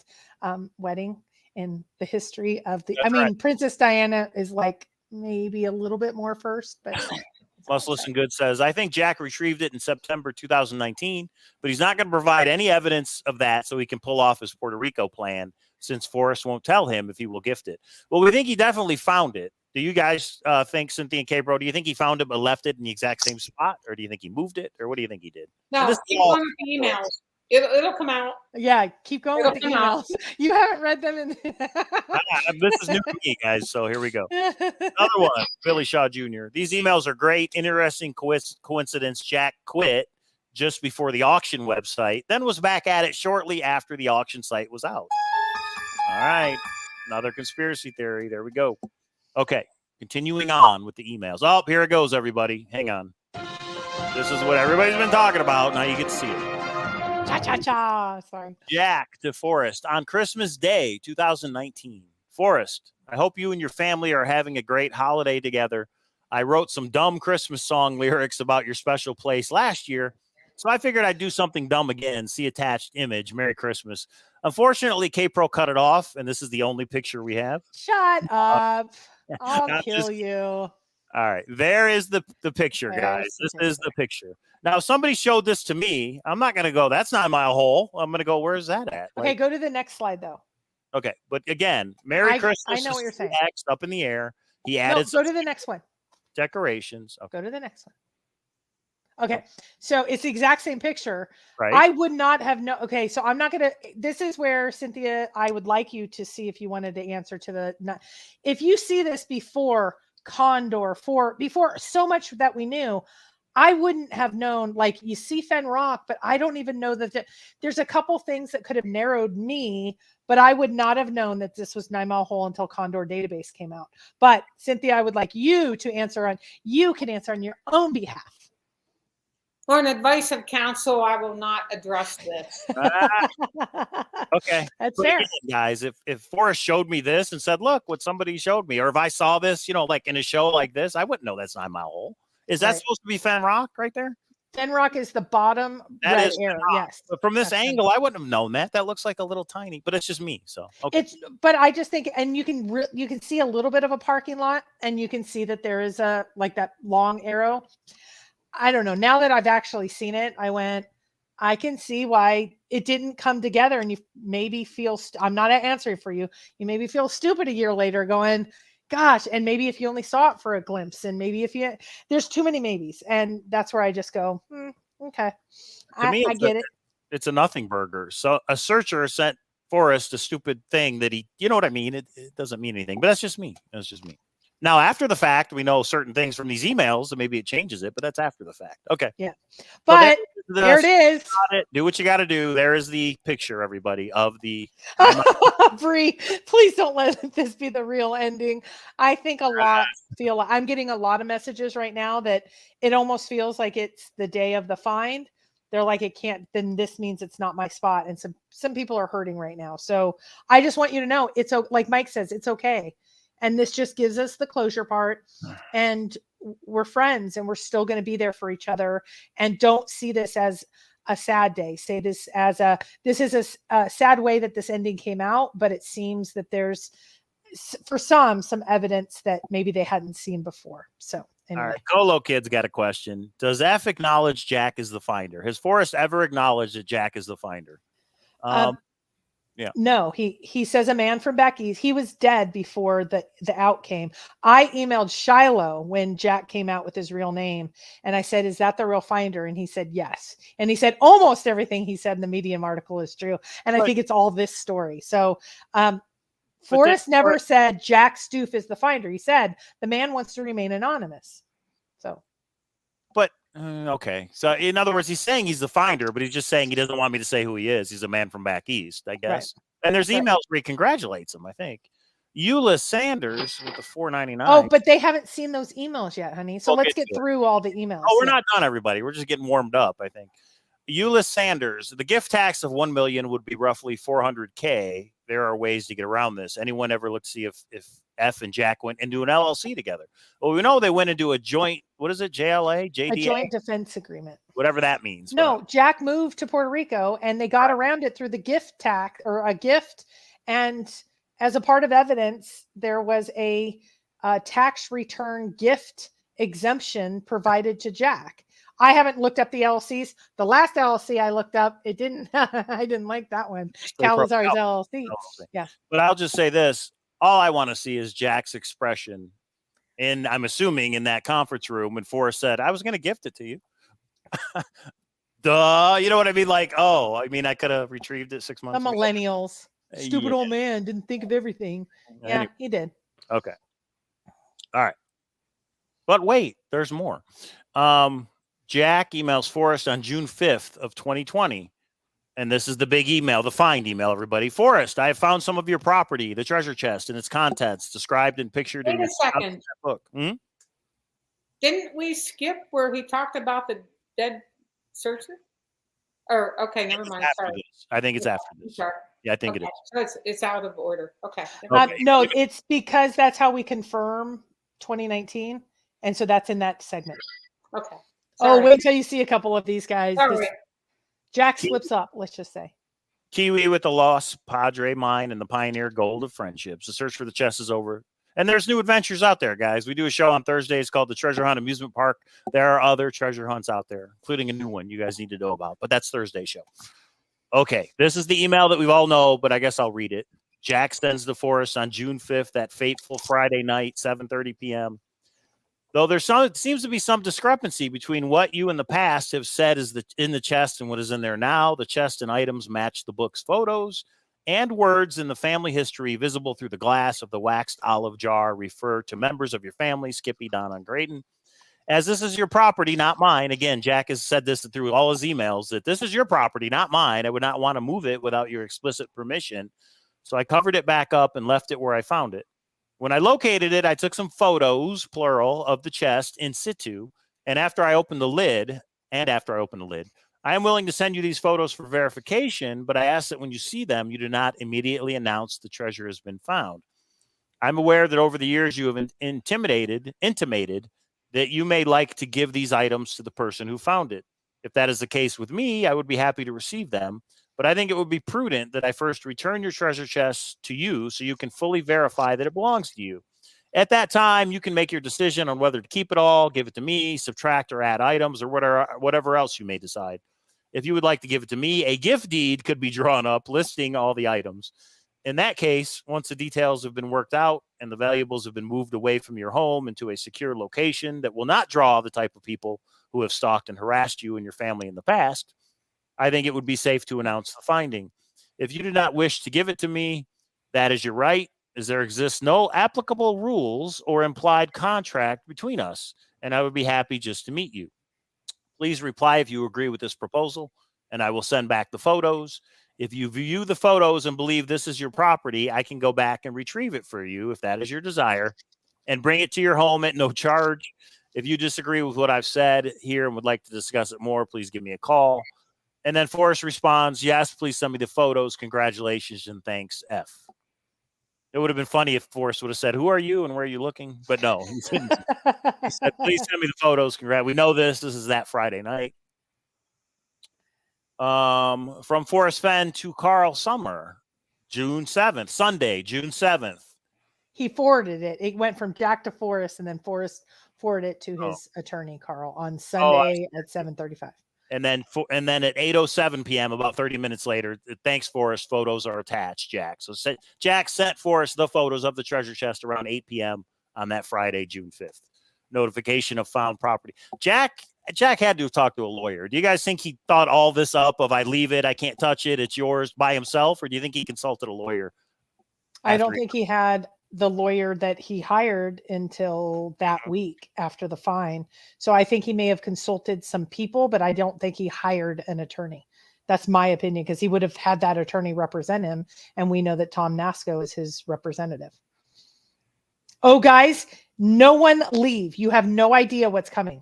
wedding in the history of the, right. Princess Diana is like maybe a little bit more first, but Must Listen Good says, I think Jack retrieved it in September 2019, but he's not going to provide any evidence of that so he can pull off his Puerto Rico plan since Forrest won't tell him if he will gift it. Well, we think he definitely found it. Do you guys think, Cynthia and K-Bro, do you think he found it but left it in the exact same spot? Or do you think he moved it? Or what do you think he did? No, keep going with the emails. It'll come out. Yeah, keep going with the emails. You haven't read them in. This is new to me, guys. So here we go. Another one, Billy Shaw Jr. These emails are great. Interesting coincidence. Jack quit just before the auction website, then was back at it shortly after the auction site was out. All right. Another conspiracy theory. There we go. Okay. Continuing on with the emails. Oh, here it goes, everybody. Hang on. This is what everybody's been talking about. Now you get to see it. Cha-cha-cha. Sorry. Jack to Forrest on Christmas Day, 2019. Forrest, I hope you and your family are having a great holiday together. I wrote some dumb Christmas song lyrics about your special place last year, so I figured I'd do something dumb again. See attached image. Merry Christmas. Unfortunately, K-Pro cut it off, and this is the only picture we have. Shut up. I'll I'm kill just- you. All right, there is the picture, guys. There's the This is the picture. Now, if somebody showed this to me, I'm not going to go, that's not my hole. I'm going to go, where's that at? Okay, Like, go to the next slide, though. okay, but again, Merry Christmas. I know what you're saying. X up in the air. He No, added go to the next one. decorations. Okay, Go to the next one. Okay, so it's the exact same picture. right. I would not have no. Okay, so I'm not gonna. This is where Cynthia, I would like you to see if you wanted to answer to the. If you see this before Condor, before so much that we knew, I wouldn't have known. Like you see Fenn Rock, but I don't even know that there's a couple things that could have narrowed me, but I would not have known that this was 9 Mile Hole until Condor database came out. But Cynthia, I would like you to answer on. You can answer on your own behalf. For an advice of counsel, I will not address this. Okay. That's But fair. again, guys, if Forrest showed me this and said, look what somebody showed me, or if I saw this, like in a show like this, I wouldn't know that's 9 Mile Hole. Is that Right. supposed to be Fenn Rock right there? Fenn Rock is the bottom That red is arrow. Yes. But from this That's Fenn angle, I wouldn't have known that. That looks like a little tiny, but it's just me. So okay. But I just think, and you can see a little bit of a parking lot, and you can see that there is a like that long arrow. I don't know. Now that I've actually seen it, I can see why it didn't come together, and you maybe feel. I'm not answering for you. You maybe feel stupid a year later, going, "Gosh!" And maybe if you only saw it for a glimpse, and maybe if there's too many maybes, and that's where I just go, okay, To me, I get it. It's a nothing burger. So a searcher sent Forrest a stupid thing that you know what I mean? It doesn't mean anything, but that's just me. That's just me. Now, after the fact, we know certain things from these emails, and maybe it changes it, but that's after the fact. Okay. Yeah. But there it is. Do what you got to do. There is the picture, everybody, of the. Bree, please don't let this be the real ending. I think I'm getting a lot of messages right now that it almost feels like it's the day of the find. They're like, it can't, then this means it's not my spot. And some people are hurting right now. So I just want you to know it's like Mike says, it's okay. And this just gives us the closure part, and we're friends, and we're still going to be there for each other. And don't see this as a sad day. Say this as this is a sad way that this ending came out, but it seems that there's, for some evidence that maybe they hadn't seen before. So anyway. All right, Colo Kid's got a question. Does F acknowledge Jack is the finder? Has Forrest ever acknowledged that Jack is the finder? Yeah. No, he says a man from back east. He was dead before the out came. I emailed Shiloh when Jack came out with his real name, and I said, "Is that the real finder?" And he said, "Yes." And he said almost everything he said in the Medium article is true. And I think it's all this story. So Forrest never said Jack Stoof is the finder. He said the man wants to remain anonymous. So. But okay. So in other words, he's saying he's the finder, but he's just saying he doesn't want me to say who he is. He's a man from back east, I guess. Right. And there's emails where he congratulates him, I think. Eula Sanders with the $4.99. Oh, but they haven't seen those emails yet, honey. So let's get through all the emails. Oh, we're not done, everybody. We're just getting warmed up, I think. Eula Sanders, the gift tax of $1 million would be roughly $400K. There are ways to get around this. Anyone ever look to see if F and Jack went into an LLC together? Well, we know they went into a joint, what is it, JLA, JDA? A joint defense agreement. Whatever that means. No, Jack moved to Puerto Rico, and they got around it through the gift tax, or a gift. And as a part of evidence, there was a tax return gift exemption provided to Jack. I haven't looked up the LLCs. The last LLC I looked up, it didn't. I didn't like that one. Cowlazars LLC. Yeah. But I'll just say this: all I want to see is Jack's expression, and I'm assuming in that conference room when Forrest said, "I was going to gift it to you." Duh, you know what I mean? Like, oh, I mean, I could have retrieved it 6 months ago. The millennials, stupid old man, didn't think of everything. Yeah, anyway. He did. Okay. All right. But wait, there's more. Jack emails Forrest on June 5th of 2020. And this is the big email, the find email, everybody. Forrest, I have found some of your property, the treasure chest and its contents described and pictured in your book. Didn't we skip where he talked about the dead searcher? Or okay, never mind. After Sorry. this. I think it's after I'm this. sorry. Yeah, I think it Okay. is. So it's out of order. Okay. Okay. No, it's because that's how we confirm 2019, and so that's in that segment. Okay. Oh, Sorry. wait until you see a couple of these guys. Sorry. Jack slips up, let's just say. Kiwi with the lost Padre mine and the Pioneer Gold of Friendships. The search for the chest is over. And there's new adventures out there, guys. We do a show on Thursdays called the Treasure Hunt Amusement Park. There are other treasure hunts out there, including a new one you guys need to know about. But that's Thursday show. Okay, this is the email that we all know, but I guess I'll read it. Jack sends to Forrest on June 5th, that fateful Friday night, 7:30 p.m. Though seems to be some discrepancy between what you in the past have said is in the chest and what is in there now. The chest and items match the book's photos, and words in the family history visible through the glass of the waxed olive jar refer to members of your family, Skippy, Donna, and Graydon. As this is your property, not mine. Again, Jack has said this through all his emails, that this is your property, not mine. I would not want to move it without your explicit permission. So I covered it back up and left it where I found it. When I located it, I took some photos, plural, of the chest in situ. And after I opened the lid, I am willing to send you these photos for verification, but I ask that when you see them, you do not immediately announce the treasure has been found. I'm aware that over the years you have intimated that you may like to give these items to the person who found it. If that is the case with me, I would be happy to receive them, but I think it would be prudent that I first return your treasure chest to you so you can fully verify that it belongs to you. At that time, you can make your decision on whether to keep it all, give it to me, subtract or add items, or whatever else you may decide. If you would like to give it to me, a gift deed could be drawn up listing all the items. In that case, once the details have been worked out and the valuables have been moved away from your home into a secure location that will not draw the type of people who have stalked and harassed you and your family in the past, I think it would be safe to announce the finding. If you do not wish to give it to me, that is your right, as there exists no applicable rules or implied contract between us, and I would be happy just to meet you. Please reply if you agree with this proposal, and I will send back the photos. If you view the photos and believe this is your property, I can go back and retrieve it for you if that is your desire and bring it to your home at no charge. If you disagree with what I've said here and would like to discuss it more, please give me a call. And then Forrest responds, yes, please send me the photos. Congratulations and thanks, F. It would have been funny if Forrest would have said, who are you and where are you looking? But no, he said, please send me the photos. Congrats. We know this. This is that Friday night. From Forrest Fenn to Carl Summer, June 7th, Sunday, June 7th. He forwarded it. It went from Jack to Forrest, and then Forrest forwarded it to his attorney, Carl, on Sunday at 7:35. And then at 8:07 p.m., about 30 minutes later, thanks, Forrest, photos are attached, Jack. So Jack sent Forrest the photos of the treasure chest around 8 p.m. on that Friday, June 5th. Notification of found property. Jack had to have talked to a lawyer. Do you guys think he thought all this up of I leave it, I can't touch it, it's yours by himself? Or do you think he consulted a lawyer? I don't think he had the lawyer that he hired until that week after the fine. So I think he may have consulted some people, but I don't think he hired an attorney. That's my opinion, because he would have had that attorney represent him. And we know that Tom Nasco is his representative. Oh, guys, no one leave. You have no idea what's coming.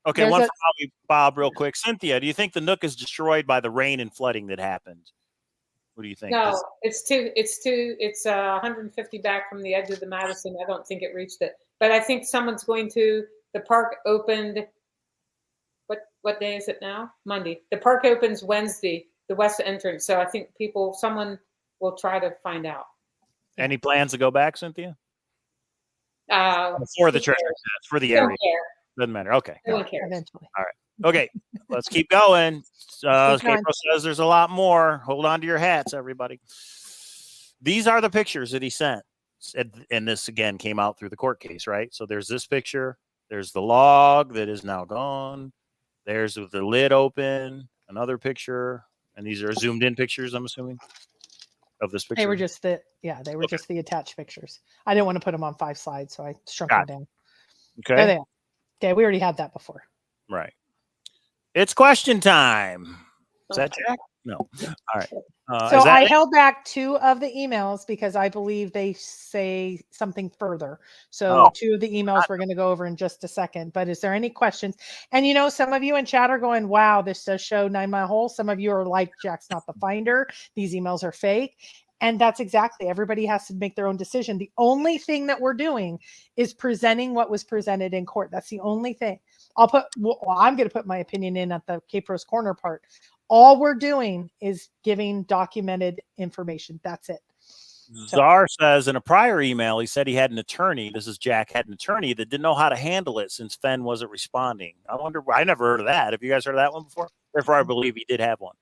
Okay, There's one for Bob, real quick. Cynthia, do you think the Nook is destroyed by the rain and flooding that happened? What do you think? No, it's 150 back from the edge of the Madison. I don't think it reached it, but I think someone's going to. The park opened. What day is it now? Monday. The park opens Wednesday, the west entrance. So I think someone will try to find out. Any plans to go back, Cynthia? For the treasure chest, for the area. Doesn't matter. Okay. No one cares. Eventually. All right. Okay. Let's keep going. Gabriel says there's a lot more. Hold on to your hats, everybody. These are the pictures that he sent. And this, again, came out through the court case, right? So there's this picture. There's the log that is now gone. There's the lid open. Another picture. And these are zoomed in pictures, I'm assuming, of this picture. They were just just the attached pictures. I didn't want to put them on 5 slides, so I shrunk them down. Okay. There they are. Okay, we already had that before. Right. It's question time. Is that Jack? No. All right. So is that I it? held back 2 of the emails because I believe they say something further. So Oh. 2 of the emails we're going to go over in just a second. But is there any questions? And some of you in chat are going, wow, this does show 9 Mile Hole. Some of you are like, Jack's not the finder. These emails are fake. And that's exactly, everybody has to make their own decision. The only thing that we're doing is presenting what was presented in court. That's the only thing. I'm going to put my opinion in at the K-Pro's Corner part. All we're doing is giving documented information. That's it. Czar says in a prior email, he said he had an attorney. This is Jack had an attorney that didn't know how to handle it since Fenn wasn't responding. I wonder, I never heard of that. Have you guys heard of that one before? Therefore, I believe he did have one.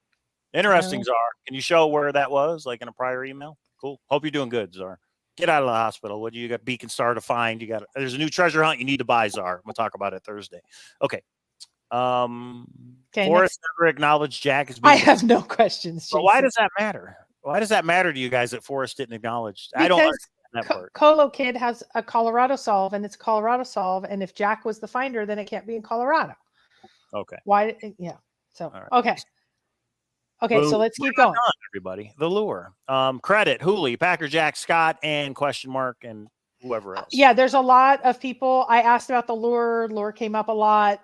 Interesting, No. Czar. Can you show where that was, like in a prior email? Cool. Hope you're doing good, Czar. Get out of the hospital. What do you got? Beacon Star to find. There's a new treasure hunt you need to buy, Czar. We'll talk about it Thursday. Okay. Forrest never acknowledged Jack as being. I have no questions. But why does that matter? Why does that matter to you guys that Forrest didn't acknowledge? Because I don't understand that part. Colo Kid has a Colorado solve, and it's a Colorado solve. And if Jack was the finder, then it can't be in Colorado. Okay. Why? Yeah. So right. okay. Okay, so let's keep going. Everybody, the lure. Credit, Hooley, Packer, Jack, Scott, and question mark, and whoever else. Yeah, there's a lot of people. I asked about the lure. Lure came up a lot.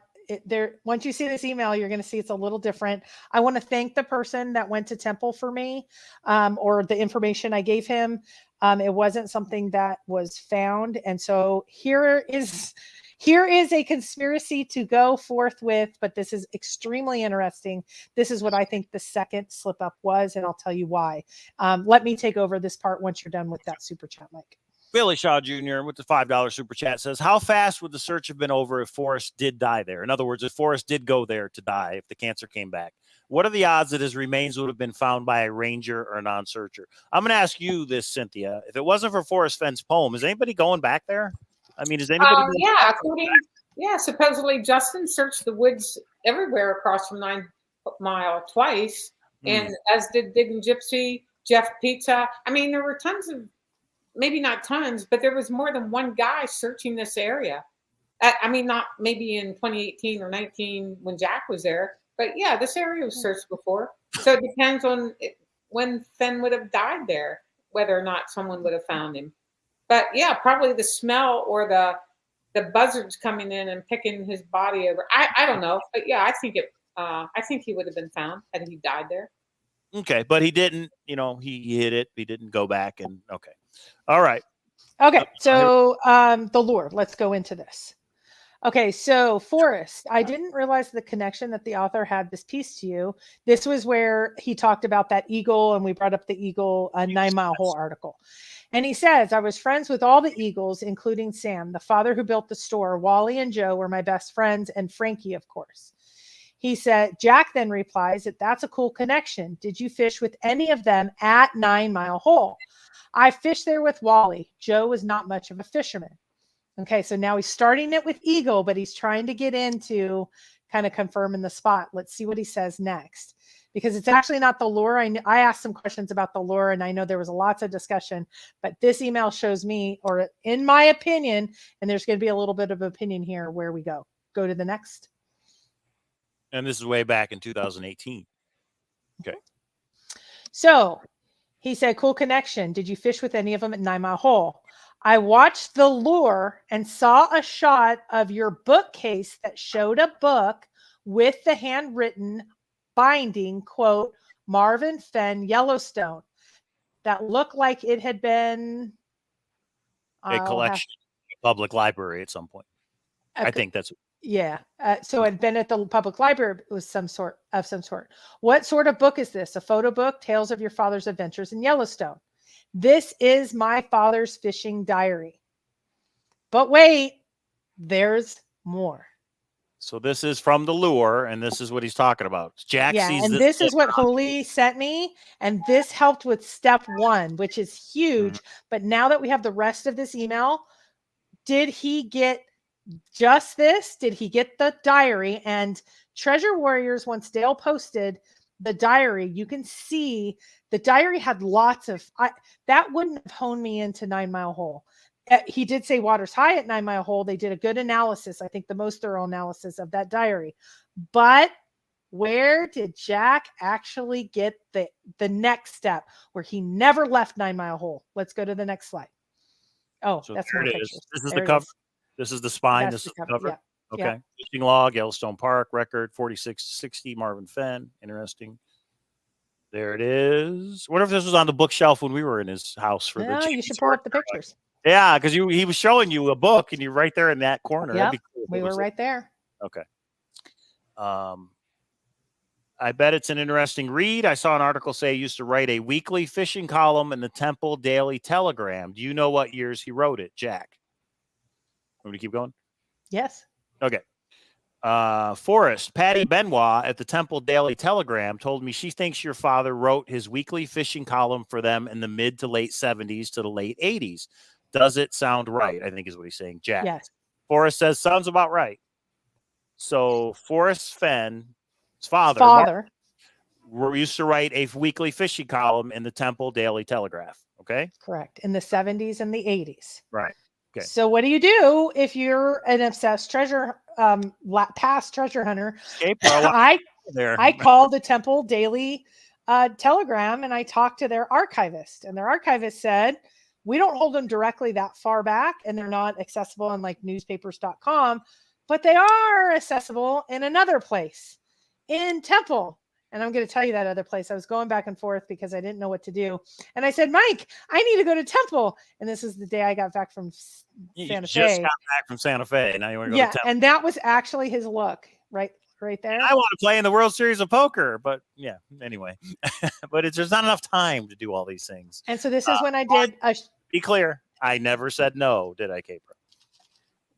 Once you see this email, you're going to see it's a little different. I want to thank the person that went to Temple for me, or the information I gave him. It wasn't something that was found, and so here is a conspiracy to go forth with, but this is extremely interesting. This is what I think the second slip up was, and I'll tell you why. Let me take over this part once you're done with that super chat, Mike. Billy Shaw Jr. with the $5 super chat says, how fast would the search have been over if Forrest did die there? In other words, if Forrest did go there to die, if the cancer came back, what are the odds that his remains would have been found by a ranger or a non-searcher? I'm going to ask you this, Cynthia. If it wasn't for Forrest Fenn's poem, is anybody going back there? I mean, is anybody? Supposedly Justin searched the woods everywhere across from 9 Mile twice, and as did Digging Gypsy, Jeff Pizza. I mean, there were tons of, maybe not tons, but there was more than one guy searching this area. I mean, not maybe in 2018 or 19 when Jack was there, but yeah, this area was searched before. So it depends on when Fenn would have died there, whether or not someone would have found him. But yeah, probably the smell or the buzzards coming in and picking his body over. I don't know, but yeah, I think he would have been found had he died there. Okay, but he didn't. He hid it. He didn't go back and okay. All right. Okay, so the lure. Let's go into this. Okay, so Forrest, I didn't realize the connection that the author had this piece to you. This was where he talked about that eagle, and we brought up the eagle 9 Mile Hole article. And he says, I was friends with all the Eagles, including Sam, the father who built the store. Wally and Joe were my best friends, and Frankie, of course. He said, Jack then replies that's a cool connection. Did you fish with any of them at 9 Mile Hole? I fished there with Wally. Joe was not much of a fisherman. Okay, so now he's starting it with Eagle, but he's trying to get into kind of confirming the spot. Let's see what he says next, because it's actually not the lure. I asked some questions about the lure, and I know there was lots of discussion, but this email shows me, or in my opinion, and there's going to be a little bit of opinion here where we go. Go to the next. And this is way back in 2018. Okay. So he said, cool connection. Did you fish with any of them at 9 Mile Hole? I watched the lure and saw a shot of your bookcase that showed a book with the handwritten binding, quote, Marvin Fenn, Yellowstone, that looked like it had been a collection in a public library at some point. I think that's yeah. So it had been at the public library. It was some sort. What sort of book is this? A photo book? Tales of your father's adventures in Yellowstone. This is my father's fishing diary. But wait, there's more. So this is from the lure, and this is what he's talking about. Jack sees and this is what Holy sent me, and this helped with step 1, which is huge. But now that we have the rest of this email, did he get just this? Did he get the diary? And Treasure Warriors, once Dale posted the diary, you can see the diary had lots of that wouldn't have honed me into 9 Mile Hole. He did say water's high at 9 Mile Hole. They did a good analysis. I think the most thorough analysis of that diary. But Where did Jack actually get the next step where he never left 9 Mile Hole? Let's go to the next slide. Oh, So that's there more it is. pictures. This is There the it cover. is. This is the spine. That's This is the the cover. Yeah. Okay. Yeah. Fishing log, Yellowstone Park, record 46-60, Marvin Fenn. Interesting. There it is. What if this was on the bookshelf when we were in his house for the No, you Jamie should pull up the Sword? pictures. Yeah, because he was showing you a book and you're right there in that corner. That'd Yeah, be cool if we it were was right there. Okay. I bet it's an interesting read. I saw an article say he used to write a weekly fishing column in the Temple Daily Telegram. Do you know what years he wrote it, Jack? Want me to keep going? Yes. Okay. Forrest, Patty Benoit at the Temple Daily Telegram told me she thinks your father wrote his weekly fishing column for them in the mid to late 70s to the late 80s. Does it sound right? I think is what he's saying, Jack. Yes. Forrest says sounds about right. So Forrest Fenn's father used to write a weekly fishing column in the Temple Daily Telegraph. Okay. Correct. In the 70s and the 80s. Right. Okay. So what do you do if you're an obsessed past treasure hunter? I called the Temple Daily Telegram and I talked to their archivist, and their archivist said, we don't hold them directly that far back and they're not accessible on like newspapers.com, but they are accessible in another place in Temple. And I'm going to tell you that other place. I was going back and forth because I didn't know what to do. And I said, Mike, I need to go to Temple. And this is the day I got back from Santa Fe. Just got back from Santa Fe. Now you want to go to Temple. And that was actually his look right there. I want to play in the World Series of Poker, but yeah, anyway. But there's not enough time to do all these things. And so this is when I did. Be clear. I never said no, did I, Capra?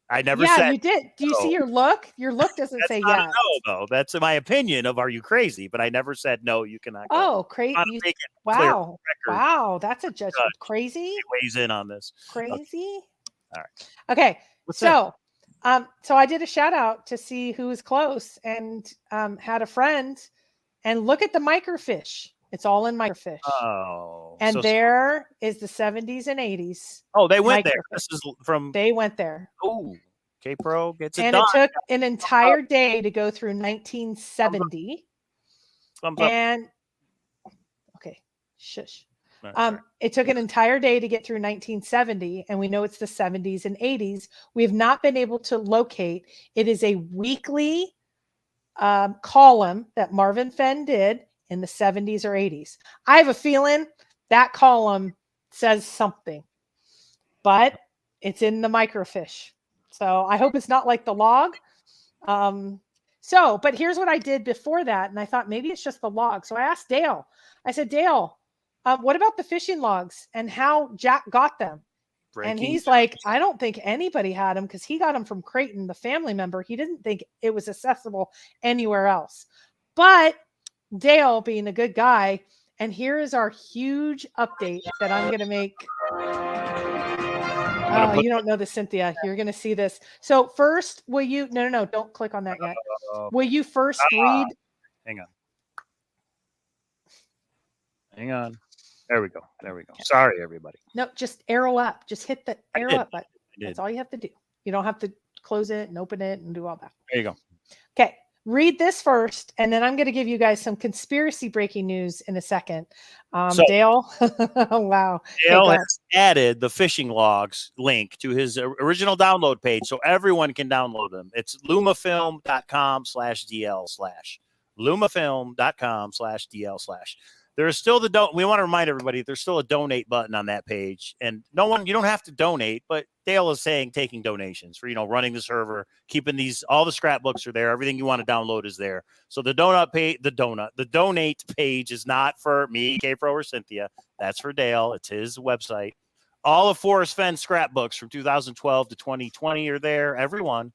I never said. Yeah, you did. Do you see your look? Your look doesn't say yes. No, though. That's my opinion of are you crazy? But I never said no, you cannot go. Oh, crazy. Wow. Wow. That's a judgment. Crazy. He weighs in on this. Crazy. Okay. All right. Okay. So I did a shout out to see who was close and had a friend and look at the microfiche. It's all in microfiche. Oh. And there is the 70s and 80s. Oh, they went there. This is from. They went there. Oh, K-Pro gets it and done. It took an entire day to go through 1970. And okay, shush. It took an entire day to get through 1970, and we know it's the 70s and 80s. We have not been able to locate. It is a weekly column that Marvin Fenn did in the 70s or 80s. I have a feeling that column says something, but it's in the microfiche. So I hope it's not like the log. But here's what I did before that. And I thought maybe it's just the log. So I asked Dale, I said, Dale, what about the fishing logs and how Jack got them? And he's like, I don't think anybody had them because he got them from Creighton, the family member. He didn't think it was accessible anywhere else. But Dale being a good guy, and here is our huge update that I'm going to make. Oh, you don't know this, Cynthia. You're going to see this. So first, will you? No, don't click on that yet. Will you first read? Hang on. There we go. Sorry, everybody. No, just arrow up. Just hit the arrow up button. That's all you have to do. You don't have to close it and open it and do all that. There you go. Okay. Read this first, and then I'm going to give you guys some conspiracy breaking news in a second. Dale, wow. Dale has added the fishing logs link to his original download page so everyone can download them. It's lumafilm.com/DL/. lumafilm.com/DL/. There's still we want to remind everybody there's still a donate button on that page, and you don't have to donate, but Dale is saying taking donations for, running the server, keeping all the scrapbooks are there. Everything you want to download is there. So the donate page is not for me, K-Pro, or Cynthia. That's for Dale. It's his website. All of Forrest Fenn scrapbooks from 2012 to 2020 are there. Everyone.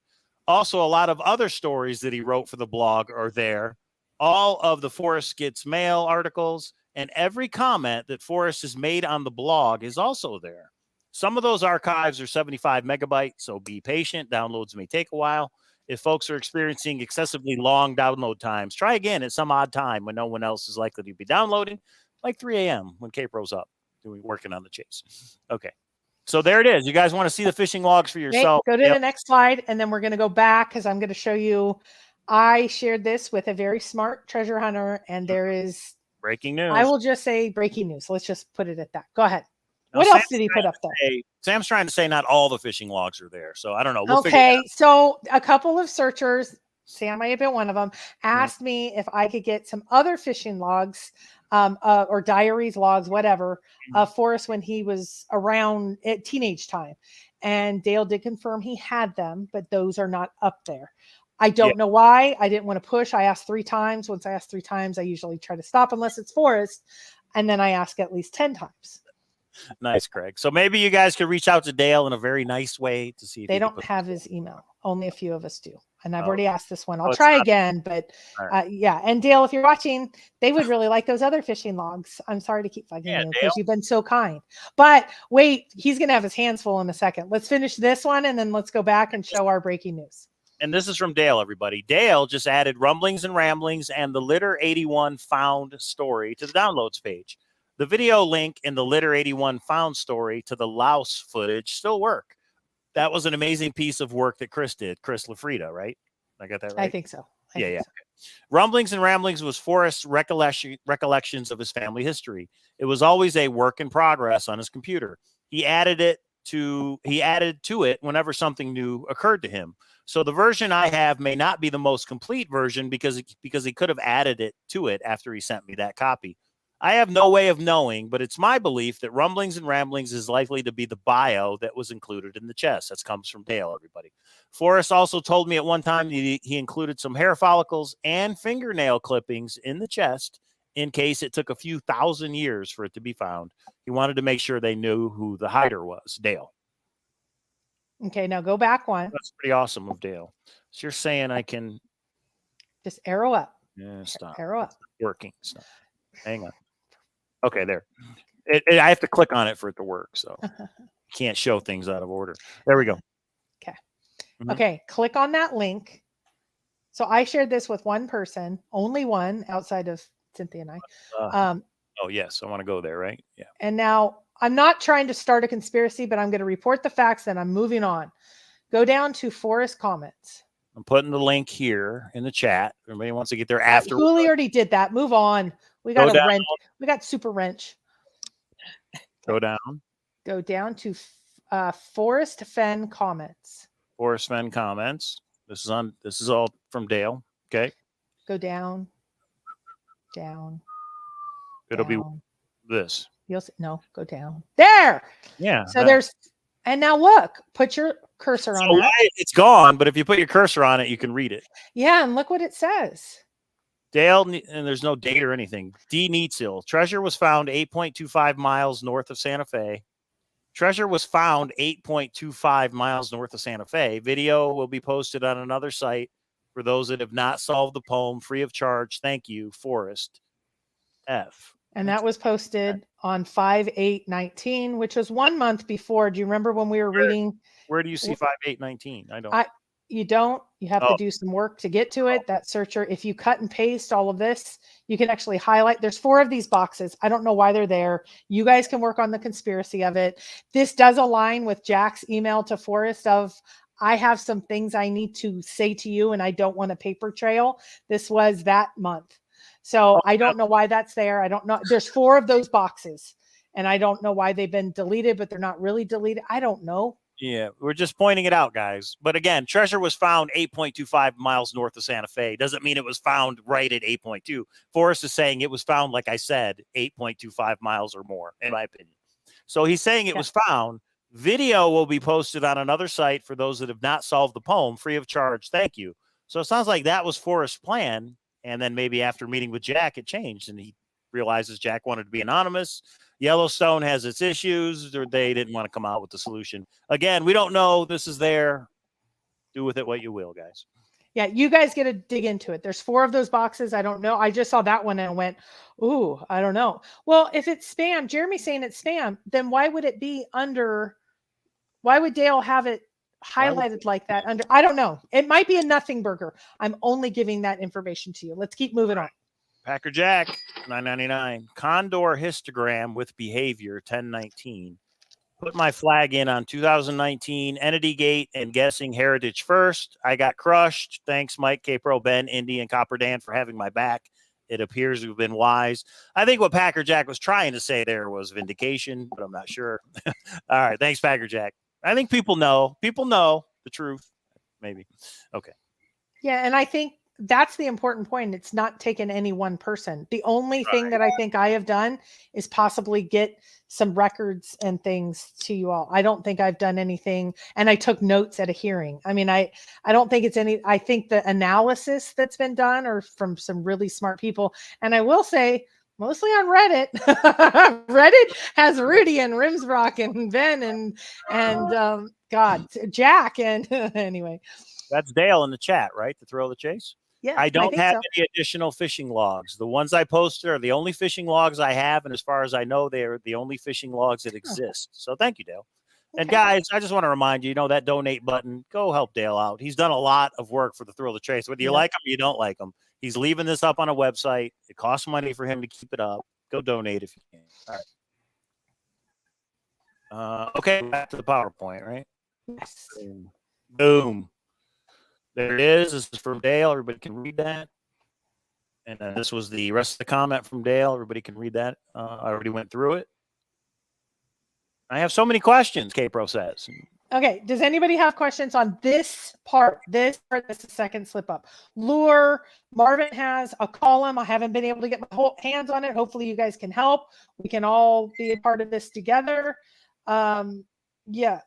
Also, a lot of other stories that he wrote for the blog are there. All of the Forrest Gets Mail articles and every comment that Forrest has made on the blog is also there. Some of those archives are 75 megabytes, so be patient. Downloads may take a while. If folks are experiencing excessively long download times, try again at some odd time when no one else is likely to be downloading, like 3 a.m. when K-Pro's up working on the chase. Okay. So there it is. You guys want to see the fishing logs for yourself? Go to the next slide, and then we're going to go back because I'm going to show you I shared this with a very smart treasure hunter, and there is, Breaking news. I will just say breaking news. Let's just put it at that. Go ahead. Now, What else did he put up there? Sam's trying to say not all the fishing logs are there. So I don't know. We'll Okay. So a couple of searchers, Sam might have been one of them, asked me if I could get some other fishing logs or diaries, logs, whatever, of Forrest when he was around at teenage time. And Dale did confirm he had them, but those are not up there. I don't know why. I didn't want to push. I asked 3 times. Once I asked 3 times, I usually try to stop unless it's Forrest. And then I ask at least 10 times. Nice, Craig. So maybe you guys could reach out to Dale in a very nice way to see if they don't have his email. Only a few of us do. And I've already asked this one. I'll it's try not- again, but yeah. And Dale, if you're watching, they would really like those other fishing logs. I'm sorry to keep bugging you because you've been so kind. But wait, he's going to have his hands full in a second. Let's finish this one and then let's go back and show our breaking news. And this is from Dale, everybody. Dale just added Rumblings and Ramblings and the Litter 81 Found story to the downloads page. The video link in the Litter 81 Found story to the louse footage still work. That was an amazing piece of work that Chris did. Chris Lafrida, right? I got that right? I think so. I think so. Rumblings and Ramblings was Forrest's recollections of his family history. It was always a work in progress on his computer. He added to it whenever something new occurred to him. So the version I have may not be the most complete version because he could have added it to it after he sent me that copy. I have no way of knowing, but it's my belief that Rumblings and Ramblings is likely to be the bio that was included in the chest. That comes from Dale, everybody. Forrest also told me at one time he included some hair follicles and fingernail clippings in the chest in case it took a few thousand years for it to be found. He wanted to make sure they knew who the hider was, Dale. Okay, now go back one. That's pretty awesome of Dale. So you're saying I can just arrow up. Yeah, stop. Arrow up. It's not working. Stop. Hang on. Okay, there. I have to click on it for it to work, so can't show things out of order. There we go. Okay. Okay, click on that link. So I shared this with one person, only one outside of Cynthia and I. Oh, yes. I want to go there, right? Yeah. And now I'm not trying to start a conspiracy, but I'm going to report the facts and I'm moving on. Go down to Forrest comments. I'm putting the link here in the chat. Everybody wants to get there after. Julie already did that. Move on. We got a wrench. We got super wrench. Go down. Go down to Forrest Fenn comments. Forrest Fenn comments. This is all from Dale. Okay. Go down. Down. It'll be this. You'll see, no, go down. There. Yeah. So there's, and now look, put your cursor on that. It's gone, but if you put your cursor on it, you can read it. Yeah, and look what it says. Dale, and there's no date or anything. D. Neatsill. Treasure was found 8.25 miles north of Santa Fe. Treasure was found 8.25 miles north of Santa Fe. Video will be posted on another site for those that have not solved the poem free of charge. Thank you, Forrest F. And that was posted on 5/8/19, which was 1 month before. Do you remember when we were reading? Where do you see 5/8/19? I don't. You don't. You have to do some work to get to it. That searcher, if you cut and paste all of this, you can actually highlight. There's 4 of these boxes. I don't know why they're there. You guys can work on the conspiracy of it. This does align with Jack's email to Forrest of, I have some things I need to say to you and I don't want a paper trail. This was that month. So I don't know why that's there. I don't know. There's 4 of those boxes and I don't know why they've been deleted, but they're not really deleted. I don't know. Yeah, we're just pointing it out, guys. But again, treasure was found 8.25 miles north of Santa Fe. Doesn't mean it was found right at 8.2. Forrest is saying it was found, like I said, 8.25 miles or more, in my opinion. So he's saying it was found. Video will be posted on another site for those that have not solved the poem free of charge. Thank you. So it sounds like that was Forrest's plan. And then maybe after meeting with Jack, it changed and he realizes Jack wanted to be anonymous. Yellowstone has its issues, or they didn't want to come out with the solution. Again, we don't know. This is there. Do with it what you will, guys. Yeah, you guys get to dig into it. There's 4 of those boxes. I don't know. I just saw that one and went, ooh, I don't know. Well, if it's spam, Jeremy's saying it's spam, then why would it be under, why would Dale have it highlighted like that under? I don't know. It might be a nothing burger. I'm only giving that information to you. Let's keep moving on. Packer Jack, $9.99. Condor histogram with behavior, $10.19. Put my flag in on 2019 Entity Gate and guessing Heritage first. I got crushed. Thanks, Mike, K-Pro, Ben, Indy, and Copper Dan for having my back. It appears we've been wise. I think what Packer Jack was trying to say there was vindication, but I'm not sure. All right. Thanks, Packer Jack. I think people know. People know the truth. Maybe. Okay. Yeah, and I think that's the important point. It's not taken any one person. The only thing that I think I have done is possibly get some records and things to you all. I don't think I've done anything, and I took notes at a hearing. I mean, I don't think it's any. I think the analysis that's been done are from some really smart people, and I will say mostly on Reddit. Reddit has Rudy and Rimsbrock and Ben and God, Jack, and anyway. That's Dale in the chat, right? To throw the chase. Yeah, I don't have so. any additional fishing logs. The ones I posted are the only fishing logs I have, and as far as I know, they're the only fishing logs that exist. So thank you, Dale. Okay. And guys, I just want to remind you, that donate button, go help Dale out. He's done a lot of work for the Thrill of the Chase. Whether you like him or you don't like him, he's leaving this up on a website. It costs money for him to keep it up. Go donate if you can. All right. Okay, back to the PowerPoint, right? Yes. Boom. There it is. This is from Dale. Everybody can read that. And then this was the rest of the comment from Dale. Everybody can read that. I already went through it. I have so many questions, K-Pro says. Okay. Does anybody have questions on this part? This part, that's the second slip up. Lure, Marvin has a column. I haven't been able to get my hands on it. Hopefully you guys can help. We can all be a part of this together. Yeah.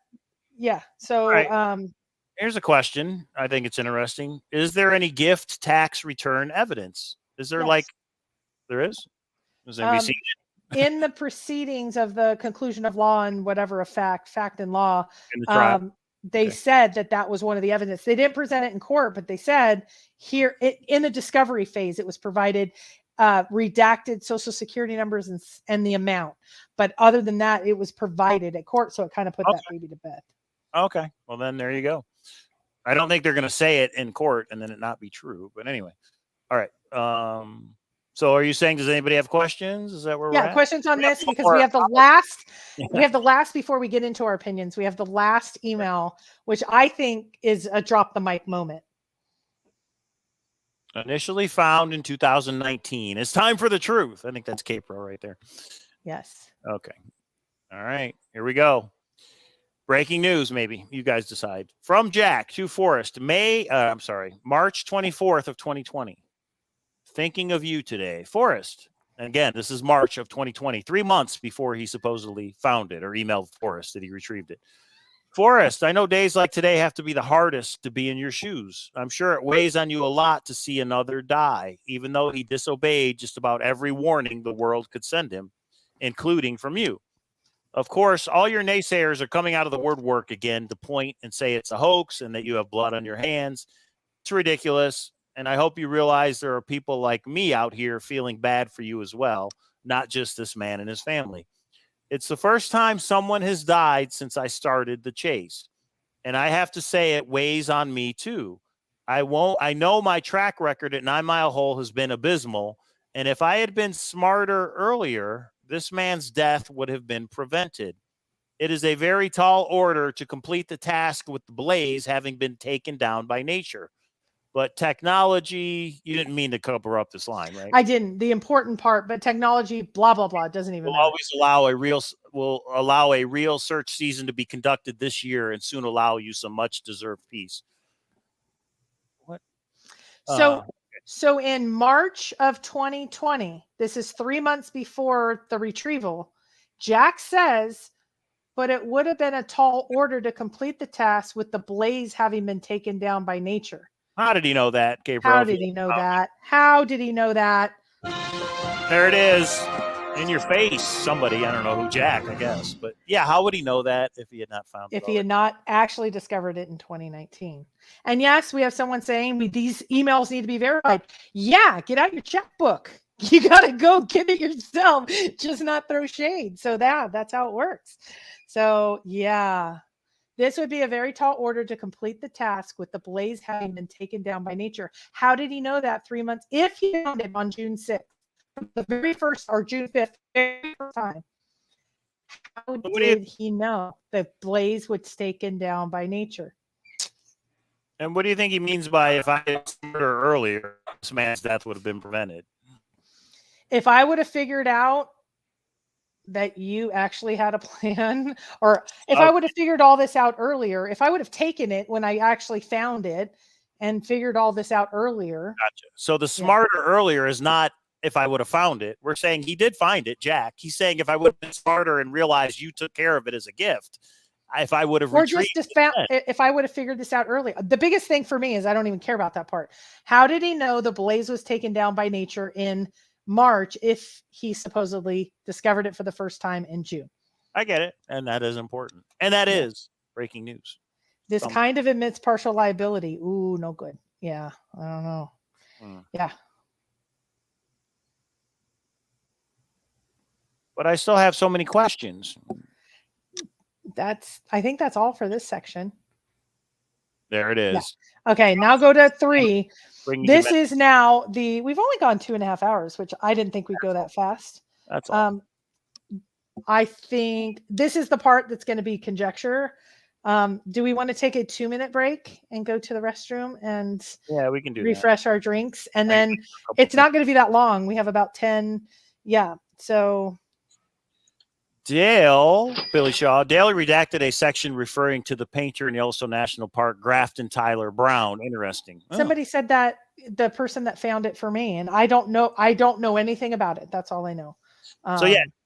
So, right. Here's a question. I think it's interesting. Is there any gift tax return evidence? Is there there is? Has anybody seen it? In the proceedings of the conclusion of law and whatever fact and law, they said that was one of the evidence. They didn't present it in court, but they said here in the discovery phase, it was provided redacted social security numbers and the amount. But other than that, it was provided at court. So it kind of put that baby to bed. Okay. Well, then there you go. I don't think they're going to say it in court and then it not be true. But anyway. All right. So are you saying, does anybody have questions? Is that where we're at? Questions on this? Because we have the last, before we get into our opinions, we have the last email, which I think is a drop the mic moment. Initially found in 2019. It's time for the truth. I think that's K-Pro right there. Yes. Okay. All right. Here we go. Breaking news, maybe. You guys decide. From Jack to Forrest, March 24th of 2020. Thinking of you today. Forrest. And again, this is March of 2020, 3 months before he supposedly found it or emailed Forrest that he retrieved it. Forrest, I know days like today have to be the hardest to be in your shoes. I'm sure it weighs on you a lot to see another die, even though he disobeyed just about every warning the world could send him, including from you. Of course, all your naysayers are coming out of the woodwork again to point and say it's a hoax and that you have blood on your hands. It's ridiculous. And I hope you realize there are people like me out here feeling bad for you as well, not just this man and his family. It's the first time someone has died since I started the chase. And I have to say it weighs on me too. I know my track record at 9 Mile Hole has been abysmal. And if I had been smarter earlier, this man's death would have been prevented. It is a very tall order to complete the task with the blaze having been taken down by nature. But technology, you didn't mean to cover up this line, right? I didn't. The important part, but technology, blah, blah, blah, doesn't even matter. Will allow a real search season to be conducted this year and soon allow you some much deserved peace. What? So in March of 2020, this is 3 months before the retrieval, Jack says, but it would have been a tall order to complete the task with the blaze having been taken down by nature. How did he know that, Gabriel? How did he know that? How did he know that? There it is. In your face. Somebody, I don't know who, Jack, I guess. But yeah, how would he know that if he had not found it? If he had not actually discovered it in 2019. And yes, we have someone saying these emails need to be verified. Yeah, get out your checkbook. You got to go get it yourself. Just not throw shade. So that's how it works. So yeah. This would be a very tall order to complete the task with the blaze having been taken down by nature. How did he know that 3 months? If he found it on June 6th, the very first, or June 5th, very first time. How did he know that Blaze was taken down by nature? And what do you think he means by if I had murder earlier, this man's death would have been prevented? If I would have figured out that you actually had a plan, or if I would have figured all this out earlier, if I would have taken it when I actually found it and figured all this out earlier. Gotcha. So the smarter earlier is not if I would have found it. We're saying he did find it, Jack. He's saying if I would have been smarter and realized you took care of it as a gift, if I would have retrieved it, if I would have figured this out earlier. The biggest thing for me is I don't even care about that part. How did he know the Blaze was taken down by nature in March if he supposedly discovered it for the first time in June? I get it. And that is important. And that is breaking news. This kind of admits partial liability. Ooh, no good. Yeah, I don't know. Yeah. But I still have so many questions. I think that's all for this section. There it is. Yeah. Okay, now go to 3. This is now we've only gone 2.5 hours, which I didn't think we'd go that fast. That's all. I think this is the part that's going to be conjecture. Do we want to take a 2-minute break and go to the restroom and we can do refresh our drinks? And then it's not going to be that long. We have about 10. Yeah. So Dale redacted a section referring to the painter in Yellowstone National Park, Grafton Tyler Brown. Interesting. Somebody said that the person that found it for me, and I don't know anything about it. That's all I know.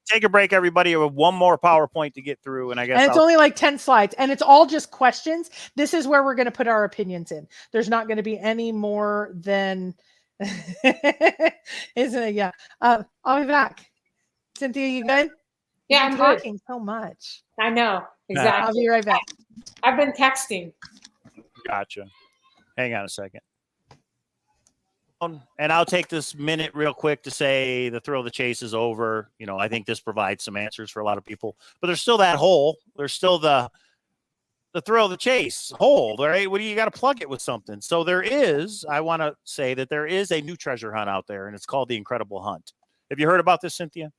Take a break, everybody. We have one more PowerPoint to get through, and I guess it's only like 10 slides, and it's all just questions. This is where we're going to put our opinions in. There's not going to be any more than, isn't it? Yeah. I'll be back. Cynthia, you good? Yeah, I'm talking so much. I know. Exactly. I'll be right back. I've been texting. Gotcha. Hang on a second. And I'll take this minute real quick to say the thrill of the chase is over. I think this provides some answers for a lot of people, but there's still that hole. There's still the thrill of the chase hole, right? What do you got to plug it with something? So I want to say that there is a new treasure hunt out there, and it's called The Incredible Hunt. Have you heard about this, Cynthia?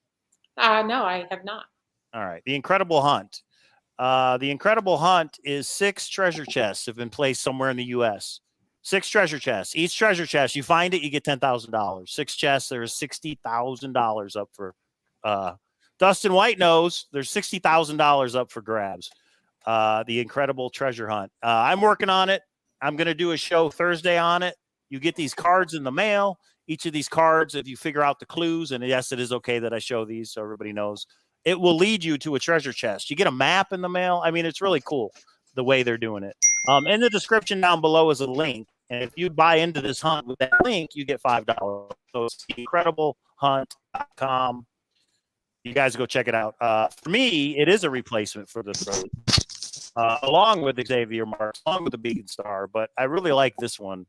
No, I have not. All right. The Incredible Hunt. The Incredible Hunt is 6 treasure chests have been placed somewhere in the U.S. 6 treasure chests. Each treasure chest, you find it, you get $10,000. 6 chests, there's $60,000 up for Dustin White knows there's $60,000 up for grabs. The Incredible Treasure Hunt. I'm working on it. I'm going to do a show Thursday on it. You get these cards in the mail. Each of these cards, if you figure out the clues, and yes, it is okay that I show these so everybody knows, it will lead you to a treasure chest. You get a map in the mail. I mean, it's really cool the way they're doing it. In the description down below is a link. And if you buy into this hunt with that link, you get $5. So it's incrediblehunt.com. You guys go check it out. For me, it is a replacement for the throat, along with Xavier Marks, along with the Beacon Star. But I really like this one.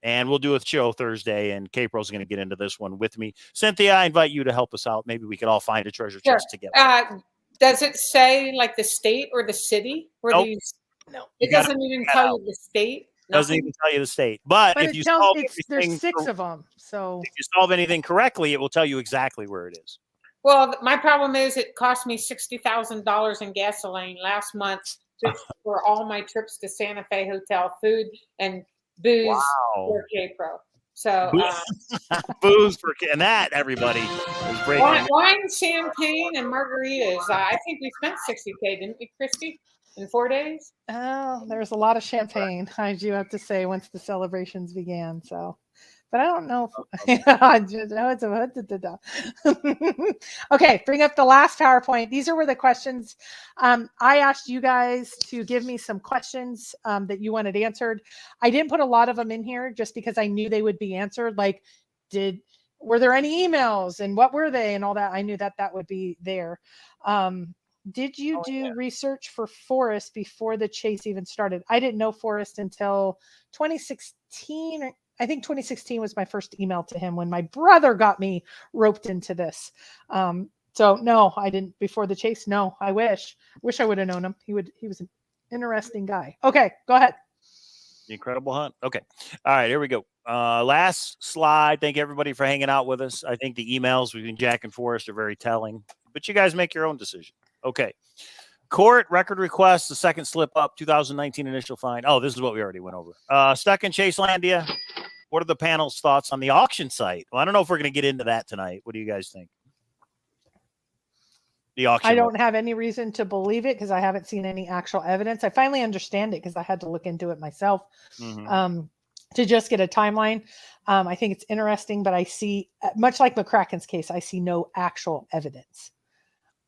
And we'll do a show Thursday, and K-Pro's going to get into this one with me. Cynthia, I invite you to help us out. Maybe we could all find a treasure chest together. Does it say like the state or the city? Nope. No, it doesn't even tell you the state. Doesn't even tell you the state. But if you solve there's 6 of them. So if you solve anything correctly, it will tell you exactly where it is. Well, my problem is it cost me $60,000 in gasoline last month just for all my trips to Santa Fe Hotel, food and booze for K-Pro. So booze for and that everybody is breaking. Wine, champagne, and margaritas. I think we spent $60K, didn't we, Christy? In 4 days? Oh, there's a lot of champagne, I do have to say, once the celebrations began. So, but I don't know. I just know it's okay, bring up the last PowerPoint. These are where the questions. I asked you guys to give me some questions that you wanted answered. I didn't put a lot of them in here just because I knew they would be answered. Like, were there any emails and what were they and all that? I knew that would be there. Did you do research for Forrest before the chase even started? I didn't know Forrest until 2016. I think 2016 was my first email to him when my brother got me roped into this. So no, I didn't before the chase. No, I wish I would have known him. He was an interesting guy. Okay, go ahead. The Incredible Hunt. Okay. All right, here we go. Last slide. Thank everybody for hanging out with us. I think the emails between Jack and Forrest are very telling. but you guys make your own decision. Okay. Court record request, the second slip up, 2019 initial fine. Oh, this is what we already went over. Stuck in Chaselandia. What are the panel's thoughts on the auction site? Well, I don't know if we're going to get into that tonight. What do you guys think? The auction. I don't have any reason to believe it because I haven't seen any actual evidence. I finally understand it because I had to look into it myself to just get a timeline. I think it's interesting, but I see, much like McCracken's case, I see no actual evidence.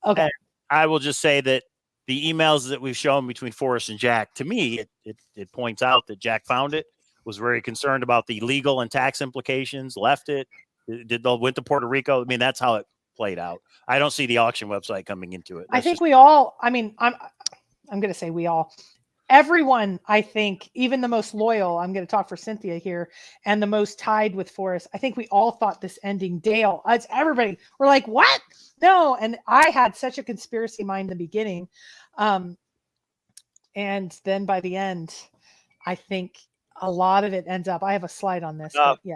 Okay. And I will just say that the emails that we've shown between Forrest and Jack, to me, it points out that Jack found it, was very concerned about the legal and tax implications, left it, went to Puerto Rico. I mean, that's how it played out. I don't see the auction website coming into it. I think we all, I mean, I'm going to say we all, everyone, I think, even the most loyal, I'm going to talk for Cynthia here, and the most tied with Forrest, I think we all thought this ending, Dale, it's everybody, we're like, what? No. And I had such a conspiracy mind in the beginning. And then by the end, I think a lot of it ends up, I have a slide on this. But yeah,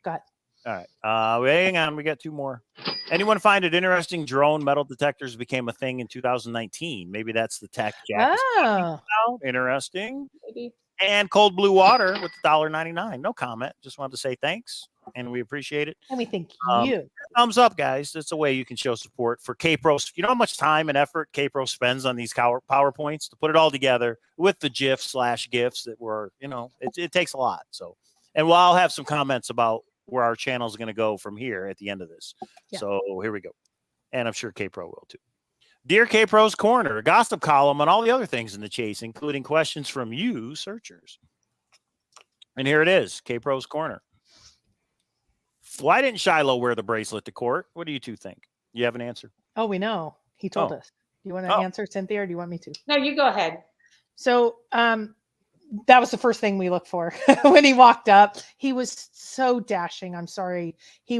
go ahead. All right. Hang on. We got two more. Anyone find it interesting drone metal detectors became a thing in 2019? Maybe that's the tech Jack is talking about. Interesting. Maybe. And cold blue water with $1.99. No comment. Just wanted to say thanks, and we appreciate it. And we thank you. Thumbs up, guys. That's a way you can show support for K-Pro. You know how much time and effort K-Pro spends on these PowerPoints to put it all together with the GIFs that were, it takes a lot. So, and I'll have some comments about where our channel is going to go from here at the end of this. Yeah. So here we go. And I'm sure K-Pro will too. Dear K-Pro's Corner, a gossip column on all the other things in the chase, including questions from you searchers. And here it is, K-Pro's Corner. Why didn't Shiloh wear the bracelet to court? What do you two think? You have an answer? Oh, we know. He told us. Do you want to answer, Cynthia, or do you want me to? No, you go ahead. So, that was the first thing we looked for when he walked up. He was so dashing. I'm sorry. He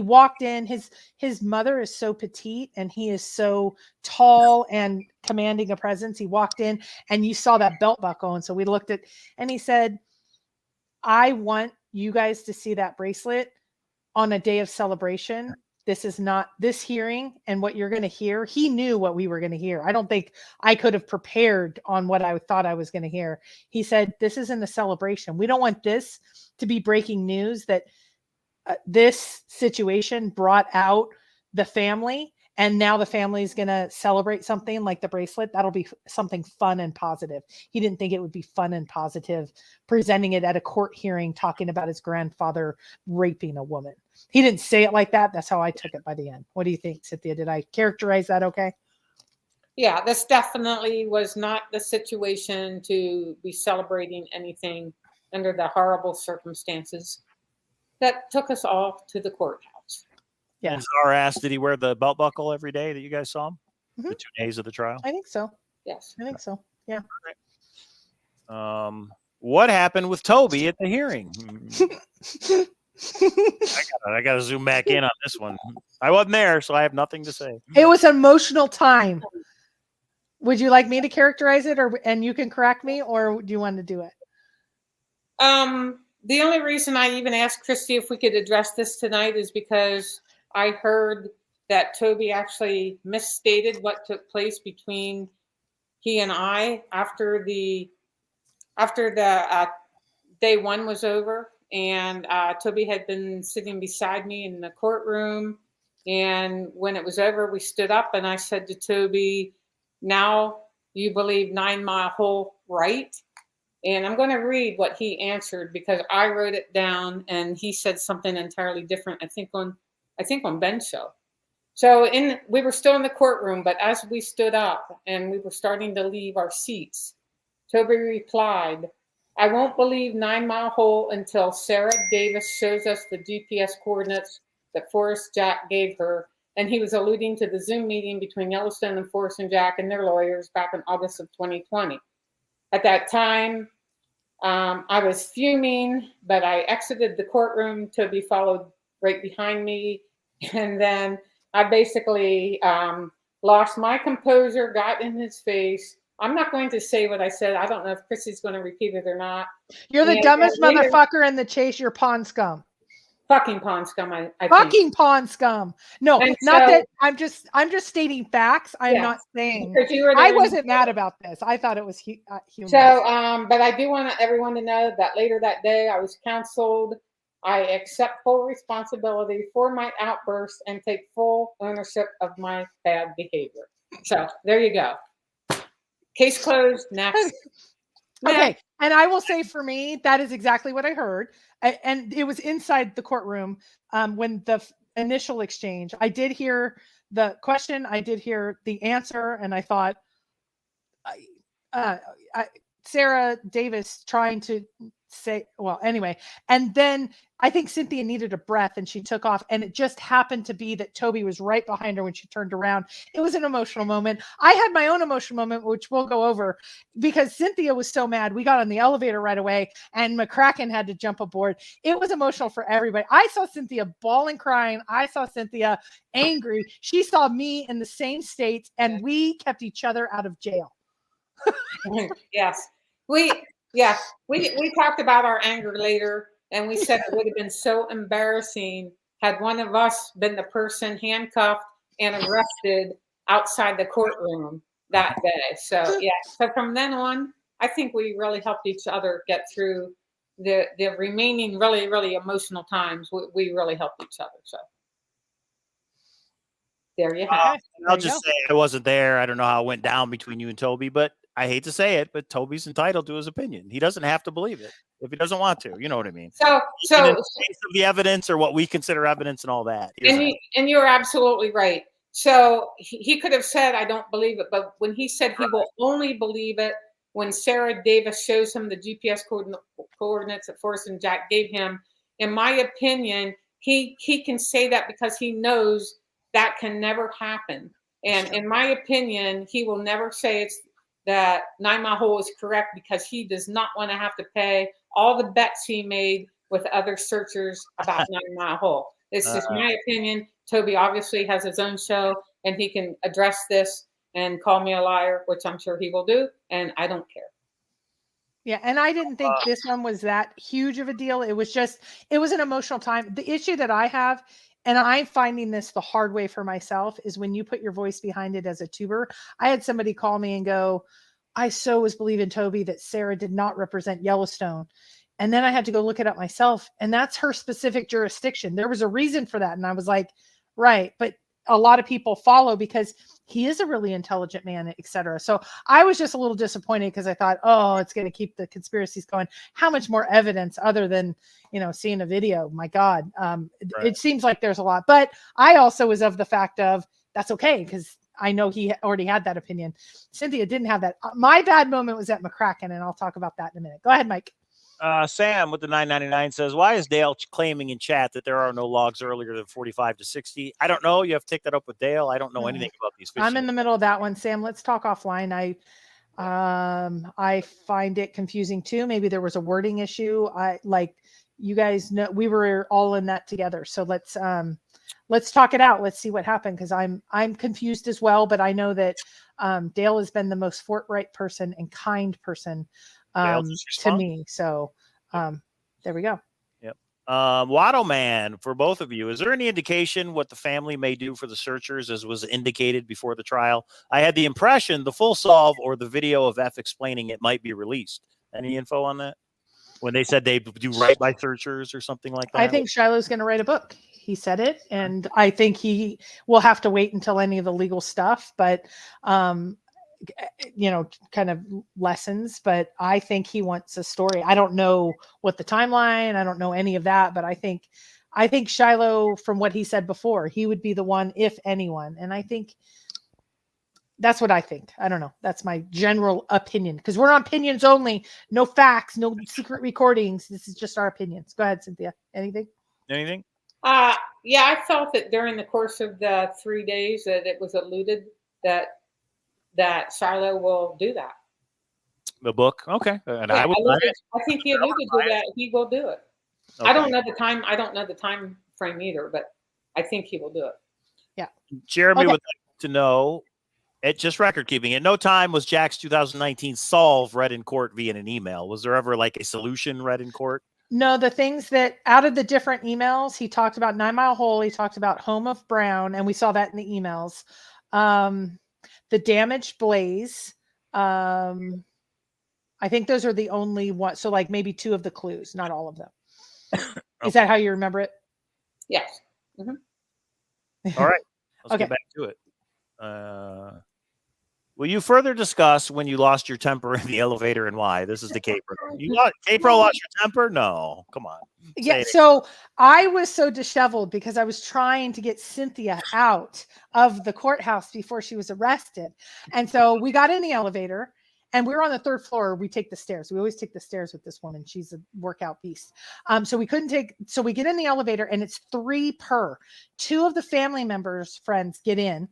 walked in. His mother is so petite and he is so tall and commanding a presence. He walked in and you saw that belt buckle. And so we looked at, and he said, I want you guys to see that bracelet on a day of celebration. This is not this hearing and what you're going to hear. He knew what we were going to hear. I don't think I could have prepared on what I thought I was going to hear. He said, this isn't a celebration. We don't want this to be breaking news that this situation brought out the family. And now the family is going to celebrate something like the bracelet. That'll be something fun and positive. He didn't think it would be fun and positive presenting it at a court hearing, talking about his grandfather raping a woman. He didn't say it like that. That's how I took it by the end. What do you think, Cynthia? Did I characterize that okay? Yeah, this definitely was not the situation to be celebrating anything under the horrible circumstances that took us all to the courthouse. Yeah. Zara asked, did he wear the belt buckle every day that you guys saw him? Mm-hmm. The 2 days of the trial? I think so. Yes. I think so. Yeah. What happened with Toby at the hearing? I got to zoom back in on this one. I wasn't there, so I have nothing to say. It was an emotional time. Would you like me to characterize it, and you can correct me, or do you want to do it? The only reason I even asked Christy if we could address this tonight is because I heard that Toby actually misstated what took place between he and I after the day one was over. And Toby had been sitting beside me in the courtroom. And when it was over, we stood up and I said to Toby, now you believe 9 Mile Hole, right? And I'm going to read what he answered because I wrote it down and he said something entirely different. I think on Ben's show. So we were still in the courtroom, but as we stood up and we were starting to leave our seats, Toby replied, I won't believe 9 Mile Hole until Sarah Davis shows us the GPS coordinates that Forrest Jack gave her. And he was alluding to the Zoom meeting between Yellowstone and Forrest and Jack and their lawyers back in August of 2020. At that time, I was fuming, but I exited the courtroom. Toby followed right behind me. And then I basically lost my composure, got in his face. I'm not going to say what I said. I don't know if Chrissy's going to repeat it or not. You're the dumbest motherfucker in the chase. You're pawn scum. Fucking pond scum, I think. Fucking pond scum. No, And not so- that I'm just stating facts. I'm Yes, not saying because you were I there. wasn't mad about this. I thought it was humorous. So, but I do want everyone to know that later that day I was counseled. I accept full responsibility for my outburst and take full ownership of my bad behavior. So there you go. Case closed. Next. Okay. And I will say for me, that is exactly what I heard. And it was inside the courtroom when the initial exchange. I did hear the question. I did hear the answer. And I thought, Sarah Davis trying to say, well, anyway. And then I think Cynthia needed a breath and she took off. And it just happened to be that Toby was right behind her when she turned around. It was an emotional moment. I had my own emotional moment, which we'll go over because Cynthia was so mad. We got on the elevator right away and McCracken had to jump aboard. It was emotional for everybody. I saw Cynthia bawling, crying. I saw Cynthia angry. She saw me in the same states and we kept each other out of jail. Yes. We talked about our anger later, and we said it would have been so embarrassing had one of us been the person handcuffed and arrested outside the courtroom that day. So yeah. So from then on, I think we really helped each other get through the remaining really, really emotional times. We really helped each other. So there you have it. I'll just say I wasn't there. I don't know how it went down between you and Toby, but I hate to say it, but Toby's entitled to his opinion. He doesn't have to believe it if he doesn't want to. You know what I mean? So in the case of the evidence or what we consider evidence and all that. And you're absolutely right. So he could have said, I don't believe it. But when he said he will only believe it when Sarah Davis shows him the GPS coordinates that Forrest and Jack gave him, in my opinion, he can say that because he knows that can never happen. And in my opinion, he will never say it's that 9 Mile Hole is correct because he does not want to have to pay all the bets he made with other searchers about 9 Mile Hole. It's just my opinion. Toby obviously has his own show and he can address this and call me a liar, which I'm sure he will do. And I don't care. Yeah. And I didn't think this one was that huge of a deal. It was an emotional time. The issue that I have, and I'm finding this the hard way for myself, is when you put your voice behind it as a tuber. I had somebody call me and go, I so was believing Toby that Sarah did not represent Yellowstone. And then I had to go look it up myself. And that's her specific jurisdiction. There was a reason for that. And I was like, right. But a lot of people follow because he is a really intelligent man, et cetera. So I was just a little disappointed because I thought, oh, it's going to keep the conspiracies going. How much more evidence other than, seeing a video? My God. It seems like there's a lot, but I also was of the fact of that's okay. Because I know he already had that opinion. Cynthia didn't have that. My bad moment was at McCracken, and I'll talk about that in a minute. Go ahead, Mike. Sam with the 999 says, why is Dale claiming in chat that there are no logs earlier than 45 to 60? I don't know. You have to take that up with Dale. I don't know anything about these fish. I'm in the middle of that one. Sam, let's talk offline. I find it confusing too. Maybe there was a wording issue. You guys know, we were all in that together. So let's talk it out. Let's see what happened. Cause I'm confused as well, but I know that, Dale has been the most forthright person and kind person, to me. So, there we go. Yep. Watto Man, for both of you, is there any indication what the family may do for the searchers as was indicated before the trial? I had the impression the full solve or the video of F explaining it might be released. Any info on that? When they said they do right by searchers or something like that? I think Shiloh's going to write a book. He said it, and I think he will have to wait until any of the legal stuff, but, kind of lessons, but I think he wants a story. I don't know what the timeline, I don't know any of that, but I think Shiloh, from what he said before, he would be the one, if anyone. And I think that's what I think. I don't know. That's my general opinion, because we're on opinions only, no facts, no secret recordings. This is just our opinions. Go ahead, Cynthia. Anything? Yeah, I felt that during the course of the 3 days that it was alluded that Shiloh will do that. The book, okay. And I think he alluded to that. He will do it. Okay. I don't know the time frame either, but I think he will do it. Yeah. Jeremy would like to know, at just record keeping, at no time was Jack's 2019 solve read in court via an email. Was there ever like a solution read in court? No, the things that out of the different emails, he talked about 9 Mile Hole. He talked about Home of Brown, and we saw that in the emails. The damaged blaze. I think those are the only ones. So like maybe 2 of the clues, not all of them. Is that how you remember it? Yes. All right. Let's Okay. get back to it. Will you further discuss when you lost your temper in the elevator and why? This is the K-Pro. K-Pro lost your temper? No. Come on. Yeah. So I was so disheveled because I was trying to get Cynthia out of the courthouse before she was arrested. And so we got in the elevator and we were on the 3rd floor. We take the stairs. We always take the stairs with this woman. She's a workout beast. So we get in the elevator and it's 3 per. 2 of the family members' friends get in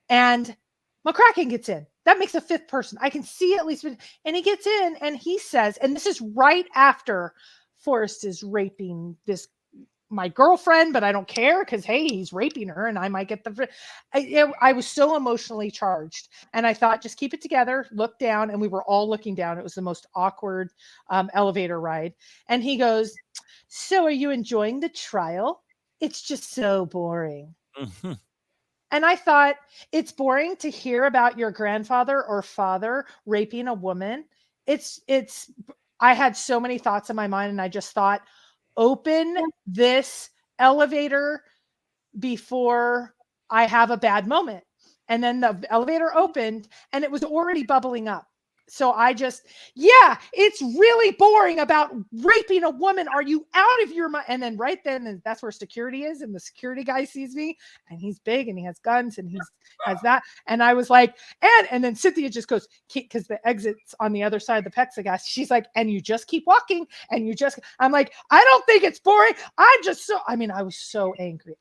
and McCracken gets in. That makes a 5th person. I can see at least. And he gets in and he says, and this is right after Forrest is raping my girlfriend, but I don't care because, hey, he's raping her and I might get I was so emotionally charged. And I thought, just keep it together, look down. And we were all looking down. It was the most awkward elevator ride. And he goes, so are you enjoying the trial? It's just so boring. Mm-hmm. And I thought, it's boring to hear about your grandfather or father raping a woman. I had so many thoughts in my mind and I just thought, open this elevator before I have a bad moment. And then the elevator opened and it was already bubbling up. So I just, it's really boring about raping a woman. Are you out of your mind? And then right then, and that's where security is. And the security guy sees me and he's big and he has guns and he has that. And I was like, and then Cynthia just goes, because the exit's on the other side of the plexiglass. She's like, and you just keep walking and I'm like, I don't think it's boring. I was so angry.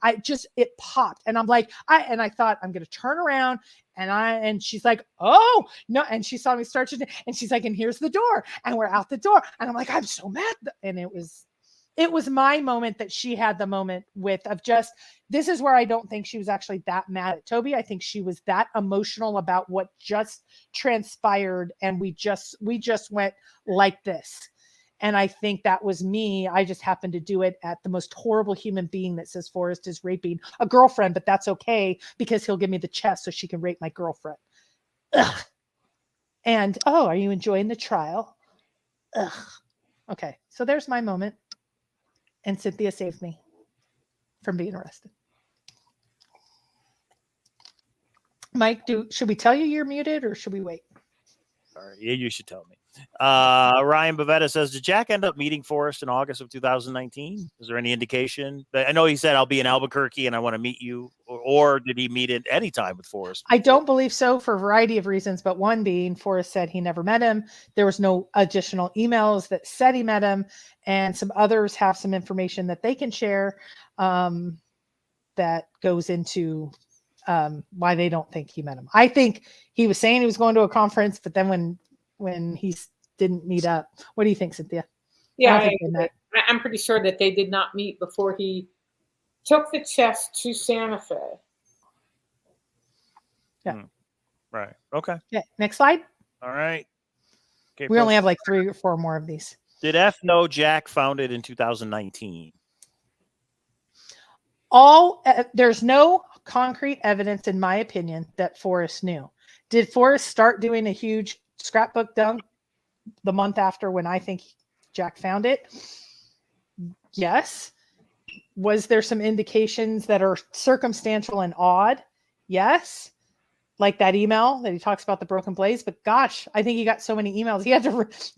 It popped. And I'm like, I thought I'm going to turn around. And she's like, oh no. And she saw me start to, and she's like, and here's the door. And we're out the door. And I'm like, I'm so mad. And it was my moment that she had the moment this is where I don't think she was actually that mad at Toby. I think she was that emotional about what just transpired. And we just went like this. And I think that was me. I just happened to do it at the most horrible human being that says Forrest is raping a girlfriend, but that's okay because he'll give me the chest so she can rape my girlfriend. Ugh. And, are you enjoying the trial? Ugh. Okay, so there's my moment. And Cynthia saved me from being arrested. Mike, should we tell you you're muted or should we wait? All right, yeah, you should tell me. Ryan Bavetta says, did Jack end up meeting Forrest in August of 2019? Is there any indication? I know he said, I'll be in Albuquerque and I want to meet you. Or did he meet at any time with Forrest? I don't believe so for a variety of reasons, but one being Forrest said he never met him. There was no additional emails that said he met him. And some others have some information that they can share that goes into why they don't think he met him. I think he was saying he was going to a conference, but then when he didn't meet up. What do you think, Cynthia? Yeah, I'm pretty sure that they did not meet before he took the chest to Santa Fe. Yeah. Right. Okay. Yeah. Next slide. All right. Okay, we only have like 3 or 4 more of these. Did F know Jack found it in 2019? There's no concrete evidence, in my opinion, that Forrest knew. Did Forrest start doing a huge scrapbook dump the month after when I think Jack found it? Yes. Was there some indications that are circumstantial and odd? Yes. Like that email that he talks about the broken blaze. But gosh, I think he got so many emails.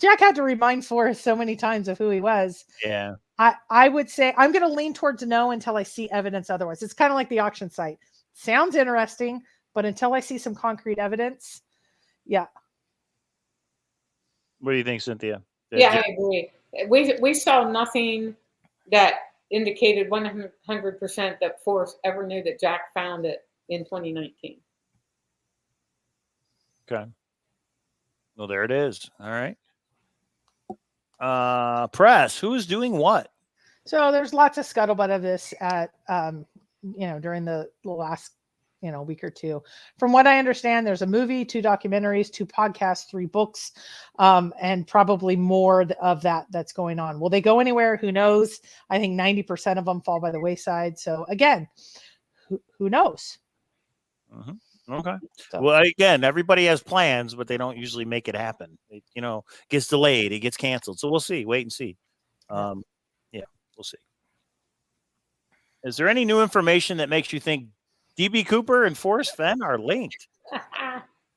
Jack had to remind Forrest so many times of who he was. Yeah. I would say I'm going to lean towards no until I see evidence otherwise. It's kind of like the auction site. Sounds interesting, but until I see some concrete evidence, yeah. What do you think, Cynthia? I agree. We saw nothing that indicated 100% that Forrest ever knew that Jack found it in 2019. Okay. Well, there it is. All right. Press, who's doing what? So there's lots of scuttlebutt of this at, during the last, a week or two. From what I understand, there's a movie, 2 documentaries, 2 podcasts, 3 books, and probably more of that's going on. Will they go anywhere? Who knows? I think 90% of them fall by the wayside. So again, who knows? Okay. So. Well, again, everybody has plans, but they don't usually make it happen. It, gets delayed. It gets canceled. So we'll see. Wait and see. Yeah, we'll see. Is there any new information that makes you think DB Cooper and Forrest Fenn are linked?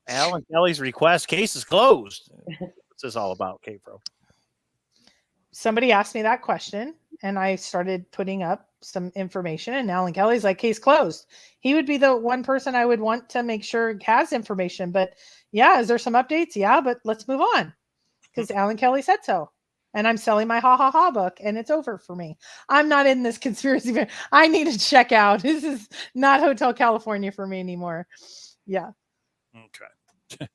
Alan Kelly's request, case is closed. What's this all about, K-Pro? Somebody asked me that question, and I started putting up some information, and Alan Kelly's like, case closed. He would be the one person I would want to make sure has information. But yeah, is there some updates? Yeah, but let's move on because Alan Kelly said so. And I'm selling my Ha Ha Ha book, and it's over for me. I'm not in this conspiracy. I need to check out. This is not Hotel California for me anymore. Yeah. Okay.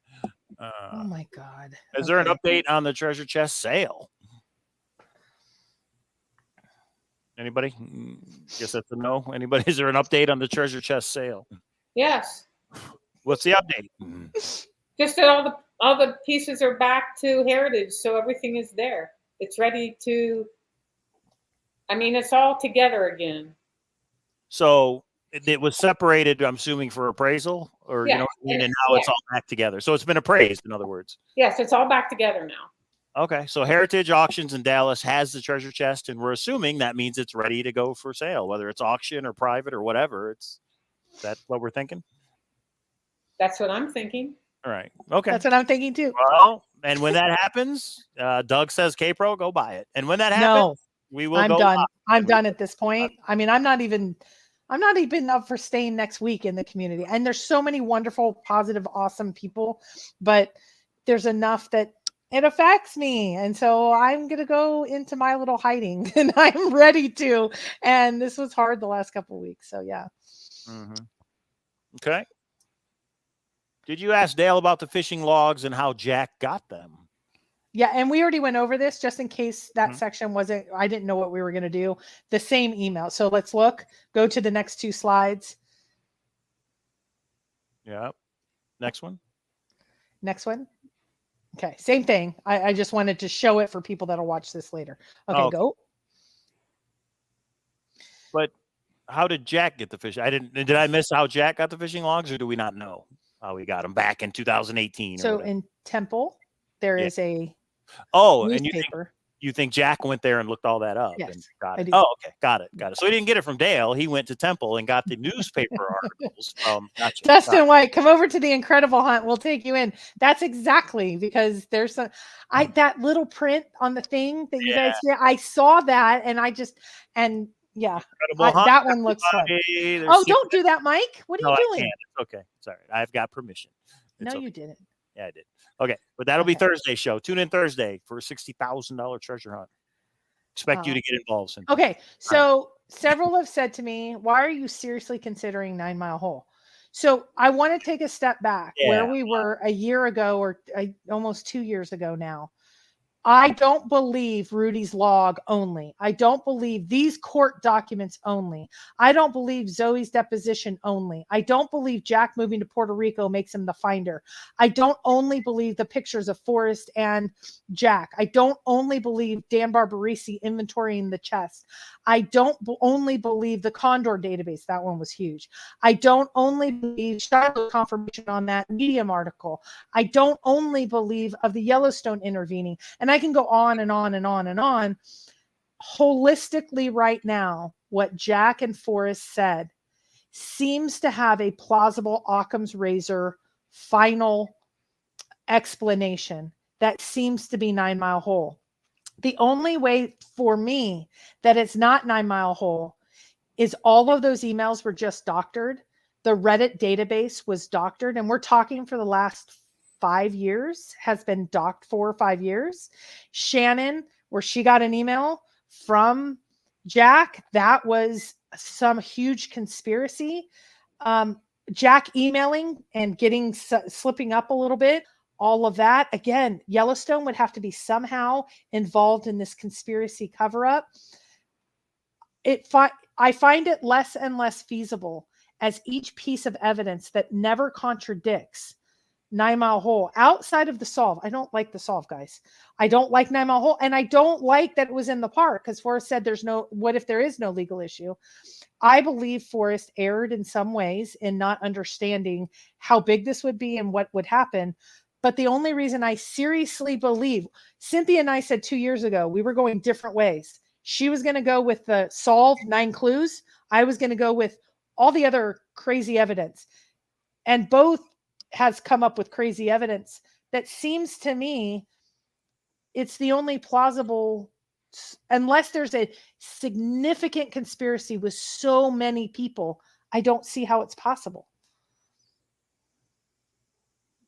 Oh my God. Is there an update on the treasure chest sale? Anybody? Guess that's a no. Anybody? Is there an update on the treasure chest sale? Yes. What's the update? Just that all the pieces are back to Heritage, so everything is there. It's ready to. I mean, it's all together again. So it was separated, I'm assuming, for appraisal, or Yeah. and now it's all back together. So it's been appraised, in other words. Yes, it's all back together now. Okay, so Heritage Auctions in Dallas has the treasure chest, and we're assuming that means it's ready to go for sale, whether it's auction or private or whatever. Is that what we're thinking? That's what I'm thinking. All right. Okay. That's what I'm thinking too. Well, and when that happens, Doug says, K-Pro, go buy it. And when that happens, we will go done. live. I'm done at this point. I mean, I'm not even up for staying next week in the community. And there's so many wonderful, positive, awesome people, but there's enough that it affects me. And so I'm going to go into my little hiding, and I'm ready to. And this was hard the last couple of weeks. So yeah. Mm-hmm. Okay. Did you ask Dale about the fishing logs and how Jack got them? Yeah, and we already went over this just in case that section wasn't, I didn't know what we were going to do. The same email. So let's go to the next 2 slides. Yeah. Next one. Okay, same thing. I just wanted to show it for people that'll watch this later. Okay, go. But how did Jack get the fish? Did I miss how Jack got the fishing logs, or do we not know how we got them back in 2018? So in Temple, there is a newspaper. And you think Jack went there and looked all that up? Yes, and got I it. do. Oh, okay, got it. So he didn't get it from Dale. He went to Temple and got the newspaper articles. Gotcha. Dustin White, come over to the Incredible Hunt. We'll take you in. That's exactly because there's that little print on the thing that you guys did. I saw that, and that one looks fun. Oh, don't do that, Mike. What are you doing? It's okay. Sorry, I've got permission. No, you didn't. Yeah, I did. Okay, but that'll be Thursday show. Tune in Thursday for a $60,000 treasure hunt. Expect you to get involved. Cynthia. Okay, so several have said to me, why are you seriously considering 9 Mile Hole? So I want to take a step back where we were a year ago or almost 2 years ago now. I don't believe Rudy's log only. I don't believe these court documents only. I don't believe Zoe's deposition only. I don't believe Jack moving to Puerto Rico makes him the finder. I don't only believe the pictures of Forrest and Jack. I don't only believe Dan Barbarisi inventorying the chest. I don't only believe the Condor database. That one was huge. I don't only believe Shiloh's confirmation on that Medium article. I don't only believe of the Yellowstone intervening. And I can go on and on and on and on. Holistically right now, what Jack and Forrest said seems to have a plausible Occam's razor final explanation that seems to be 9 Mile Hole. The only way for me that it's not 9 Mile Hole is all of those emails were just doctored. The Reddit database was doctored, and we're talking for the last 5 years, has been docked 4 or 5 years. Shannon, where she got an email from Jack, that was some huge conspiracy. Jack emailing and slipping up a little bit. All of that, again, Yellowstone would have to be somehow involved in this conspiracy cover-up. I find it less and less feasible as each piece of evidence that never contradicts 9 Mile Hole outside of the solve. I don't like the solve, guys. I don't like 9 Mile Hole. And I don't like that it was in the park because Forrest said what if there is no legal issue? I believe Forrest erred in some ways in not understanding how big this would be and what would happen. But the only reason I seriously believe, Cynthia and I said 2 years ago, we were going different ways. She was going to go with the solve 9 clues. I was going to go with all the other crazy evidence. And both has come up with crazy evidence that seems to me it's the only plausible, unless there's a significant conspiracy with so many people. I don't see how it's possible.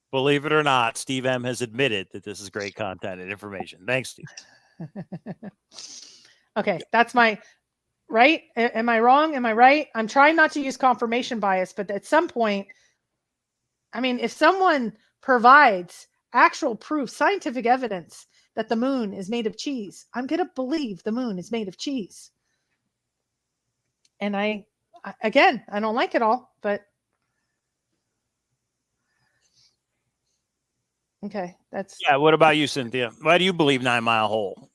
Believe it or not, Steve M has admitted that this is great content and information. Thanks, Steve. Okay, that's my right. Am I wrong? Am I right? I'm trying not to use confirmation bias, but at some point, I mean, if someone provides actual proof, scientific evidence that the moon is made of cheese, I'm going to believe the moon is made of cheese. And I don't like it all, but okay, that's. Yeah, what about you, Cynthia? Why do you believe 9 Mile Hole?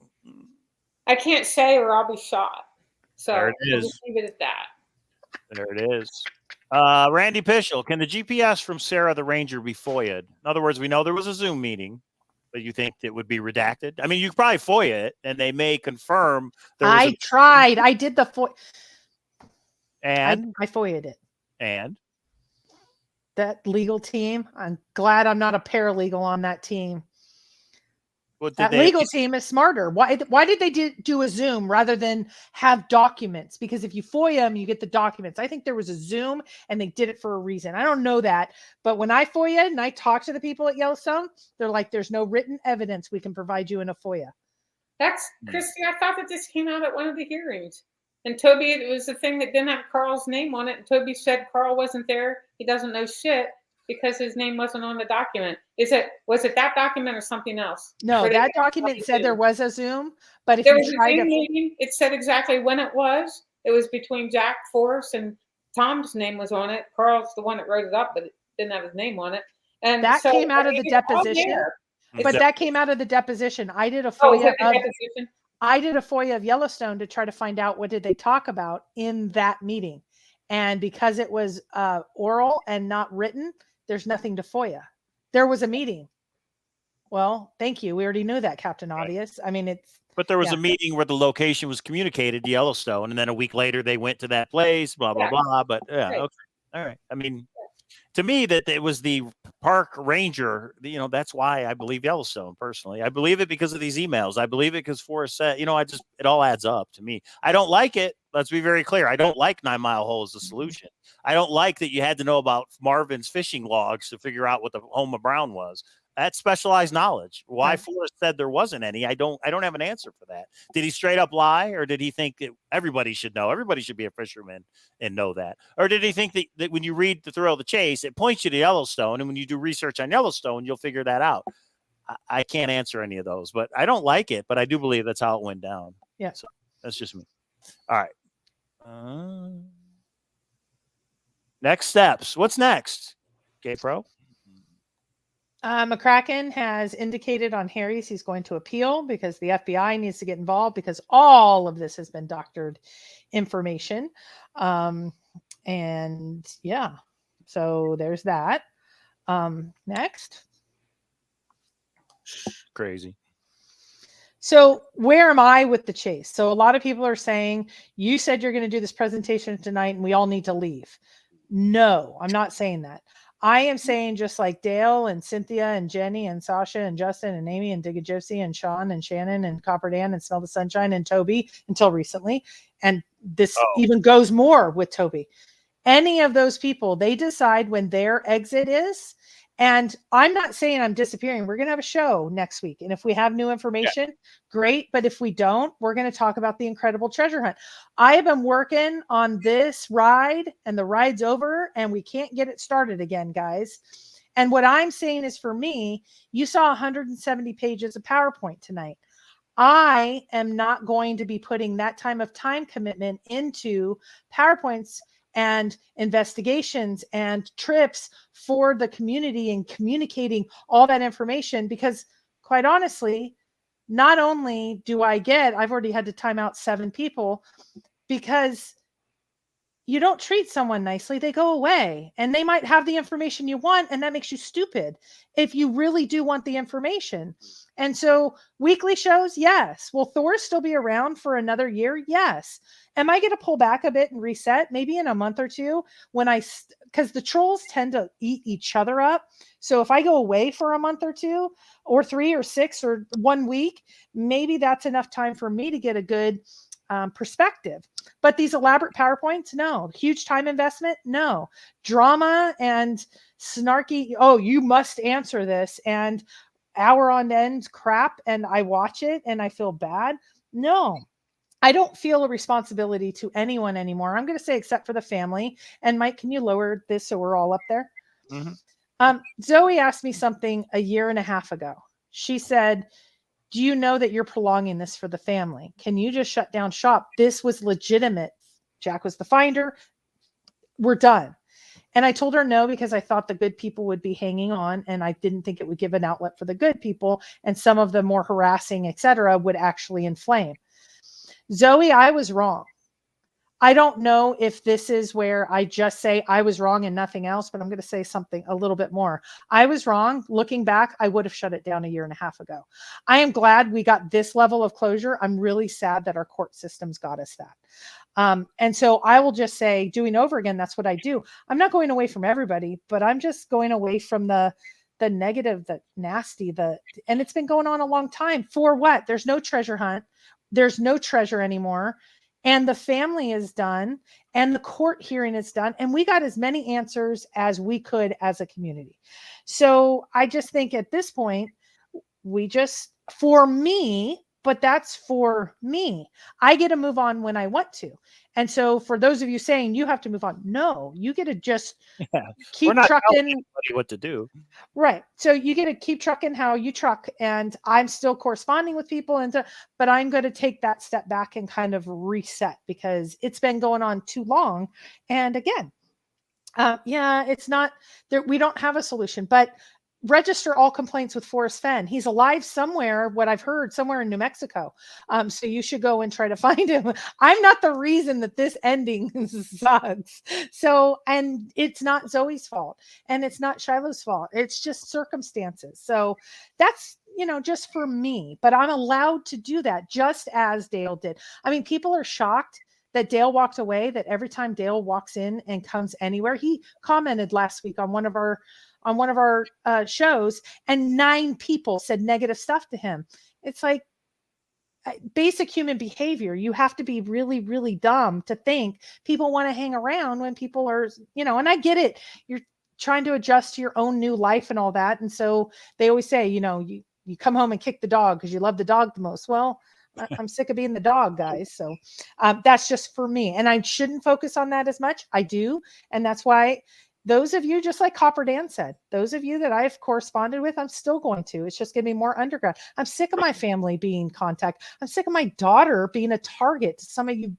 I can't say or I'll be shot. So There it is. we'll just leave it at that. There it is. Randy Pishel, can the GPS from Sarah the Ranger be FOIA'd? In other words, we know there was a Zoom meeting, but you think it would be redacted? I mean, you could probably FOIA it, and they may confirm there was I tried. I did the FOIA. And I FOIA'd it. And that legal team, I'm glad I'm not a paralegal on that team. That legal team is smarter. Why did they do a Zoom rather than have documents? Because if you FOIA them, you get the documents. I think there was a Zoom and they did it for a reason. I don't know that. But when I FOIA and I talk to the people at Yellowstone, they're like, there's no written evidence we can provide you in a FOIA. That's, Christy, I thought that this came out at one of the hearings. And Toby, it was the thing that didn't have Carl's name on it. And Toby said Carl wasn't there. He doesn't know shit because his name wasn't on the document. Was it that document or something else? No, that document said there was a Zoom, but if there you was try a Zoom meeting, it said exactly when it was. It was between Jack, Forrest, and Tom's name was on it. Carl's the one that wrote it up, but it didn't have his name on it. And that so came out of the deposition. But that came out of the deposition. I did a FOIA of Yellowstone to try to find out what did they talk about in that meeting. And because it was oral and not written, there's nothing to FOIA. There was a meeting. Well, thank you. We already knew that, Captain Obvious. I mean, But there was a meeting where the location was communicated to Yellowstone, and then a week later they went to that place, blah, blah, blah. But okay. All right. I mean, to me, that it was the park ranger, that's why I believe Yellowstone personally. I believe it because of these emails. I believe it because Forrest said, it all adds up to me. I don't like it. Let's be very clear. I don't like 9 Mile Hole as a solution. I don't like that you had to know about Marvin's fishing logs to figure out what the home of Brown was. That's specialized knowledge. Why Forrest said there wasn't any, I don't have an answer for that. Did he straight up lie, or did he think that everybody should know? Everybody should be a fisherman and know that. Or did he think that when you read The Thrill of the Chase, it points you to Yellowstone, and when you do research on Yellowstone, you'll figure that out? I can't answer any of those, but I don't like it, but I do believe that's how it went down. Yeah. So that's just me. All right. Next steps. What's next? Okay, Pro. McCracken has indicated on Harry's he's going to appeal because the FBI needs to get involved because all of this has been doctored information. And yeah, so there's that. Next. Crazy. So where am I with the chase? So a lot of people are saying, you said you're going to do this presentation tonight and we all need to leave. No, I'm not saying that. I am saying just like Dale and Cynthia and Jenny and Sasha and Justin and Amy and Digga Josie and Sean and Shannon and Copper Dan and Smell the Sunshine and Toby until recently. And this even goes more with Toby. Any of those people, they decide when their exit is. And I'm not saying I'm disappearing. We're going to have a show next week. And if we have new information, great. But if we don't, we're going to talk about the incredible treasure hunt. I have been working on this ride and the ride's over and we can't get it started again, guys. And what I'm saying is for me, you saw 170 pages of PowerPoint tonight. I am not going to be putting that time commitment into PowerPoints and investigations and trips for the community and communicating all that information. Because quite honestly, not only do I've already had to time out 7 people, because you don't treat someone nicely, they go away, and they might have the information you want, and that makes you stupid if you really do want the information. And so weekly shows, yes. Will Thor still be around for another year? Yes. Am I going to pull back a bit and reset maybe in a month or two because the trolls tend to eat each other up. So if I go away for a month or 2 or 3 or 6 or 1 week, maybe that's enough time for me to get a good perspective. But these elaborate PowerPoints, no. Huge time investment, no. Drama and snarky, oh, you must answer this, and hour on end crap, and I watch it and I feel bad. No, I don't feel a responsibility to anyone anymore. I'm going to say except for the family. And Mike, can you lower this so we're all up there? Mm-hmm. Zoe asked me something a year and a half ago. She said, do you know that you're prolonging this for the family? Can you just shut down shop? This was legitimate. Jack was the finder. We're done. And I told her no, because I thought the good people would be hanging on, and I didn't think it would give an outlet for the good people, and some of the more harassing, etc., would actually inflame. Zoe, I was wrong. I don't know if this is where I just say I was wrong and nothing else, but I'm going to say something a little bit more. I was wrong. Looking back, I would have shut it down a year and a half ago. I am glad we got this level of closure. I'm really sad that our court systems got us that. And so I will just say, doing over again, that's what I do. I'm not going away from everybody, but I'm just going away from the negative, the nasty, and it's been going on a long time. For what? There's no treasure hunt. There's no treasure anymore. And the family is done, and the court hearing is done, and we got as many answers as we could as a community. So I just think at this point, for me, but that's for me. I get to move on when I want to. And so for those of you saying you have to move on, no, you get to just keep trucking what to do. Right. So you get to keep trucking how you truck, and I'm still corresponding with people, but I'm going to take that step back and kind of reset, because it's been going on too long. And again, it's not there. We don't have a solution, but register all complaints with Forrest Fenn. He's alive somewhere, what I've heard, somewhere in New Mexico. So you should go and try to find him. I'm not the reason that this ending sucks. So, and it's not Zoe's fault, and it's not Shiloh's fault. It's just circumstances. So that's, just for me, but I'm allowed to do that, just as Dale did. I mean, people are shocked that Dale walked away, that every time Dale walks in and comes anywhere, he commented last week on one of our shows, and 9 people said negative stuff to him. It's like basic human behavior. You have to be really, really dumb to think people want to hang around when people are, and I get it. You're trying to adjust to your own new life and all that. And so they always say, you come home and kick the dog because you love the dog the most. Well, I'm sick of being the dog, guys. So that's just for me. And I shouldn't focus on that as much. I do. And that's why those of you, just like Copper Dan said, those of you that I've corresponded with, I'm still going to. It's just going to be more underground. I'm sick of my family being contact. I'm sick of my daughter being a target to some of you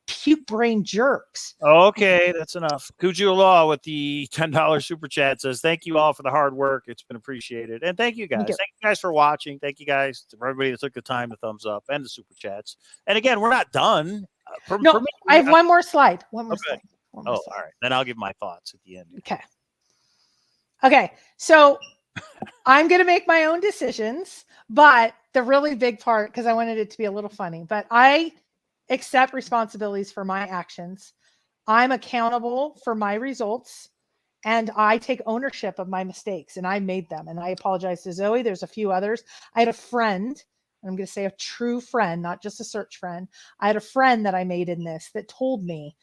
puke brain jerks. Okay, that's enough. Kuju Law with the $10 super chat says, thank you all for the hard work. It's been appreciated. And thank you guys. Thank you guys for watching. Thank you guys for everybody that took the time to thumbs up and the super chats. And again, we're not done. For me, I have one more slide. One more slide. All right. Then I'll give my thoughts at the end. Okay. So I'm going to make my own decisions, but the really big part, because I wanted it to be a little funny, but I accept responsibilities for my actions. I'm accountable for my results, and I take ownership of my mistakes, and I made them. And I apologize to Zoe. There's a few others. I had a friend, and I'm going to say a true friend, not just a search friend. I had a friend that I made in this that told me,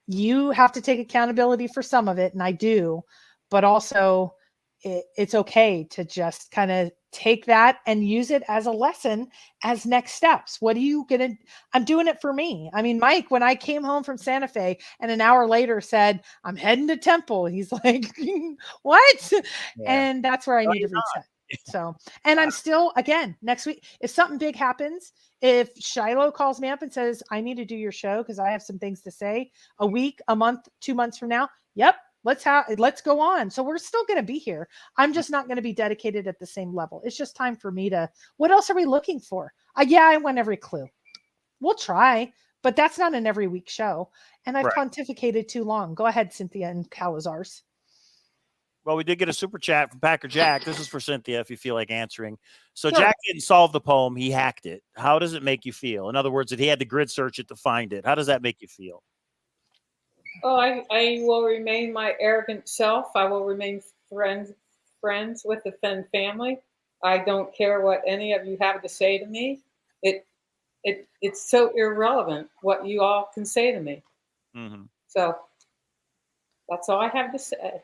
you have to take accountability for some of it. And I do, but also it's okay to just kind of take that and use it as a lesson, as next steps. What are you going to, I'm doing it for me. I mean, Mike, when I came home from Santa Fe and an hour later said, I'm heading to Temple, he's like, what? Yeah. And that's where I need to reset. So, and I'm still, again, next week, if something big happens, if Shiloh calls me up and says, I need to do your show because I have some things to say a week, a month, 2 months from now. Yep. Let's go on. So we're still going to be here. I'm just not going to be dedicated at the same level. It's just time for me to, what else are we looking for? Yeah, I want every clue. We'll try, but that's not an every week show. And I've pontificated too long. Go ahead, Cynthia and Cowlazars. Well, we did get a super chat from Packer Jack. This is for Cynthia if you feel like answering. So Jack didn't solve the poem. He hacked it. How does it make you feel? In other words, that he had to grid search it to find it. How does that make you feel? Oh, I will remain my arrogant self. I will remain friends with the Fenn family. I don't care what any of you have to say to me. It's so irrelevant what you all can say to me. Mm-hmm. So that's all I have to say.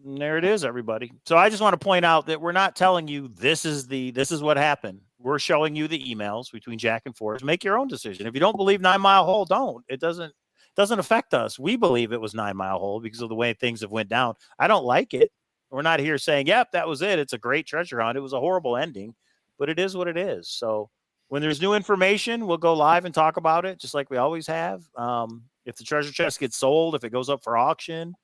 And there it is, everybody. So I just want to point out that we're not telling you this is what happened. We're showing you the emails between Jack and Forrest. Make your own decision. If you don't believe 9 Mile Hole, don't. It doesn't affect us. We believe it was 9 Mile Hole because of the way things have went down. I don't like it. We're not here saying, yep, that was it. It's a great treasure hunt. It was a horrible ending, but it is what it is. So when there's new information, we'll go live and talk about it just like we always have. If the treasure chest gets sold, if it goes up for auction,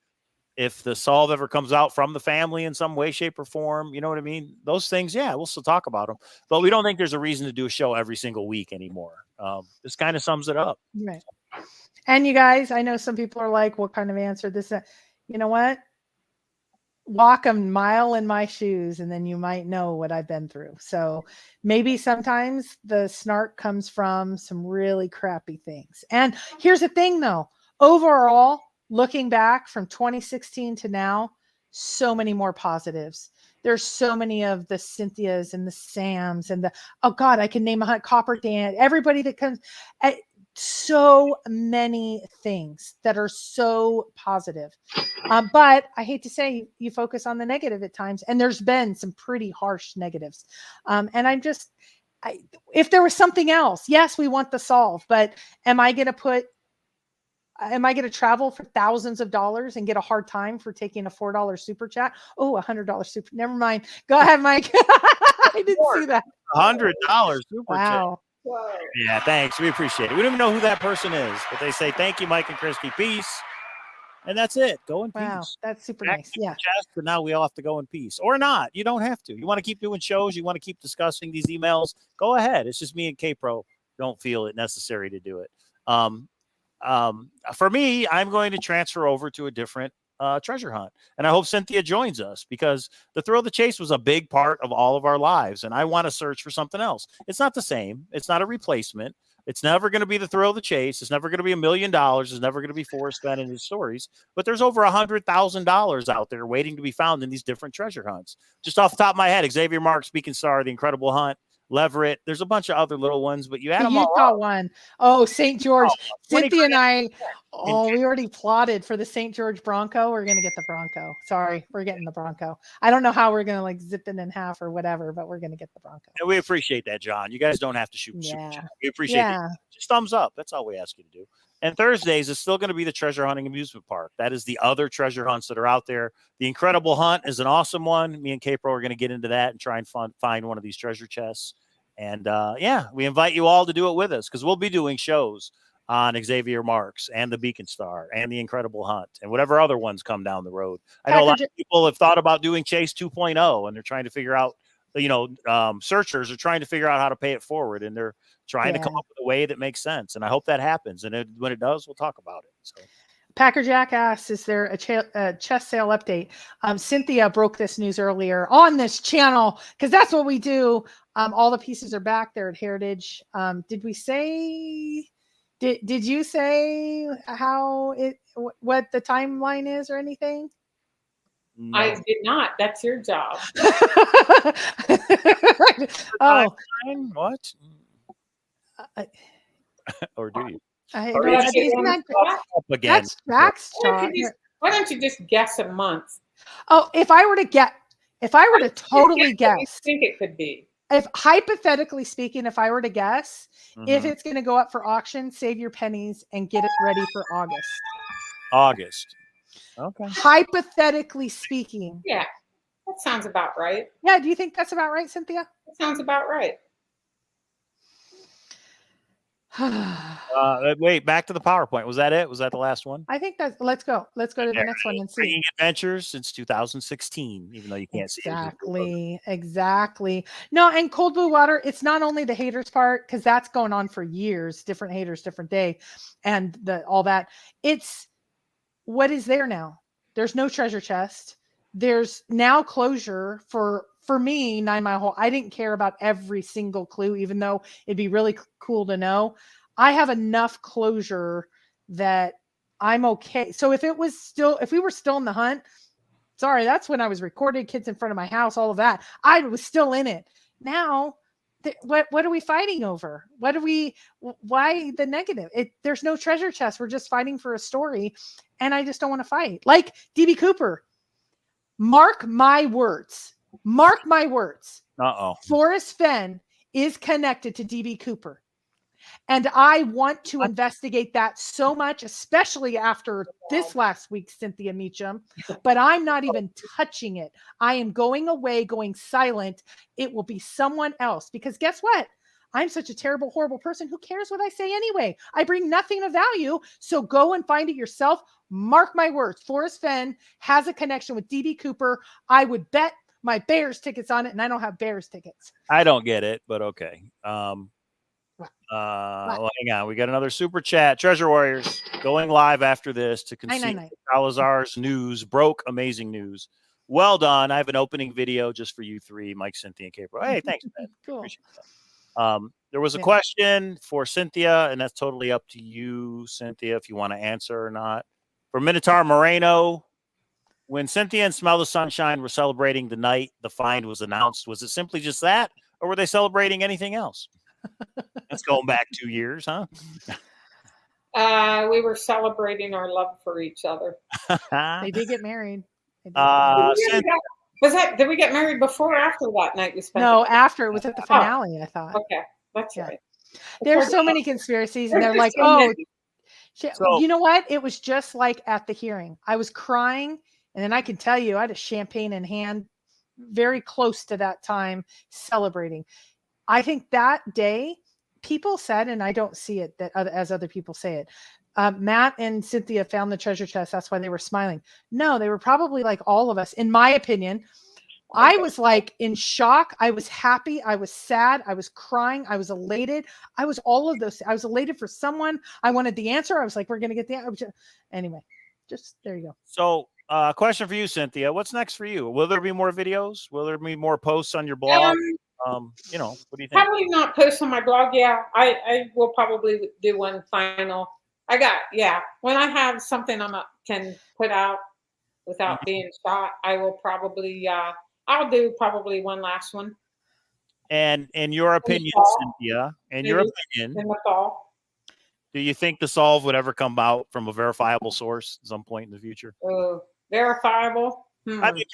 if the solve ever comes out from the family in some way, shape, or form, you know what I mean? Those things, yeah, we'll still talk about them. But we don't think there's a reason to do a show every single week anymore. This kind of sums it up. Right. And you guys, I know some people are like, what kind of answer this? You know what? Walk a mile in my shoes and then you might know what I've been through. So maybe sometimes the snark comes from some really crappy things. And here's the thing though, overall, looking back from 2016 to now, so many more positives. There's so many of the Cynthias and the Sams and oh God, I can name a Copper Dan, everybody that comes, so many things that are so positive. But I hate to say you focus on the negative at times, and there's been some pretty harsh negatives. And if there was something else, yes, we want the solve, but am I going to travel for thousands of dollars and get a hard time for taking a $4 super chat? Oh, $100 super. Never mind. Go ahead, Mike. I didn't see that. $100 super wow. chat. Whoa. Yeah, thanks. We appreciate it. We don't even know who that person is, but they say, thank you, Mike and Christy. Peace. And that's it. Go in peace. Wow, that's super nice. Yeah. But now we all have to go in peace. Or not. You don't have to. You want to keep doing shows. You want to keep discussing these emails. Go ahead. It's just me and K-Pro don't feel it necessary to do it. For me, I'm going to transfer over to a different treasure hunt. And I hope Cynthia joins us because the thrill of the chase was a big part of all of our lives. And I want to search for something else. It's not the same. It's not a replacement. It's never going to be the thrill of the chase. It's never going to be $1 million. It's never going to be Forrest Fenn and his stories. But there's over $100,000 out there waiting to be found in these different treasure hunts. Just off the top of my head, Xavier Marks, Beacon Star, The Incredible Hunt, Leverett. There's a bunch of other little ones, but you add them all Utah up. one. Oh, St. George. Cynthia and I, we already plotted for the St. George Bronco. We're going to get the Bronco. Sorry, we're getting the Bronco. I don't know how we're going to like zip it in half or whatever, but we're going to get the Bronco. And we appreciate that, John. You guys don't have to shoot. Yeah. We appreciate it. Just thumbs up. That's all we ask you to do. And Thursdays is still going to be the treasure hunting amusement park. That is the other treasure hunts that are out there. The Incredible Hunt is an awesome one. Me and K-Pro are going to get into that and try and find one of these treasure chests. And yeah, we invite you all to do it with us because we'll be doing shows on Xavier Marks and the Beacon Star and the Incredible Hunt and whatever other ones come down the road. I know a lot of people have thought about doing Chase 2.0 and they're trying to figure out, searchers are trying to figure out how to pay it forward and they're trying to come up with a way that makes sense. And I hope that happens. And when it does, we'll talk about it. So. Packer Jack asks, is there a chest sale update? Cynthia broke this news earlier on this channel because that's what we do. All the pieces are back there at Heritage. Did we say, did you say what the timeline is or anything? No. I did not. That's your job. Oh, what? Or do you? That's Jack's job. Why don't you just guess a month? Oh, if I were to totally guess, I think it could be. If hypothetically speaking, if I were to guess, if it's going to go up for auction, save your pennies and get it ready for August. August. Okay. Hypothetically speaking. Yeah. That sounds about right. Yeah, do you think that's about right, Cynthia? That sounds about right. Wait, back to the PowerPoint. Was that it? Was that the last one? I think that's, let's go to the next one and see. Bringing adventures since 2016, even though you can't see it. Exactly. No, and Cold Blue Water, it's not only the haters part, because that's going on for years, different haters, different day, and all that. It's what is there now. There's no treasure chest. There's now closure for me, 9 Mile Hole. I didn't care about every single clue, even though it'd be really cool to know. I have enough closure that I'm okay. So if we were still in the hunt, sorry, that's when I was recording kids in front of my house, all of that. I was still in it. Now, what are we fighting over? Why the negative? There's no treasure chest. We're just fighting for a story. And I just don't want to fight. Like DB Cooper. Mark my words. Mark my words. Forrest Fenn is connected to DB Cooper. And I want to investigate that so much, especially after this last week, Cynthia Meacham. But I'm not even touching it. I am going away, going silent. It will be someone else. Because guess what? I'm such a terrible, horrible person. Who cares what I say anyway? I bring nothing of value. So go and find it yourself. Mark my words. Forrest Fenn has a connection with DB Cooper. I would bet my Bears tickets on it, and I don't have Bears tickets. I don't get it, but okay. Well, hang on. We got another super chat. Treasure Warriors going live after this to concede Cowlazars news. Broke amazing news. Well done. I have an opening video just for you three, Mike, Cynthia, and April. Hey, thanks, man. Cool. There was a question for Cynthia, and that's totally up to you, Cynthia, if you want to answer or not. For Minotaur Moreno, when Cynthia and Smell the Sunshine were celebrating the night the find was announced, was it simply just that, or were they celebrating anything else? That's going back 2 years, huh? We were celebrating our love for each other. They did get married. Did we get married before or after that night we spent? No, after. It was at the finale, I thought. Okay, that's right. There's so many conspiracies, and they're like, oh, so, you know what? It was just like at the hearing. I was crying, and then I can tell you, I had a champagne in hand very close to that time celebrating. I think that day, people said, and I don't see it as other people say it, Matt and Cynthia found the treasure chest. That's why they were smiling. No, they were probably like all of us. In my opinion, I was like in shock. I was happy. I was sad. I was crying. I was elated. I was all of those. I was elated for someone. I wanted the answer. I was like, we're going to get the answer. Anyway, just there you go. So question for you, Cynthia. What's next for you? Will there be more videos? Will there be more posts on your blog? What do you think? Probably not post on my blog. Yeah, I will probably do one final. When I have something can put out without being shot, I will probably, I'll do probably one last one. And in your opinion, Cynthia, in the fall, do you think the solve would ever come out from a verifiable source at some point in the future? Verifiable? I mean,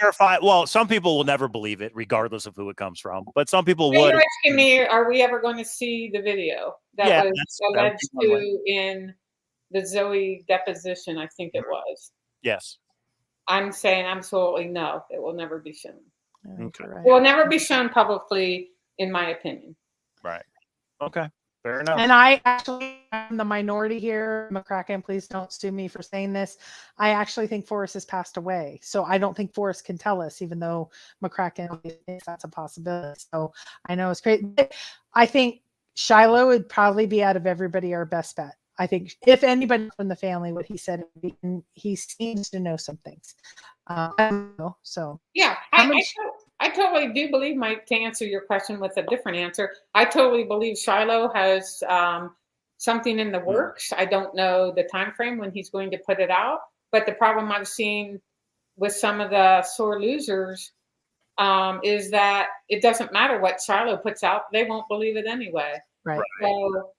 well, some people will never believe it, regardless of who it comes from. But some people would. You're asking me, are we ever going to see the video that was alleged to in the Zoe deposition? I think it was. Yes. I'm saying absolutely no. It will never be shown. Okay. It will never be shown publicly, in my opinion. Right. Okay. Fair enough. And I actually am the minority here. McCracken, please don't sue me for saying this. I actually think Forrest has passed away. So I don't think Forrest can tell us, even though McCracken thinks that's a possibility. So I know it's great. I think Shiloh would probably be out of everybody our best bet. I think if anybody from the family, what he said, he seems to know some things. I don't know. So yeah, I totally do believe, Mike, to answer your question with a different answer, I totally believe Shiloh has something in the works. I don't know the time frame when he's going to put it out, but the problem I've seen with some of the sore losers is that it doesn't matter what Shiloh puts out; they won't believe it anyway. Right. So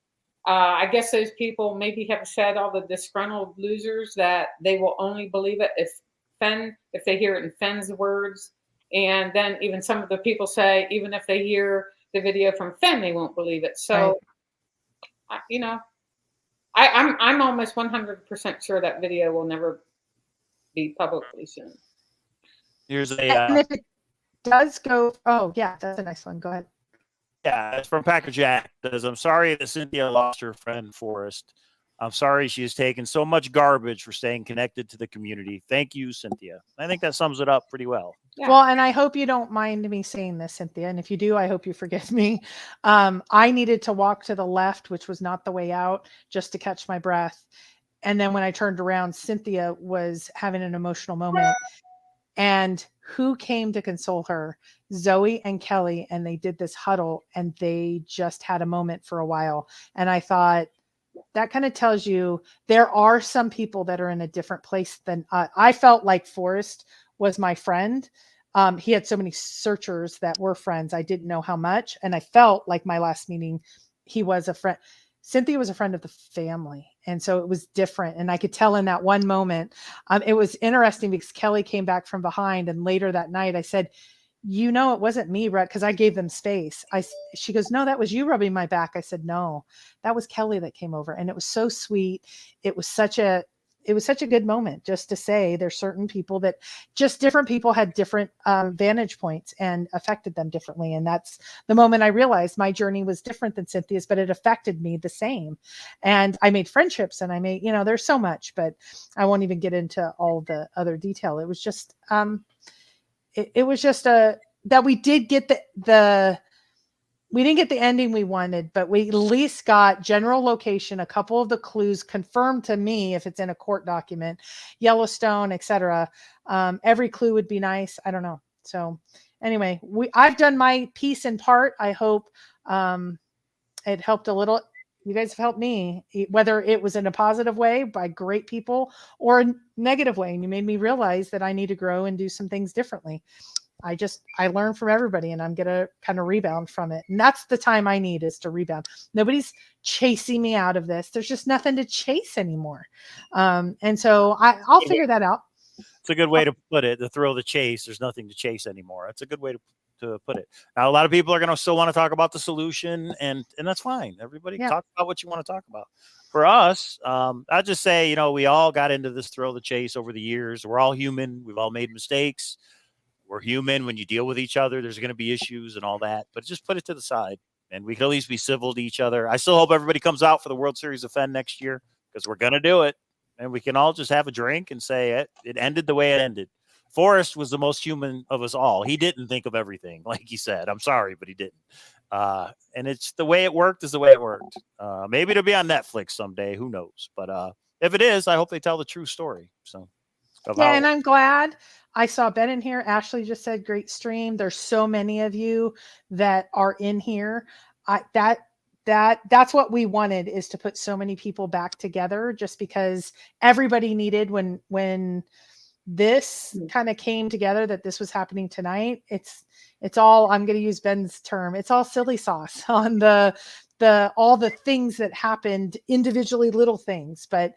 I guess those people maybe have said, all the disgruntled losers, that they will only believe it if they hear it in Fenn's words. And then even some of the people say, even if they hear the video from Fenn, they won't believe it. So, I'm almost 100% sure that video will never be publicly shown. Here's a does go. Oh, yeah, that's a nice one. Go ahead. Yeah, it's from Packer Jack. It says, I'm sorry that Cynthia lost her friend Forrest. I'm sorry she has taken so much garbage for staying connected to the community. Thank you, Cynthia. I think that sums it up pretty well. Yeah. Well, and I hope you don't mind me saying this, Cynthia. And if you do, I hope you forgive me. I needed to walk to the left, which was not the way out, just to catch my breath. And then when I turned around, Cynthia was having an emotional moment. And who came to console her? Zoe and Kelly. And they did this huddle and they just had a moment for a while. And I thought, that kind of tells you there are some people that are in a different place than I felt like Forrest was my friend. He had so many searchers that were friends. I didn't know how much. And I felt like my last meeting, he was a friend. Cynthia was a friend of the family. And so it was different. And I could tell in that one moment, it was interesting because Kelly came back from behind. And later that night I said, you know, it wasn't me, Brett, because I gave them space. She goes, no, that was you rubbing my back. I said, no, that was Kelly that came over. And it was so sweet. It was such a good moment just to say there's certain people that just different people had different vantage points and affected them differently. And that's the moment I realized my journey was different than Cynthia's, but it affected me the same. And I made friendships and I made, you know, there's so much, but I won't even get into all the other detail. It was just, it was just that we did get we didn't get the ending we wanted, but we at least got general location, a couple of the clues confirmed to me if it's in a court document, Yellowstone, etc. Every clue would be nice. I don't know. So anyway, I've done my piece in part. I hope it helped a little. You guys have helped me, whether it was in a positive way by great people or a negative way. And you made me realize that I need to grow and do some things differently. I learn from everybody and I'm going to kind of rebound from it. And that's the time I need, is to rebound. Nobody's chasing me out of this. There's just nothing to chase anymore. And so I'll figure that out. It's a good way to put it. The thrill of the chase. There's nothing to chase anymore. That's a good way to put it. Now, a lot of people are going to still want to talk about the solution, and that's fine. Everybody talk about what you want to talk about. For us, I'll just say, you know, we all got into this thrill of the chase over the years. We're all human. We've all made mistakes. We're human. When you deal with each other, there's going to be issues and all that, but just put it to the side and we can at least be civil to each other. I still hope everybody comes out for the World Series of Fenn next year, because we're going to do it. And we can all just have a drink and say it ended the way it ended. Forrest was the most human of us all. He didn't think of everything, like he said. I'm sorry, but he didn't. And it's the way it worked is the way it worked. Maybe it'll be on Netflix someday. Who knows? But if it is, I hope they tell the true story. So and I'm glad. I saw Ben in here. Ashley just said, great stream. There's so many of you that are in here. That's what we wanted, is to put so many people back together, just because everybody needed when this kind of came together, that this was happening tonight. It's all, I'm going to use Ben's term, it's all silly sauce on all the things that happened individually, little things, but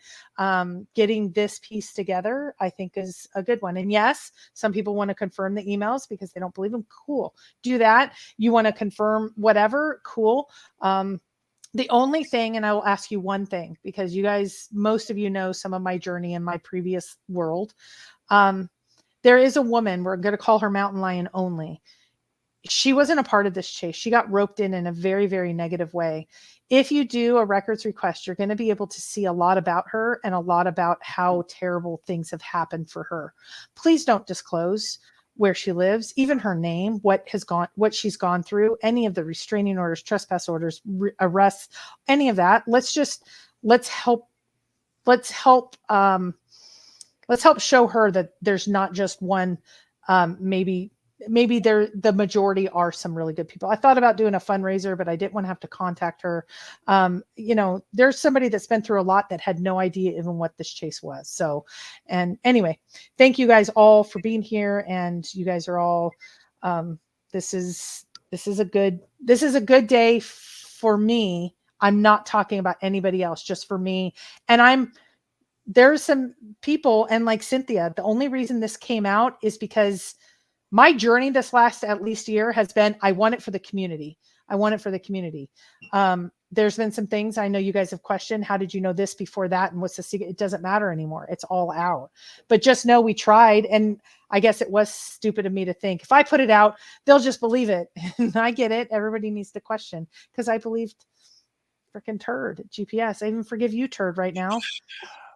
getting this piece together, I think, is a good one. And yes, some people want to confirm the emails because they don't believe them. Cool. Do that. You want to confirm whatever? Cool. The only thing, and I will ask you one thing, because you guys, most of you know some of my journey in my previous world. There is a woman, we're going to call her Mountain Lion only. She wasn't a part of this chase. She got roped in a very, very negative way. If you do a records request, you're going to be able to see a lot about her and a lot about how terrible things have happened for her. Please don't disclose where she lives, even her name, what she's gone through, any of the restraining orders, trespass orders, arrests, any of that. Let's help show her that there's not just one, maybe the majority are some really good people. I thought about doing a fundraiser, but I didn't want to have to contact her. There's somebody that's been through a lot that had no idea even what this chase was. So, and anyway, thank you guys all for being here. And you guys are all, this is a good day for me. I'm not talking about anybody else, just for me. And there's some people, and like Cynthia, the only reason this came out is because my journey this last at least year has been, I want it for the community. I want it for the community. there's been some things I know you guys have questioned. How did you know this before that? And what's the secret? It doesn't matter anymore. It's all out. But just know we tried. And I guess it was stupid of me to think if I put it out, they'll just believe it. And I get it. Everybody needs to question because I believed freaking turd GPS. I even forgive you, turd, right now.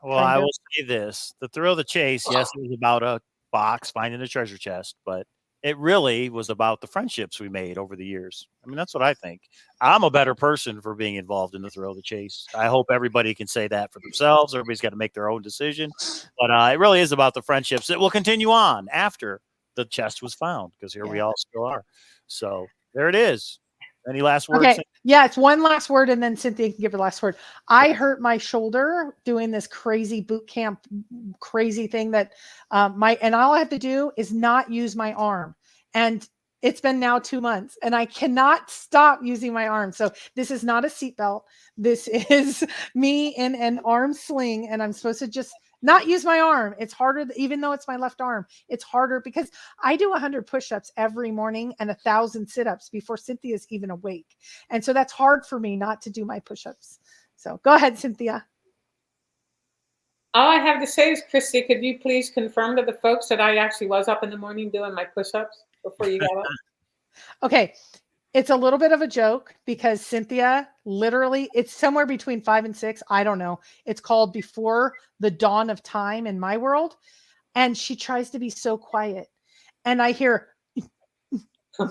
Well, I will say this. The thrill of the chase, yes, it was about a box finding a treasure chest, but it really was about the friendships we made over the years. I mean, that's what I think. I'm a better person for being involved in the thrill of the chase. I hope everybody can say that for themselves. Everybody's got to make their own decision. But it really is about the friendships that will continue on after the chest was found, because here we all still are. So there it is. Any last words? Okay. Yeah, it's one last word, and then Cynthia can give her the last word. I hurt my shoulder doing this crazy boot camp, crazy thing that and all I have to do is not use my arm. And it's been now 2 months, and I cannot stop using my arm. So this is not a seatbelt. This is me in an arm sling, and I'm supposed to just not use my arm. It's harder, even though it's my left arm. It's harder because I do 100 push-ups every morning and 1,000 sit-ups before Cynthia's even awake. And so that's hard for me not to do my push-ups. So go ahead, Cynthia. All I have to say is, Christy, could you please confirm to the folks that I actually was up in the morning doing my push-ups before you got up? Okay. It's a little bit of a joke because Cynthia literally, it's somewhere between 5 and 6. I don't know. It's called Before the Dawn of Time in my world. And she tries to be so quiet. And I hear, okay,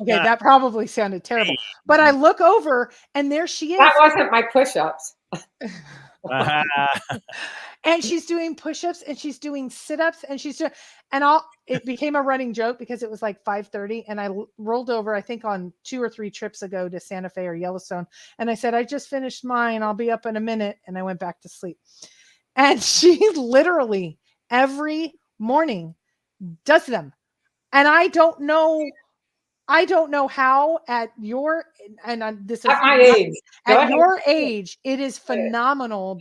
that probably sounded terrible. But I look over and there she is. That wasn't my push-ups. And she's doing push-ups and she's doing sit-ups and she's doing, and it became a running joke because it was like 5:30 and I rolled over, I think on 2 or 3 trips ago to Santa Fe or Yellowstone. And I said, I just finished mine. I'll be up in a minute. And I went back to sleep. And she literally every morning does them. And I don't know how at your, and this is at my age, at your age, it is phenomenal.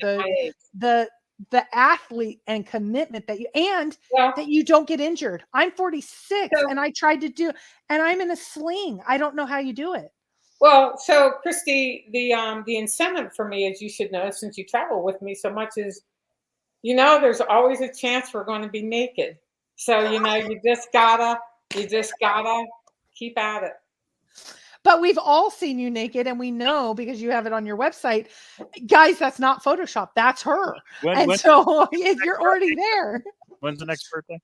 The athlete and commitment that you don't get injured. I'm 46 and I tried to do, and I'm in a sling. I don't know how you do it. Well, so Christy, the incentive for me, as you should know, since you travel with me so much, is, there's always a chance we're going to be naked. So, you just gotta keep at it. But we've all seen you naked, and we know because you have it on your website. Guys, that's not Photoshop. That's her. So you're already there. When's the next birthday?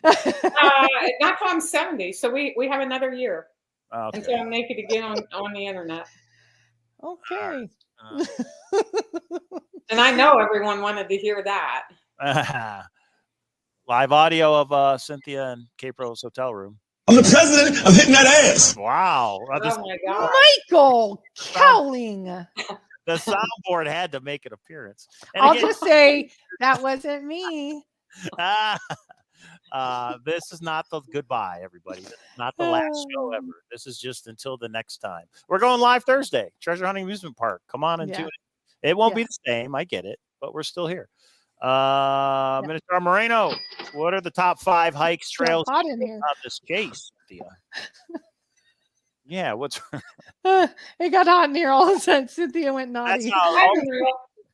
Not till I'm 70. So we have another year until I'm naked again on the internet. Okay. And I know everyone wanted to hear that. Live audio of Cynthia and K-Pro's hotel room. I'm the president of hitting that ass. Wow. Oh my God. Michael Cowling. The soundboard had to make an appearance. And I'll just say that wasn't me. This is not the goodbye, everybody. This is not the last show ever. This is just until the next time. We're going live Thursday, Treasure Hunting Amusement Park. Come on and tune in. It won't be the same. I get it, but we're still here. Minister Moreno, what are the top 5 hikes, trails on this case, Thea? Yeah, what's it got hot in here all of a sudden. Cynthia went naughty.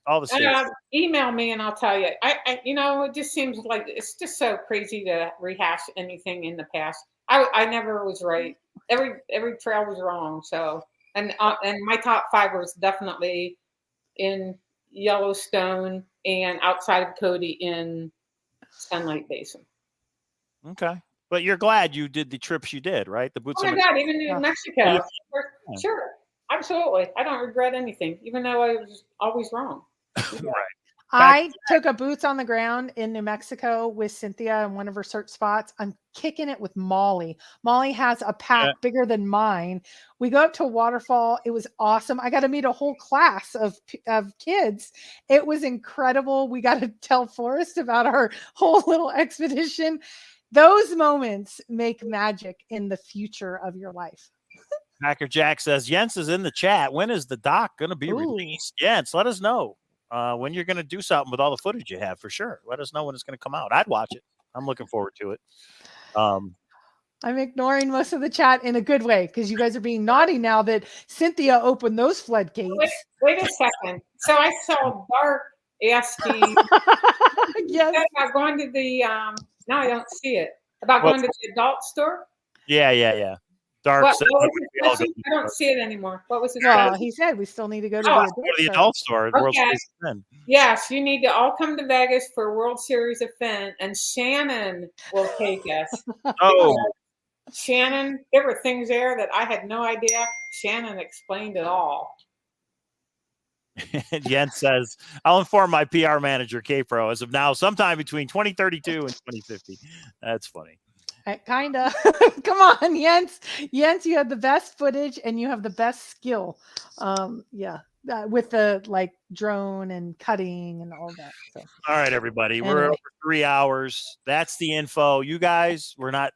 All the email me and I'll tell you. I it just seems like it's just so crazy to rehash anything in the past. I never was right. Every trail was wrong. So and my top 5 was definitely in Yellowstone and outside of Cody in Sunlight Basin. Okay. But you're glad you did the trips you did, right? The boots. Oh my God, even in Mexico. Sure. Absolutely. I don't regret anything, even though I was always wrong. Right. I took a boots on the ground in New Mexico with Cynthia in one of her search spots. I'm kicking it with Molly. Molly has a pack bigger than mine. We go up to a waterfall. It was awesome. I got to meet a whole class of kids. It was incredible. We got to tell Forrest about our whole little expedition. Those moments make magic in the future of your life. Hacker Jack says, Jens is in the chat. When is the doc going to be released? Jens, let us know when you're going to do something with all the footage you have, for sure. Let us know when it's going to come out. I'd watch it. I'm looking forward to it. I'm ignoring most of the chat in a good way because you guys are being naughty now that Cynthia opened those floodgates. Wait a second. So I saw Dark asking Yes. about going to the now I don't see it. About going to the adult store? Yeah. Dark. What said was we it? all go to I don't see it anymore. What was it? Well, he said we still need to go to Oh, the the adult adult store. World Okay. Series of Fenn. Yes, you need to all come to Vegas for World Series of Fenn, and Shannon will take us. Oh, Shannon, there were things there that I had no idea. Shannon explained it all. Jens says, I'll inform my PR manager, K-Pro, as of now, sometime between 2032 and 2050. That's funny. Kind of. Come on, Jens. Jens, you have the best footage and you have the best skill. Yeah. With the like drone and cutting and all that. So. All right, everybody. Anyway. We're over 3 hours. That's the info. You guys, we're not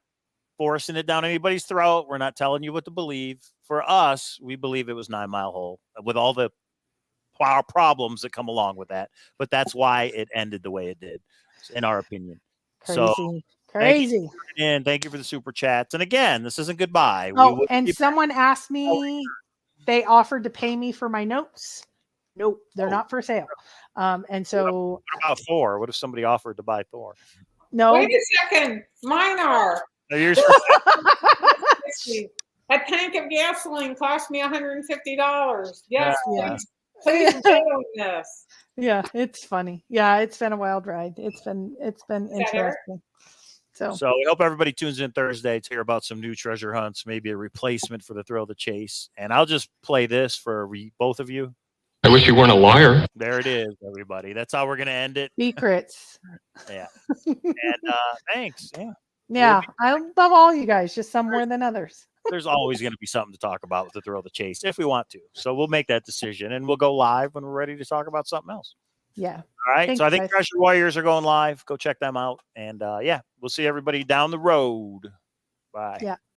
forcing it down anybody's throat. We're not telling you what to believe. For us, we believe it was 9 Mile Hole with all the problems that come along with that. But that's why it ended the way it did, in our opinion. Crazy. Thank you for the super chats. And again, this isn't goodbye. Oh, and someone asked me, they offered to pay me for my notes. Nope, they're not for sale. And so what about Thor? What if somebody offered to buy Thor? No. Wait a second. Mine are. Yours A tank of gasoline cost me $150. Yes, Yeah. please do this. Yeah, it's funny. Yeah, it's been a wild ride. It's been interesting. So we hope everybody tunes in Thursday to hear about some new treasure hunts, maybe a replacement for the Thrill of the Chase. And I'll just play this for both of you. I wish you weren't a liar. There it is, everybody. That's how we're going to end it. Secrets. Yeah. And thanks. Yeah. Yeah, I love all you guys, just some more than others. There's always going to be something to talk about with the Thrill of the Chase if we want to. So we'll make that decision and we'll go live when we're ready to talk about something else. Yeah. All right. Thanks, so I think guys. Treasure Warriors are going live. Go check them out. And yeah, we'll see everybody down the road. Bye. Yeah.